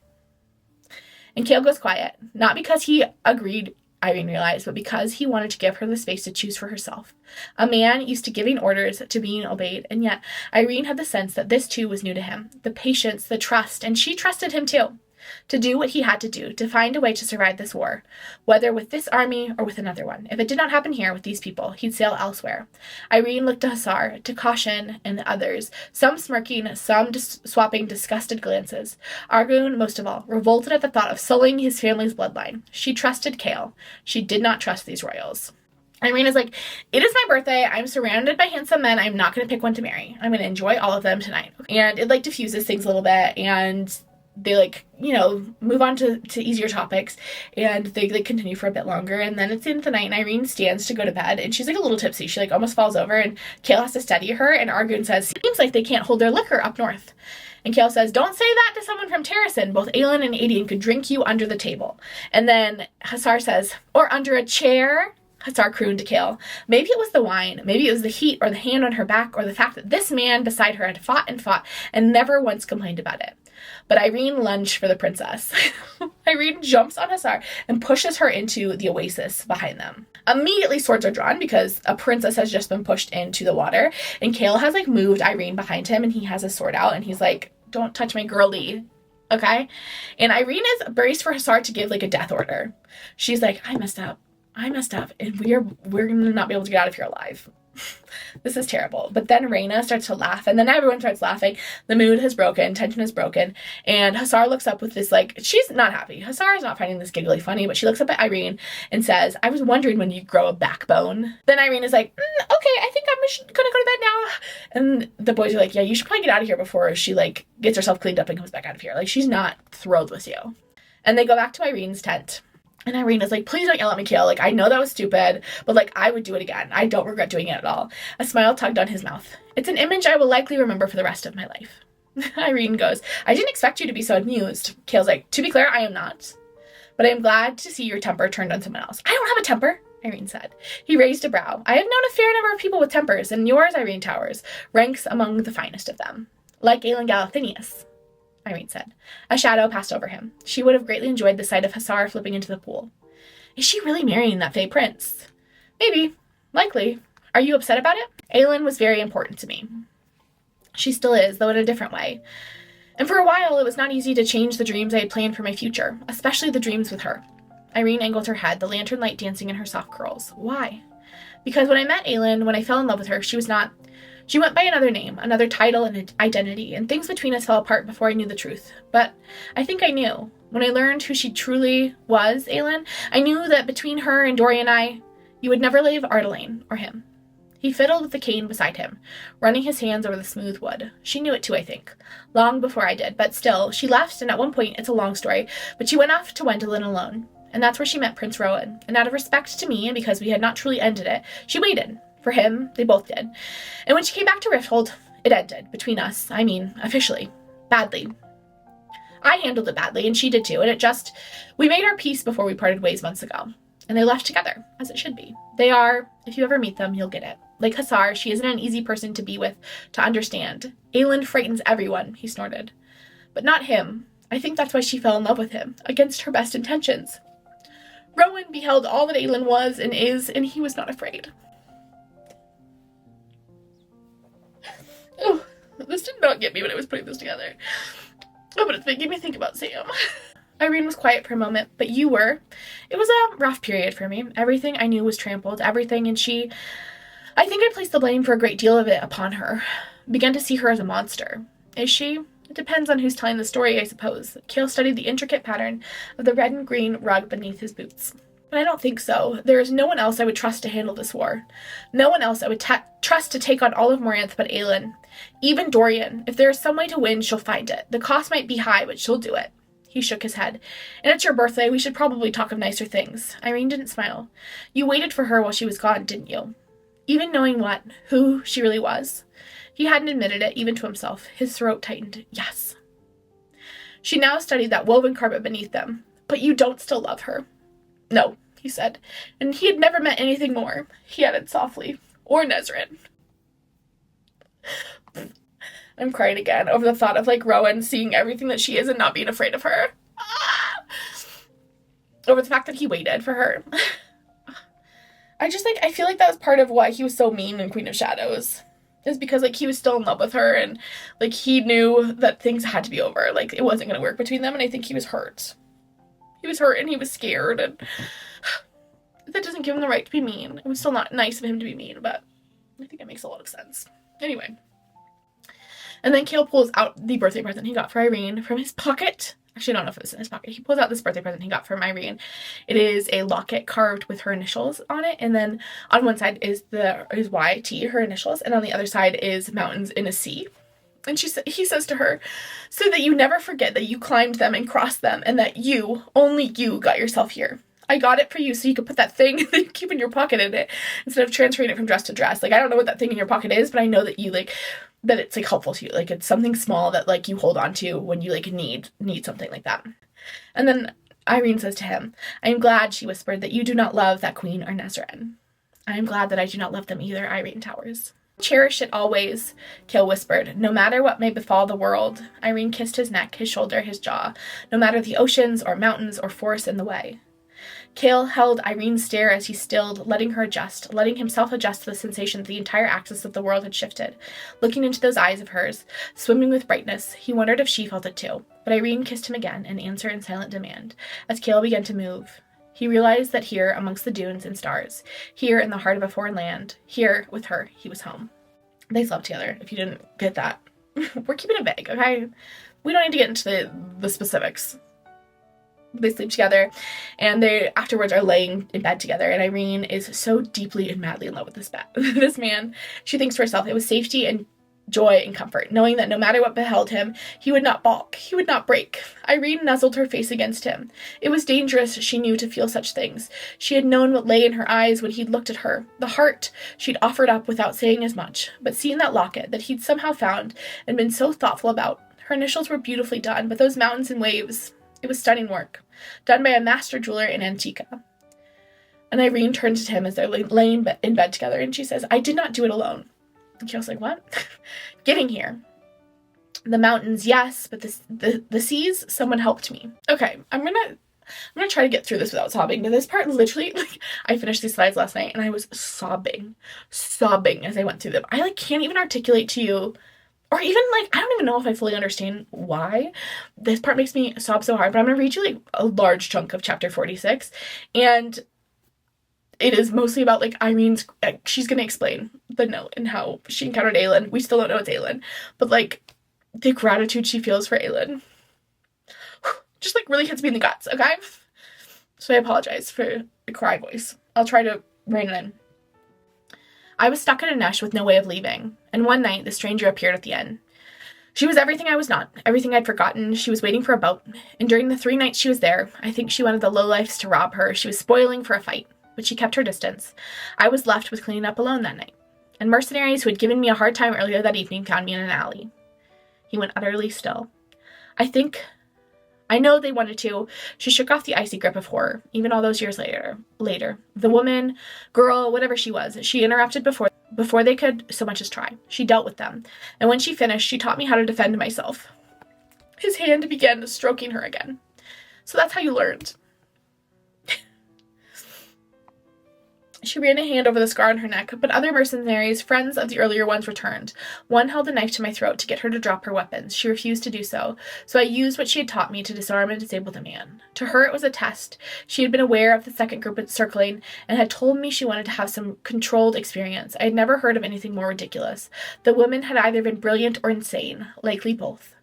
And Chaol goes quiet, not because he agreed, Yrene realized, but because he wanted to give her the space to choose for herself. A man used to giving orders, to being obeyed, and yet Yrene had the sense that this too was new to him. The patience, the trust, and she trusted him too. To do what he had to do, to find a way to survive this war, whether with this army or with another one. If it did not happen here with these people, he'd sail elsewhere. Yrene looked to Hussar, to Caution, and the others, some smirking, some swapping disgusted glances. Argun, most of all, revolted at the thought of sullying his family's bloodline. She trusted Chaol. She did not trust these royals. Yrene is like, it is my birthday. I'm surrounded by handsome men. I'm not going to pick one to marry. I'm going to enjoy all of them tonight. And it, like, diffuses things a little bit, and they, like, you know, move on to easier topics, and they, like, continue for a bit longer, and then it's the end of the night, and Yrene stands to go to bed, and she's, like, a little tipsy. She, like, almost falls over, and Chaol has to steady her, and Argun says, seems like they can't hold their liquor up north. And Chaol says, don't say that to someone from Terrasen. Both Aelin and Eridun could drink you under the table. And then Hussar says, or under a chair? Hussar crooned to Chaol. Maybe it was the wine, maybe it was the heat, or the hand on her back, or the fact that this man beside her had fought and never once complained about it. But Yrene lunged for the princess. Yrene jumps on Hussar and pushes her into the oasis behind them. Immediately swords are drawn because a princess has just been pushed into the water, and Chaol has, like, moved Yrene behind him, and he has a sword out, and he's like, don't touch my girlie, okay? And Yrene is braced for Hussar to give, like, a death order. She's like, I messed up, and we're gonna not be able to get out of here alive. This is terrible. But then Reyna starts to laugh, and then everyone starts laughing. The mood has broken, tension is broken, and Hussar looks up with this, like, she's not happy. Hussar is not finding this giggly funny, but she looks up at Yrene and says, I was wondering when you'd grow a backbone. Then Yrene is like, okay, I think I'm gonna go to bed now. And the boys are like, yeah, you should probably get out of here before she, like, gets herself cleaned up and comes back out of here. Like, she's not thrilled with you. And they go back to Irene's tent. And Yrene is like, please don't yell at me, Chaol. Like, I know that was stupid, but, like, I would do it again. I don't regret doing it at all. A smile tugged on his mouth. It's an image I will likely remember for the rest of my life. Yrene goes, I didn't expect you to be so amused. Chaol's like, to be clear, I am not. But I am glad to see your temper turned on someone else. I don't have a temper, Yrene said. He raised a brow. I have known a fair number of people with tempers, and yours, Yrene Towers, ranks among the finest of them. Like Aelin Galathinius, Yrene said. A shadow passed over him. She would have greatly enjoyed the sight of Hussar flipping into the pool. Is she really marrying that Fae prince? Maybe. Likely. Are you upset about it? Aelin was very important to me. She still is, though in a different way. And for a while, it was not easy to change the dreams I had planned for my future, especially the dreams with her. Yrene angled her head, the lantern light dancing in her soft curls. Why? Because when I met Aelin, when I fell in love with her, she went by another name, another title and identity, and things between us fell apart before I knew the truth. But I think I knew. When I learned who she truly was, Aelin, I knew that between her and Dory and I, you would never leave Ardelane or him. He fiddled with the cane beside him, running his hands over the smooth wood. She knew it too, I think. Long before I did, but still, she left, and at one point, it's a long story, but she went off to Wendelin alone. And that's where she met Prince Rowan. And out of respect to me, and because we had not truly ended it, she waited. For him, they both did. And when she came back to Rifthold, it ended. Between us, I mean, officially. Badly. I handled it badly, and she did too, and we made our peace before we parted ways months ago. And they left together, as it should be. They are, if you ever meet them, you'll get it. Like Hussar, she isn't an easy person to be with, to understand. Aelin frightens everyone, he snorted. But not him. I think that's why she fell in love with him, against her best intentions. Rowan beheld all that Aelin was and is, and he was not afraid. Oh, this did not get me when I was putting this together. Oh, but it's making me think about Sam. Yrene was quiet for a moment, but you were. It was a rough period for me. Everything I knew was trampled, everything, and she I think I placed the blame for a great deal of it upon her. Began to see her as a monster. Is she? It depends on who's telling the story, I suppose. Chaol studied the intricate pattern of the red and green rug beneath his boots. But I don't think so. There is no one else I would trust to handle this war. No one else I would trust to take on all of Moranth but Aelin. Even Dorian. If there is some way to win, she'll find it. The cost might be high, but she'll do it. He shook his head. And it's your birthday. We should probably talk of nicer things. Irene didn't smile. You waited for her while she was gone, didn't you? Even knowing who she really was. He hadn't admitted it, even to himself. His throat tightened. Yes. She now studied that woven carpet beneath them. But you don't still love her. No, he said. And he had never met anything more, he added softly. Or Nesryn. I'm crying again over the thought of, Rowan seeing everything that she is and not being afraid of her. Over the fact that he waited for her. I feel like that was part of why he was so mean in Queen of Shadows. Is because, he was still in love with her, and, he knew that things had to be over. It wasn't going to work between them, and I think he was hurt. He was hurt, and he was scared, and that doesn't give him the right to be mean. It was still not nice of him to be mean, but I think it makes a lot of sense. Anyway. And then Chaol pulls out the birthday present he got for Irene from his pocket. Actually, I don't know if it was in his pocket. He pulls out this birthday present he got from Irene. It is a locket carved with her initials on it. And then on one side is YT, her initials. And on the other side is mountains in a sea. And he says to her, so that you never forget that you climbed them and crossed them. And that you, only you, got yourself here. I got it for you so you could put that thing that you keep in your pocket in it. Instead of transferring it from dress to dress. I don't know what that thing in your pocket is. But I know that you, that it's helpful to you. It's something small that you hold on to when you need something like that. And then Irene says to him, I am glad, she whispered, that you do not love that queen or Nesryn. I am glad that I do not love them either, Irene Towers. Cherish it always, Chaol whispered, no matter what may befall the world. Irene kissed his neck, his shoulder, his jaw, no matter the oceans or mountains or forests in the way. Chaol held Irene's stare as he stilled, letting himself adjust to the sensation that the entire axis of the world had shifted. Looking into those eyes of hers, swimming with brightness, he wondered if she felt it too. But Irene kissed him again, in answer in silent demand, as Chaol began to move. He realized that here, amongst the dunes and stars, here in the heart of a foreign land, here, with her, he was home. They slept together, if you didn't get that. We're keeping it vague, okay? We don't need to get into the specifics. They sleep together, and they afterwards are laying in bed together, and Irene is so deeply and madly in love with this man. She thinks to herself it was safety and joy and comfort, knowing that no matter what beheld him, he would not balk, he would not break. Irene nuzzled her face against him. It was dangerous, she knew, to feel such things. She had known what lay in her eyes when he'd looked at her, the heart she'd offered up without saying as much, but seeing that locket that he'd somehow found and been so thoughtful about. Her initials were beautifully done, but those mountains and waves... It was stunning work, done by a master jeweler in Antica. And Irene turned to him as they're laying in bed together, and she says, I did not do it alone. And Chaol's like, what? Getting here. The mountains, yes, but the seas, someone helped me. Okay, I'm gonna try to get through this without sobbing, but this part literally, I finished these slides last night, and I was sobbing as I went through them. I, can't even articulate to you. Or even, I don't even know if I fully understand why this part makes me sob so hard, but I'm going to read you, a large chunk of chapter 46, and it is mostly about, Irene's, she's going to explain the note and how she encountered Aelin. We still don't know it's Aelin, but, the gratitude she feels for Aelin just, really hits me in the guts, okay? So I apologize for the cry voice. I'll try to rein it in. I was stuck in a nesh with no way of leaving, and one night the stranger appeared at the inn. She was everything I was not, everything I'd forgotten. She was waiting for a boat, and during the 3 nights she was there, I think she wanted the lowlifes to rob her. She was spoiling for a fight, but she kept her distance. I was left with cleaning up alone that night, and mercenaries who had given me a hard time earlier that evening found me in an alley. He went utterly still. I know they wanted to. She shook off the icy grip of horror, even all those years later. The woman, girl, whatever she was, she interrupted before they could so much as try. She dealt with them, and when she finished, she taught me how to defend myself. His hand began stroking her again. So that's how you learned. She ran a hand over the scar on her neck, but other mercenaries, friends of the earlier ones, returned. One held a knife to my throat to get her to drop her weapons. She refused to do so I used what she had taught me to disarm and disable the man. To her it was a test. She had been aware of the second group circling and had told me she wanted to have some controlled experience. I had never heard of anything more ridiculous. The woman had either been brilliant or insane, likely both.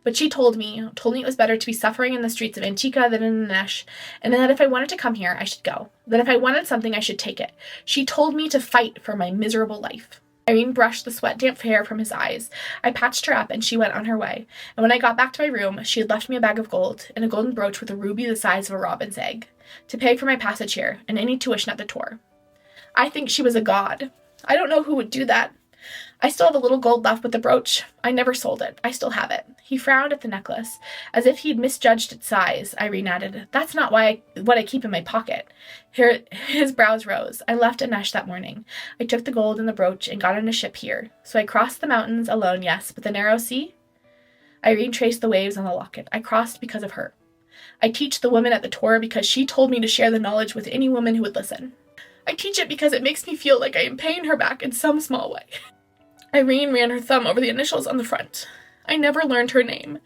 But she told me it was better to be suffering in the streets of Antica than in Nanesh, and that if I wanted to come here, I should go. That if I wanted something, I should take it. She told me to fight for my miserable life. Irene brushed the sweat-damp hair from his eyes. I patched her up, and she went on her way. And when I got back to my room, she had left me a bag of gold and a golden brooch with a ruby the size of a robin's egg, to pay for my passage here and any tuition at the tour. I think she was a god. I don't know who would do that. I still have a little gold left with the brooch. I never sold it. I still have it. He frowned at the necklace, as if he'd misjudged its size. Irene added, That's not what I keep in my pocket. His brows rose. I left Anesh that morning. I took the gold and the brooch and got on a ship here. So I crossed the mountains alone, yes, but the narrow sea? Irene traced the waves on the locket. I crossed because of her. I teach the woman at the tour because she told me to share the knowledge with any woman who would listen. I teach it because it makes me feel like I am paying her back in some small way. Irene ran her thumb over the initials on the front. I never learned her name.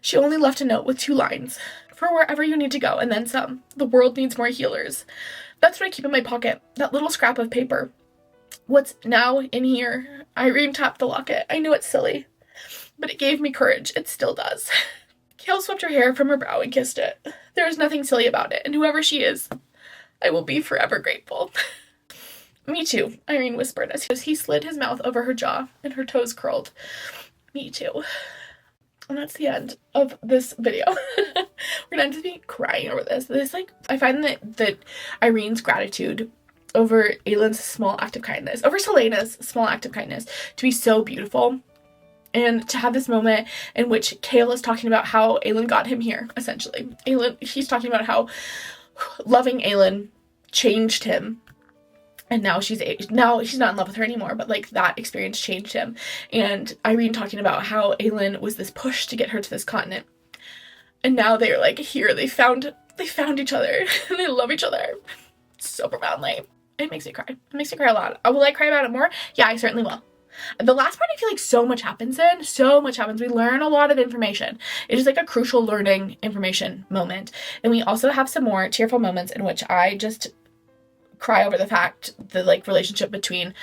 She only left a note with 2 lines. For wherever you need to go, and then some. The world needs more healers. That's what I keep in my pocket. That little scrap of paper. What's now in here? Irene tapped the locket. I knew it's silly, but it gave me courage. It still does. Chaol swept her hair from her brow and kissed it. There is nothing silly about it, and whoever she is, I will be forever grateful. Me too, Irene whispered as he slid his mouth over her jaw and her toes curled. Me too. And that's the end of this video. We're gonna end up be crying over this. I find that Irene's gratitude over Aelin's small act of kindness, over Celaena's small act of kindness, to be so beautiful. And to have this moment in which Chaol is talking about how Aelin got him here, essentially. He's talking about how loving Aelin changed him. And now she's not in love with her anymore, but like that experience changed him. And Irene talking about how Aelin was this push to get her to this continent. And now they're like here, they found each other and they love each other so profoundly. It makes me cry. It makes me cry a lot. Will I cry about it more? Yeah, I certainly will. The last part I feel like so much happens. We learn a lot of information. It is like a crucial learning information moment. And we also have some more tearful moments in which I just cry over the like relationship between,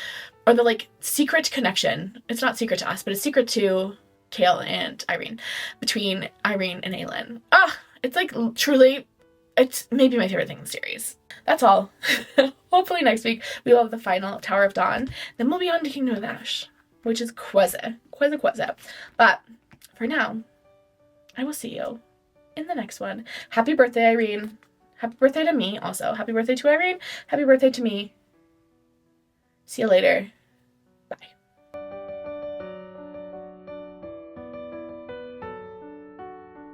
or the like secret connection. It's not secret to us, but it's secret to Chaol and Irene, between Irene and Aelin. It's like truly, it's maybe my favorite thing in the series. That's all. Hopefully next week we will have the final Tower of Dawn. Then we'll be on to Kingdom of Ash, which is Quezza. But for now, I will see you in the next one. Happy birthday, Irene. Happy birthday to me also. Happy birthday to Irene. Happy birthday to me. See you later.